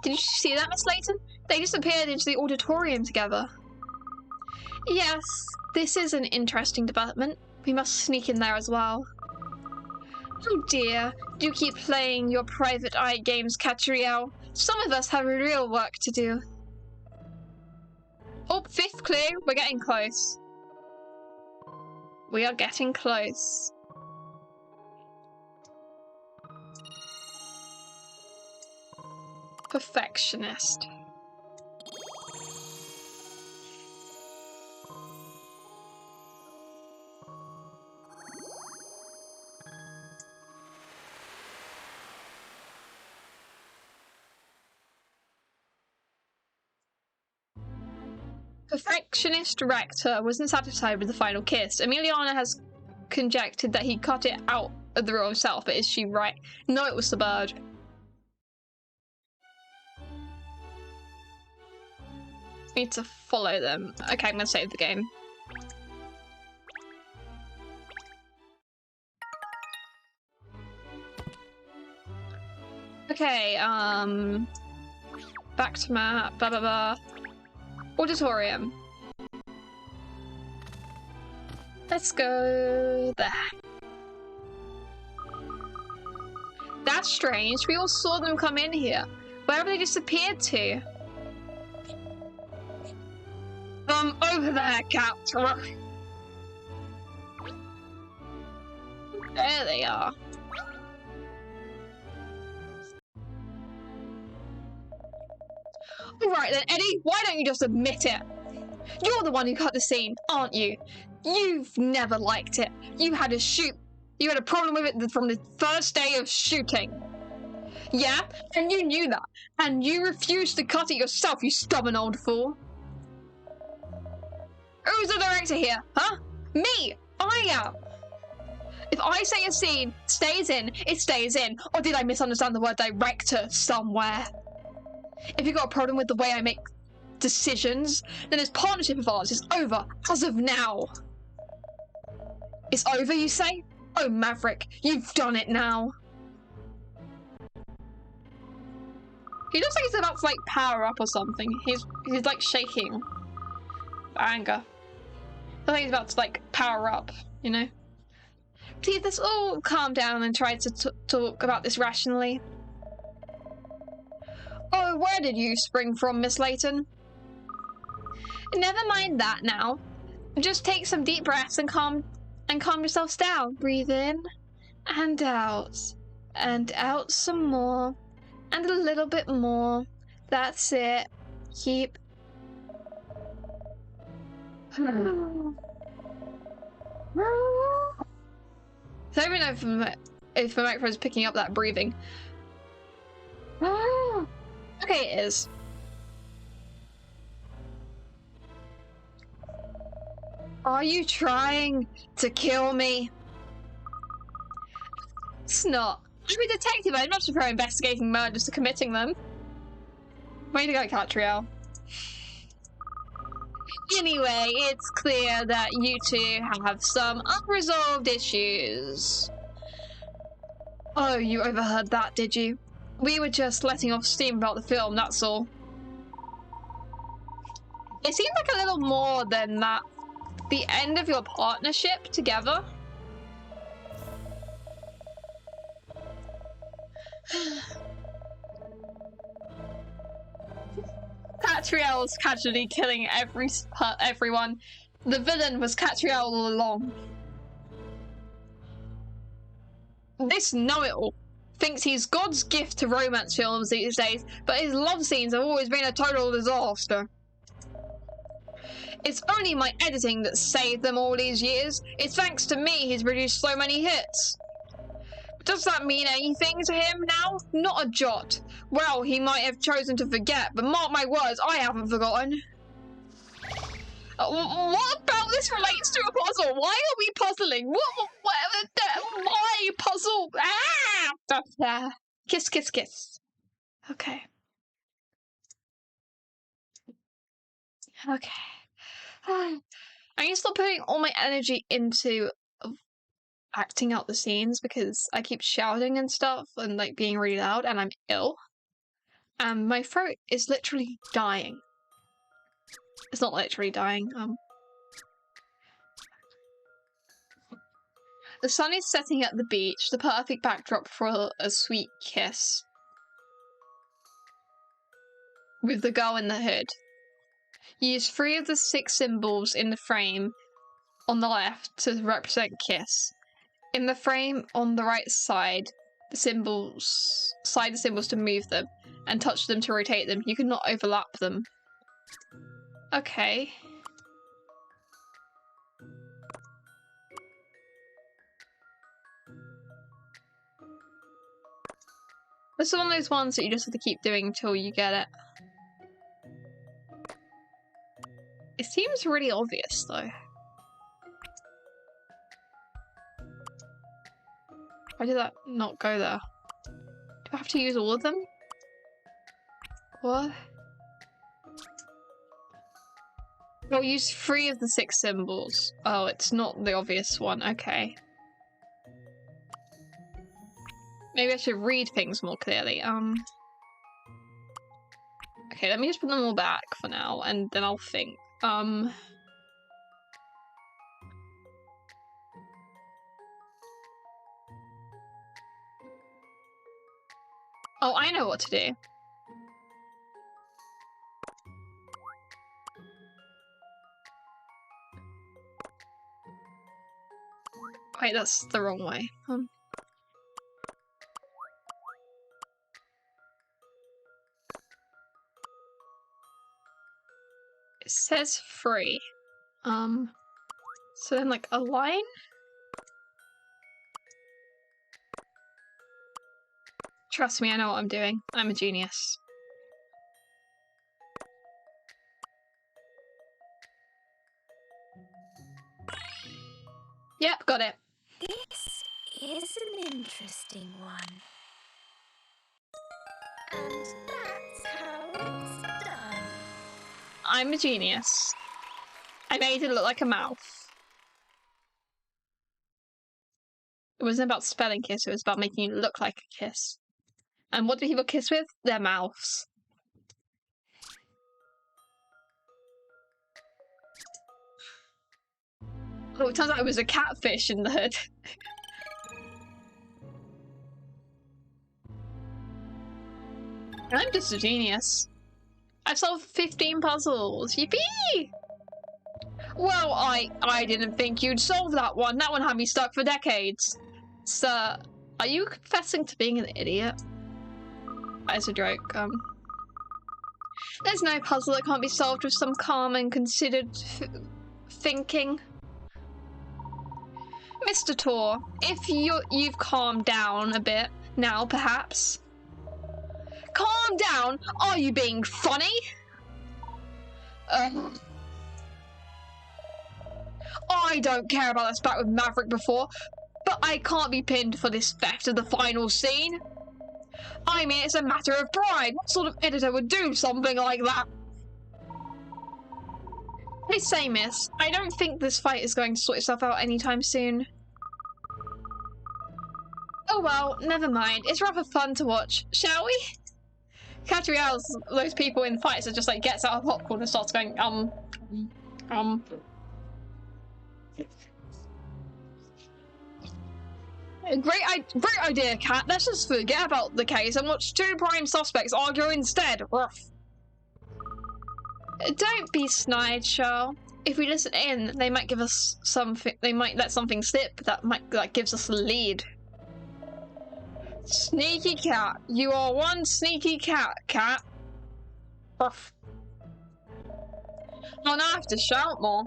Did you see that, Miss Layton? They disappeared into the auditorium together. Yes, this is an interesting development. We must sneak in there as well. Oh dear, do keep playing your private eye games, Katrielle. Some of us have real work to do. Oh, 5th clue. We're getting close. We are getting close. Perfectionist. Perfectionist Rector wasn't satisfied with the final kiss. Emiliana has conjectured that he cut it out of the room himself, but is she right? No, it was the bird. Need to follow them. Okay, I'm gonna save the game. Okay, back to map, blah blah blah. Auditorium. Let's go there. That's strange. We all saw them come in here. Where have they disappeared to? Over there, Cat. There they are. Alright then, Eddie, why don't you just admit it? You're the one who cut the scene, aren't you? You've never liked it. You had a problem with it from the first day of shooting. Yeah, and you knew that. And you refused to cut it yourself, you stubborn old fool. Who's the director here, huh? Me! I am! If I say a scene stays in, it stays in. Or did I misunderstand the word director somewhere? If you've got a problem with the way I make decisions, then this partnership of ours is over as of now. It's over, you say? Oh, Maverick, you've done it now. He looks like he's about to, like, power up or something. He's like, shaking. Anger. I think he's about to, like, power up, you know? Please, let's all calm down and try to talk about this rationally. Oh, where did you spring from, Miss Layton? Never mind that now. Just take some deep breaths and calm yourselves down. Breathe in and out some more and a little bit more. That's it. Keep. I don't even know if the microphone's picking up that breathing. Okay, it is. Are you trying to kill me? It's not. I'm a detective. I'd much prefer investigating murders to committing them. Way to go, Katrielle. Anyway, it's clear that you two have some unresolved issues. Oh, you overheard that, did you? We were just letting off steam about the film, that's all. It seemed like a little more than that. The end of your partnership together? Katrielle's casually killing everyone. The villain was Katrielle all along. This know-it-all thinks he's God's gift to romance films these days, but his love scenes have always been a total disaster. It's only my editing that saved them all these years. It's thanks to me he's produced so many hits. Does that mean anything to him now? Not a jot. Well, he might have chosen to forget, but mark my words, I haven't forgotten. What about this relates to a puzzle? Why are we puzzling? Why puzzle? Ah! Kiss, kiss, kiss. Okay. Okay. I need to stop putting all my energy into acting out the scenes because I keep shouting and stuff and like being really loud and I'm ill. And my throat is literally dying. It's not literally dying. The sun is setting at the beach, the perfect backdrop for a sweet kiss. With the girl in the hood. Use 3 of the 6 symbols in the frame on the left to represent kiss. In the frame on the right side, slide the symbols to move them, and touch them to rotate them. You cannot overlap them. Okay. This is one of those ones that you just have to keep doing until you get it. It's is really obvious, though. Why did that not go there? Do I have to use all of them? What? I'll use 3 of the 6 symbols. Oh, it's not the obvious one. Okay. Maybe I should read things more clearly. Okay, let me just put them all back for now, and then I'll think. Oh, I know what to do. Wait, that's the wrong way. It says 3. So then like a line? Trust me, I know what I'm doing. I'm a genius. Yep, got it. This is an interesting one. And that's how it's done. I'm a genius. I made it look like a mouth. It wasn't about spelling kiss, it was about making it look like a kiss. And what do people kiss with? Their mouths. Oh, it turns out it was a catfish in the hood. I'm just a genius. I've solved 15 puzzles. Yippee! Well, I didn't think you'd solve that one. That one had me stuck for decades. Sir, are you confessing to being an idiot? That's a joke. There's no puzzle that can't be solved with some calm and considered thinking. Mr. Tor, if you've calmed down a bit now, perhaps. Calm down? Are you being funny? I don't care about that spat with Maverick before, but I can't be pinned for this theft of the final scene. I mean, it's a matter of pride. What sort of editor would do something like that? I say, miss, I don't think this fight is going to sort itself out anytime soon. Oh well, never mind. It's rather fun to watch, shall we? Katrielle's those people in fights that just like gets out of popcorn and starts going, Great idea, Kat. Let's just forget about the case and watch 2 prime suspects argue instead. Ruff. Don't be snide, Charles. If we listen in, they might give us something. They might let something slip that gives us a lead. Sneaky cat. You are one sneaky cat, Cat. Ruff. Oh, now I have to shout more.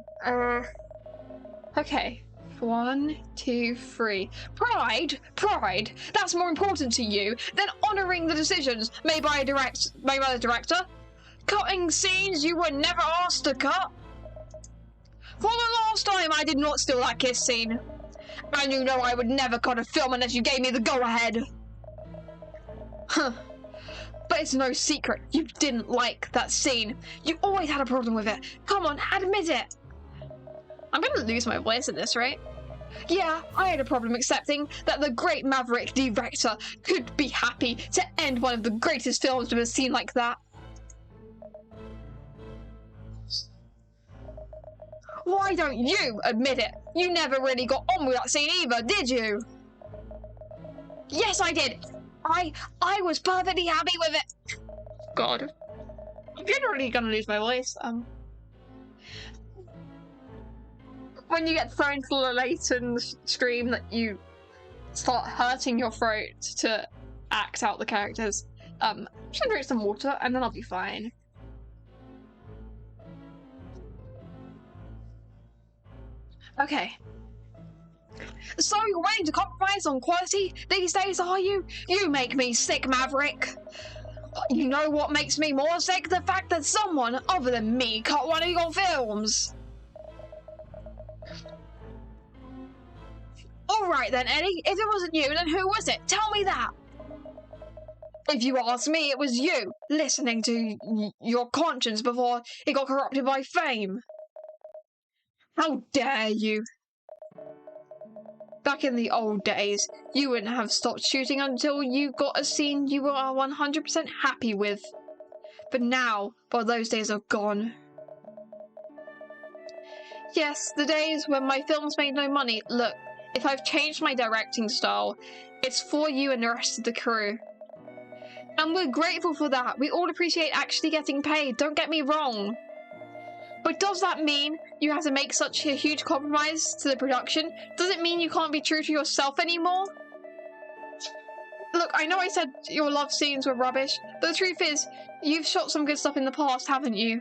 Okay. 1, 2, 3. Pride. That's more important to you than honouring the decisions made by the director. Cutting scenes you were never asked to cut. For the last time, I did not steal that kiss scene. And you know I would never cut a film unless you gave me the go-ahead. Huh. But it's no secret you didn't like that scene. You always had a problem with it. Come on, admit it. I'm gonna lose my voice at this rate. Yeah, I had a problem accepting that the great Maverick director could be happy to end one of the greatest films with a scene like that. Why don't you admit it? You never really got on with that scene either, did you? Yes, I did. I was perfectly happy with it. God. I'm generally gonna lose my voice. When you get thrown full of Layton scream that you start hurting your throat to act out the characters, I'm just gonna drink some water and then I'll be fine. Okay. So you're willing to compromise on quality these days, are you? You make me sick, Maverick. You know what makes me more sick? The fact that someone other than me cut one of your films. Alright then, Eddie, if it wasn't you, then who was it? Tell me that! If you ask me, it was you, listening to your conscience before it got corrupted by fame. How dare you! Back in the old days, you wouldn't have stopped shooting until you got a scene you were 100% happy with. But now, well, those days are gone. Yes, the days when my films made no money. Look, if I've changed my directing style, it's for you and the rest of the crew. And we're grateful for that. We all appreciate actually getting paid, don't get me wrong. But does that mean you have to make such a huge compromise to the production? Does it mean you can't be true to yourself anymore? Look, I know I said your love scenes were rubbish, but the truth is, you've shot some good stuff in the past, haven't you?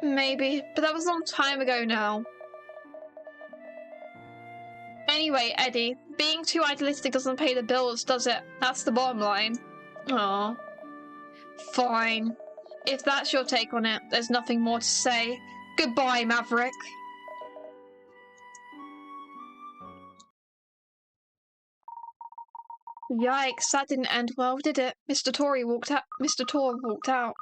Maybe, but that was a long time ago now. Anyway, Eddie, being too idealistic doesn't pay the bills, does it? That's the bottom line. Aww. Fine. If that's your take on it, there's nothing more to say. Goodbye, Maverick. Yikes, that didn't end well, did it? Mr. Tor walked out.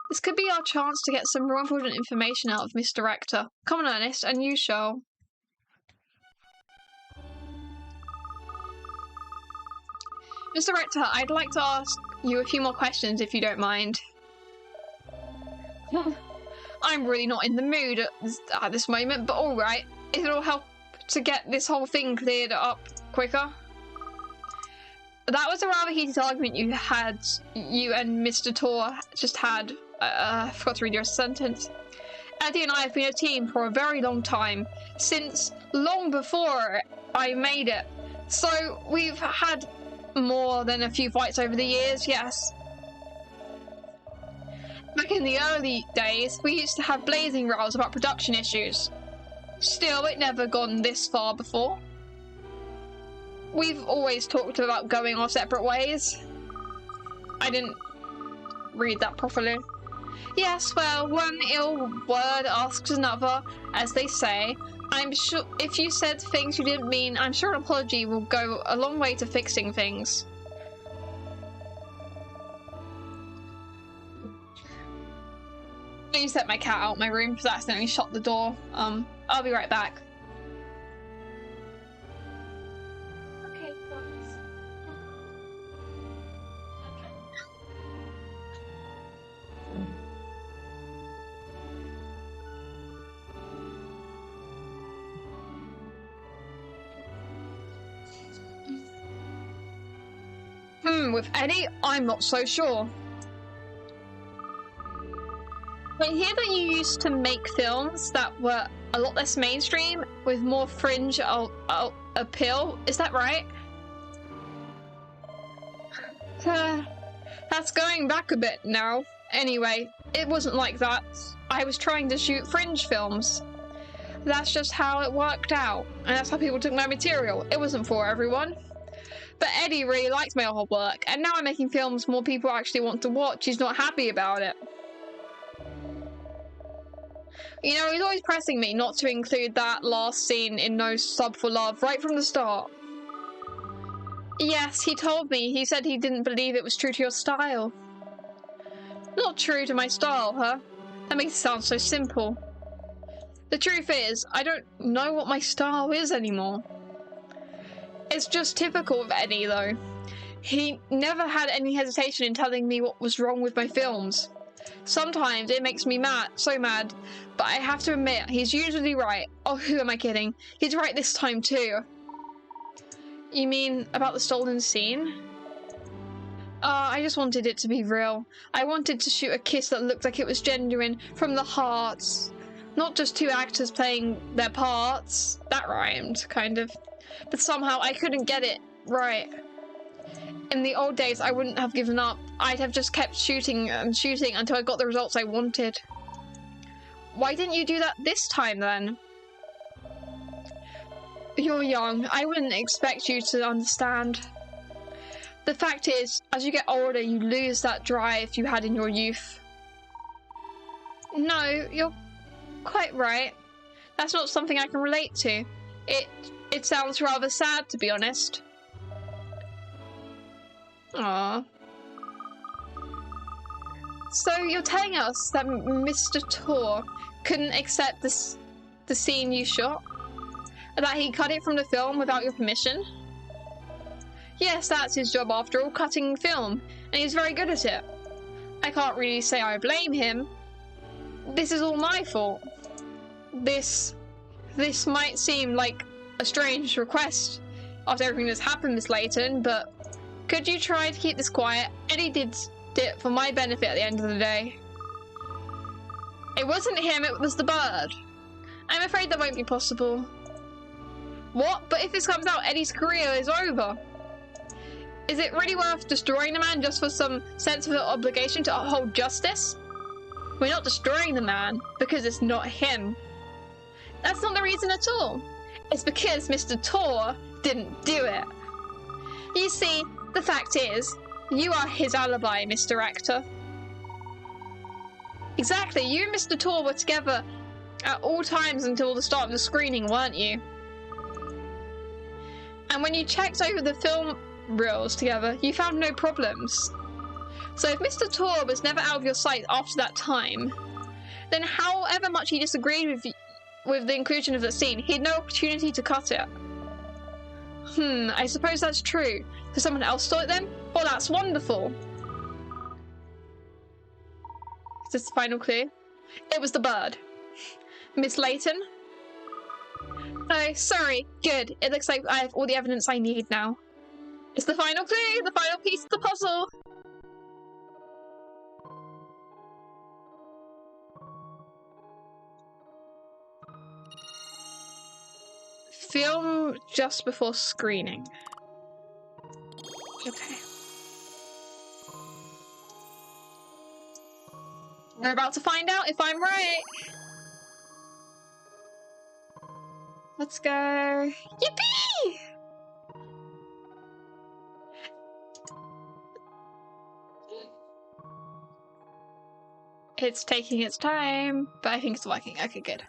This could be our chance to get some real important information out of Mr. Rector. Come on, Ernest, and you shall. Mr. Rector, I'd like to ask you a few more questions if you don't mind. I'm really not in the mood at this moment, but alright. It'll help to get this whole thing cleared up quicker. That was a rather heated argument you and Mr. Tor just had. I forgot to read your sentence. Eddie and I have been a team for a very long time, since long before I made it. So we've had more than a few fights over the years, yes. Back in the early days, we used to have blazing rows about production issues. Still, it never gone this far before. We've always talked about going our separate ways. I didn't read that properly. Yes, well, one ill word asks another, as they say. I'm sure if you said things you didn't mean, I'm sure an apology will go a long way to fixing things. Please let my cat out my room because I accidentally shut the door. I'll be right back. Okay, thanks. With Eddie, I'm not so sure. I hear that you used to make films that were a lot less mainstream, with more fringe appeal. Is that right? That's going back a bit now. Anyway, it wasn't like that. I was trying to shoot fringe films. That's just how it worked out, and that's how people took my material. It wasn't for everyone. But Eddie really liked my old work, and now I'm making films more people actually want to watch. He's not happy about it. You know, he's always pressing me not to include that last scene in No Sub for Love right from the start. Yes, he told me. He said he didn't believe it was true to your style. Not true to my style, huh? That makes it sound so simple. The truth is, I don't know what my style is anymore. It's just typical of Eddie, though. He never had any hesitation in telling me what was wrong with my films. Sometimes it makes me mad, so mad, but I have to admit, he's usually right. Oh, who am I kidding? He's right this time too. You mean about the stolen scene? I just wanted it to be real. I wanted to shoot a kiss that looked like it was genuine, from the heart. Not just two actors playing their parts. That rhymed, kind of. But somehow I couldn't get it right. In the old days, I wouldn't have given up. I'd have just kept shooting and shooting until I got the results I wanted. Why didn't you do that this time, then? You're young. I wouldn't expect you to understand. The fact is, as you get older, you lose that drive you had in your youth. No, you're quite right. That's not something I can relate to. It sounds rather sad, to be honest. Aww. So you're telling us that Mr. Tor couldn't accept the scene you shot? That he cut it from the film without your permission? Yes, that's his job after all, cutting film, and he's very good at it. I can't really say I blame him. This is all my fault. This might seem like a strange request after everything that's happened, Miss Layton, but could you try to keep this quiet? Eddie did it for my benefit at the end of the day. It wasn't him, it was the bird. I'm afraid that won't be possible. What? But if this comes out, Eddie's career is over. Is it really worth destroying the man just for some sense of the obligation to uphold justice? We're not destroying the man because it's not him. That's not the reason at all. It's because Mr. Tor didn't do it. You see, the fact is, you are his alibi, Mr. Actor. Exactly, you and Mr. Tor were together at all times until the start of the screening, weren't you? And when you checked over the film reels together, you found no problems. So if Mr. Tor was never out of your sight after that time, then however much he disagreed with the inclusion of the scene, he had no opportunity to cut it. I suppose that's true. So someone else saw it then? Well, that's wonderful. Is this the final clue? It was the bird. Miss Layton? Oh, sorry. Good. It looks like I have all the evidence I need now. It's the final clue, the final piece of the puzzle. Film just before screening. Okay. We're about to find out if I'm right. Let's go. Yippee! It's taking its time, but I think it's working. Okay, good.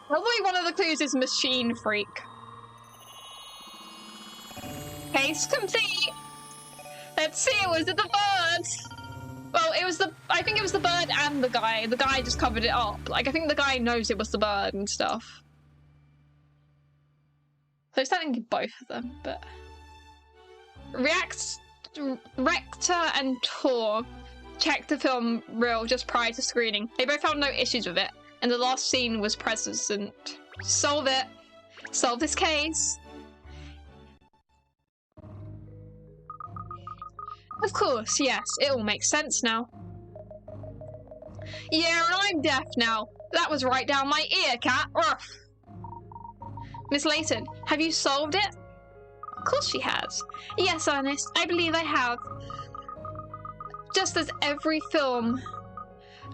Probably one of the clues is machine freak. Case complete. Let's see, was it the bird? Well, it was I think it was the bird and the guy. The guy just covered it up. Like, I think the guy knows it was the bird and stuff. So it's technically both of them, but... Rector and Tor checked the film reel just prior to screening. They both found no issues with it, and the last scene was present. Solve it. Solve this case. Of course, yes, it all makes sense now. Yeah, and I'm deaf now. That was right down my ear, cat. Ruff. Miss Layton, have you solved it? Of course she has. Yes, Ernest, I believe I have. Just as every film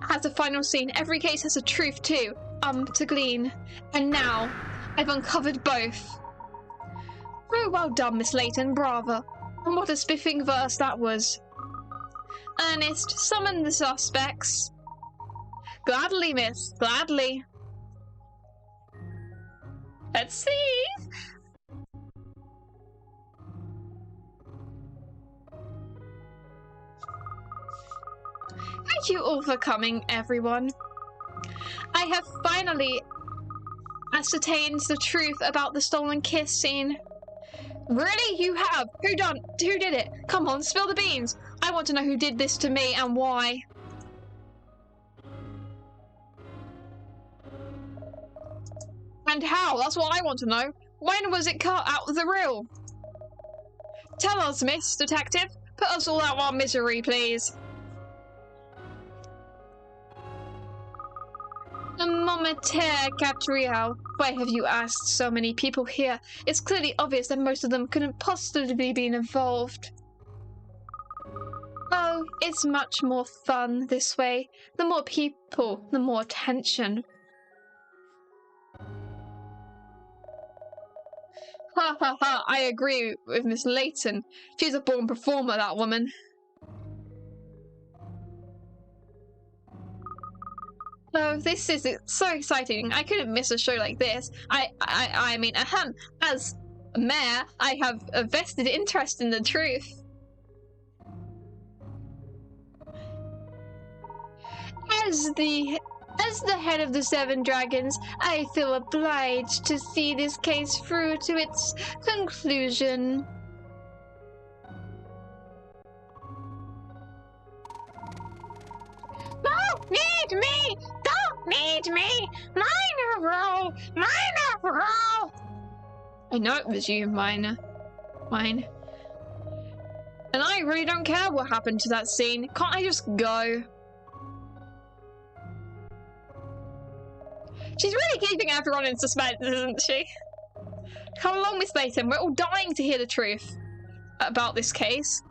has a final scene, every case has a truth too, to glean. And now, I've uncovered both. Oh, well done, Miss Layton, bravo. And what a spiffing verse that was. Ernest, summon the suspects. Gladly, miss, gladly. Let's see. Thank you all for coming, everyone. I have finally ascertained the truth about the stolen kiss scene. Really? You have? Who did it? Come on, spill the beans. I want to know who did this to me and why. And how? That's what I want to know. When was it cut out of the reel? Tell us, Miss Detective. Put us all out of our misery, please. A momentaire, Katrielle. Why have you asked so many people here? It's clearly obvious that most of them couldn't possibly be involved. Oh, it's much more fun this way. The more people, the more tension. Ha ha ha, I agree with Miss Layton. She's a born performer, that woman. Oh, this is so exciting. I couldn't miss a show like this. I mean, as mayor, I have a vested interest in the truth. As the head of the Seven Dragons, I feel obliged to see this case through to its conclusion. Don't need me! Don't need me! Minor role! Minor role! I know it was you, Mine. And I really don't care what happened to that scene. Can't I just go? She's really keeping everyone in suspense, isn't she? Come along, Miss Layton. We're all dying to hear the truth about this case.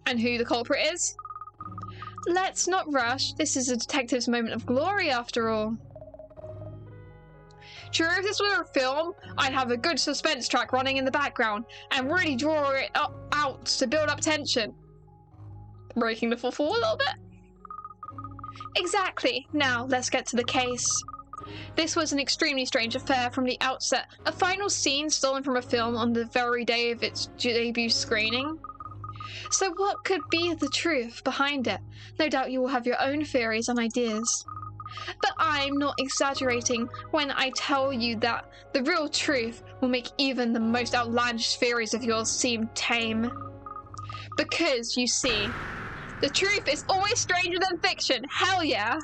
And who the culprit is. Let's not rush. This is a detective's moment of glory, after all. Sure, if this were a film, I'd have a good suspense track running in the background and really draw it out to build up tension. Breaking the fourth wall a little bit? Exactly. Now, let's get to the case. This was an extremely strange affair from the outset. A final scene stolen from a film on the very day of its debut screening. So what could be the truth behind it? No doubt you will have your own theories and ideas. But I'm not exaggerating when I tell you that the real truth will make even the most outlandish theories of yours seem tame. Because, you see, the truth is always stranger than fiction. Hell yeah!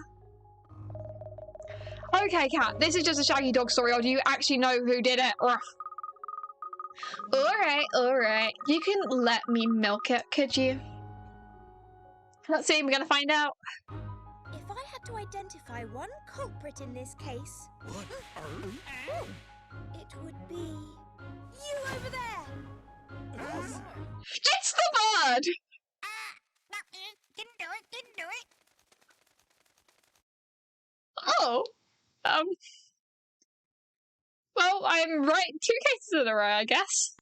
Okay, Kat, this is just a shaggy dog story, or do you actually know who did it? Alright. You can let me milk it, could you? Let's see, we're gonna find out. If I had to identify one culprit in this case, it would be you over there! It's the bird! Didn't do it. Oh. Well, I'm right 2 cases in a row, I guess.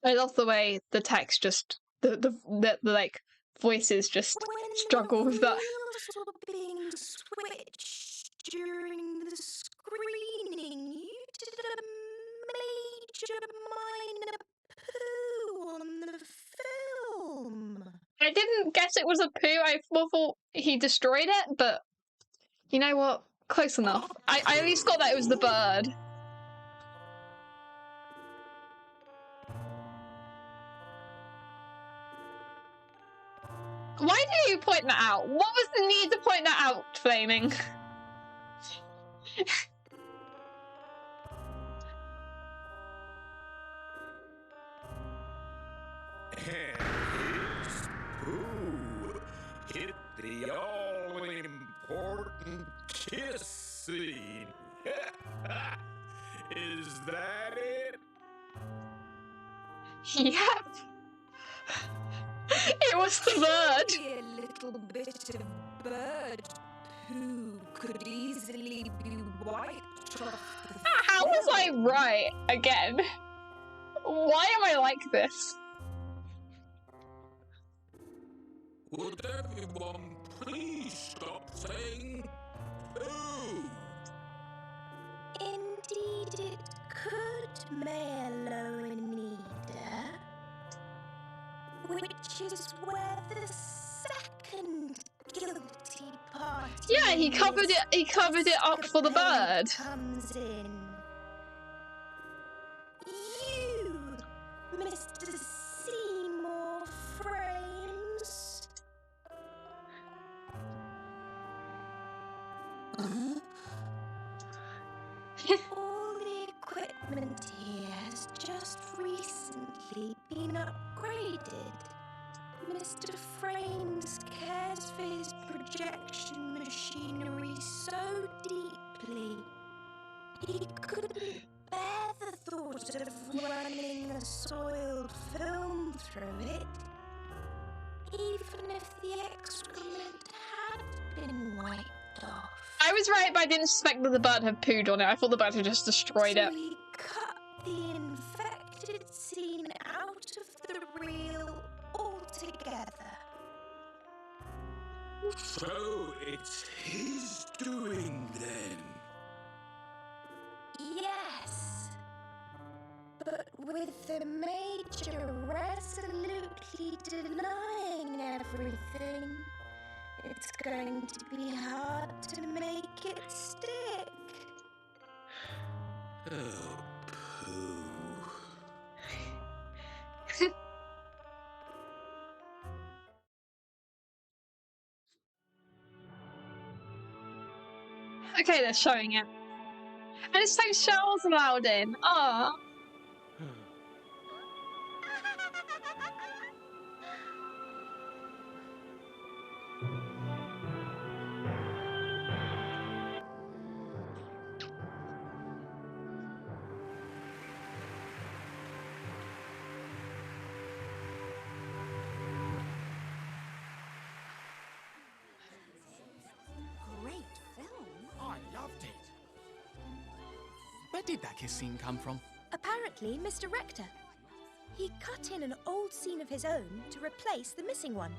I love the way the text just the like voices just struggle with that. Being switched during the screening, you did a major minor poo on the film. I didn't guess it was a poo. I thought he destroyed it, but you know what? Close enough. I at least got that it was the bird. Why did you point that out? What was the need to point that out, Flaming? Ooh, hit the all-important kiss scene. Is that it? Yep. It was the bird. A little bit of bird poo could easily be wiped off the How was I right again? Why am I like this? Would everyone please stop saying ooh? Indeed it could, Mayor Lowenida. Which is where the second guilty party. Yeah, he covered it up for the bird. Comes in. You, Mr. Seymour Frames. All the equipment here has just recently been upgraded. Mr. Frames cares for his projection machinery so deeply, he couldn't bear the thought of running a soiled film through it, even if the excrement had been wiped off. I was right, but I didn't suspect that the bird had pooed on it. I thought the bird had just destroyed it. So he cut the infected scene out of the reel altogether. So it's his doing then. Yes. But with the Major resolutely denying everything, it's going to be hard to make it stick. Oh, pooh. Okay, they're showing it. And it's so Charles allowed in. Ah. Great film. I loved it. Where did that kiss scene come from? Apparently, Mr. Rector. He cut in an old scene of his own to replace the missing one.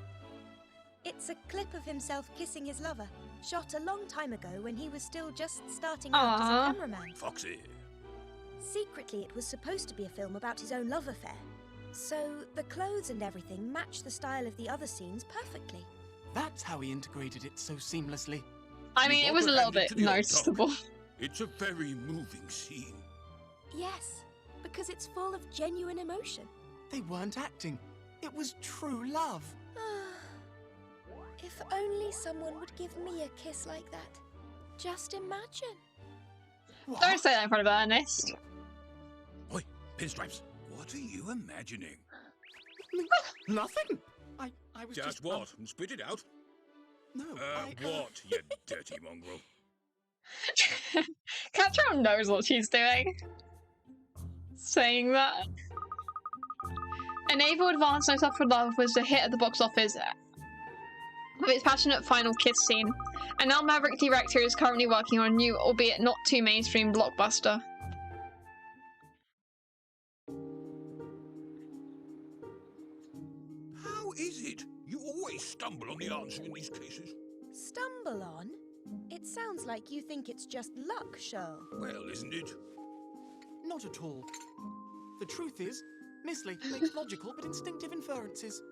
It's a clip of himself kissing his lover, shot a long time ago when he was still just starting out as a cameraman. Foxy. Secretly, it was supposed to be a film about his own love affair. So the clothes and everything match the style of the other scenes perfectly. That's how he integrated it so seamlessly. I mean, it was a little bit noticeable. It's a very moving scene. Yes, because it's full of genuine emotion. They weren't acting. It was true love. If only someone would give me a kiss like that. Just imagine. What? Don't say that in front of Ernest. Oi, Pinstripes, what are you imagining? Nothing. I was just what? Spit it out. No, what, you dirty mongrel? Katrielle knows what she's doing. Saying that. A naval advance No Suffer for Love was a hit at the box office with its passionate final kiss scene. And now Maverick director is currently working on a new, albeit not too mainstream, blockbuster. How is it? You always stumble on the answer in these cases. Stumble on? It sounds like you think it's just luck, Shirl. Well, isn't it? Not at all. The truth is, Miss Layton makes logical but instinctive inferences.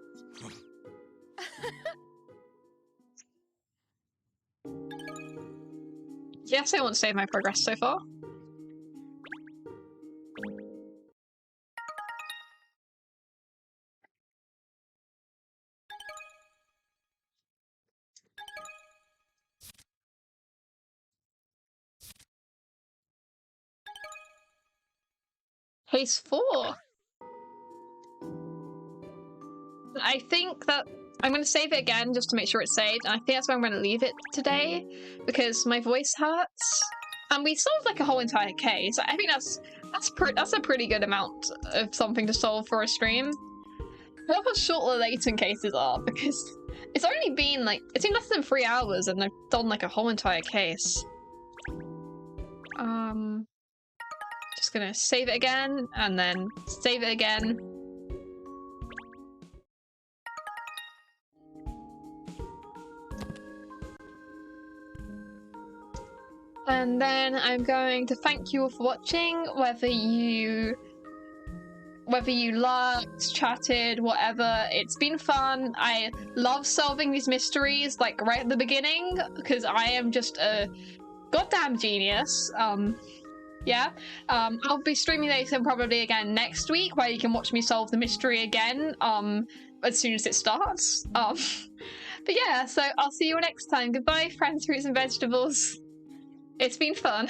Yes, I won't save my progress so far. Case 4. I think that I'm going to save it again just to make sure it's saved, and I think that's where I'm going to leave it today because my voice hurts. And we solved like a whole entire case. I think that's a pretty good amount of something to solve for a stream. I love how short the Layton cases are because it's only been like it's been less than 3 hours and they've done like a whole entire case. Just gonna save it again and then save it again. And then I'm going to thank you all for watching, whether you liked, chatted, whatever. It's been fun. I love solving these mysteries, like right at the beginning, because I am just a goddamn genius. Yeah. I'll be streaming Layton probably again next week, where you can watch me solve the mystery again, as soon as it starts. But yeah, so I'll see you all next time. Goodbye, friends, fruits and vegetables. It's been fun.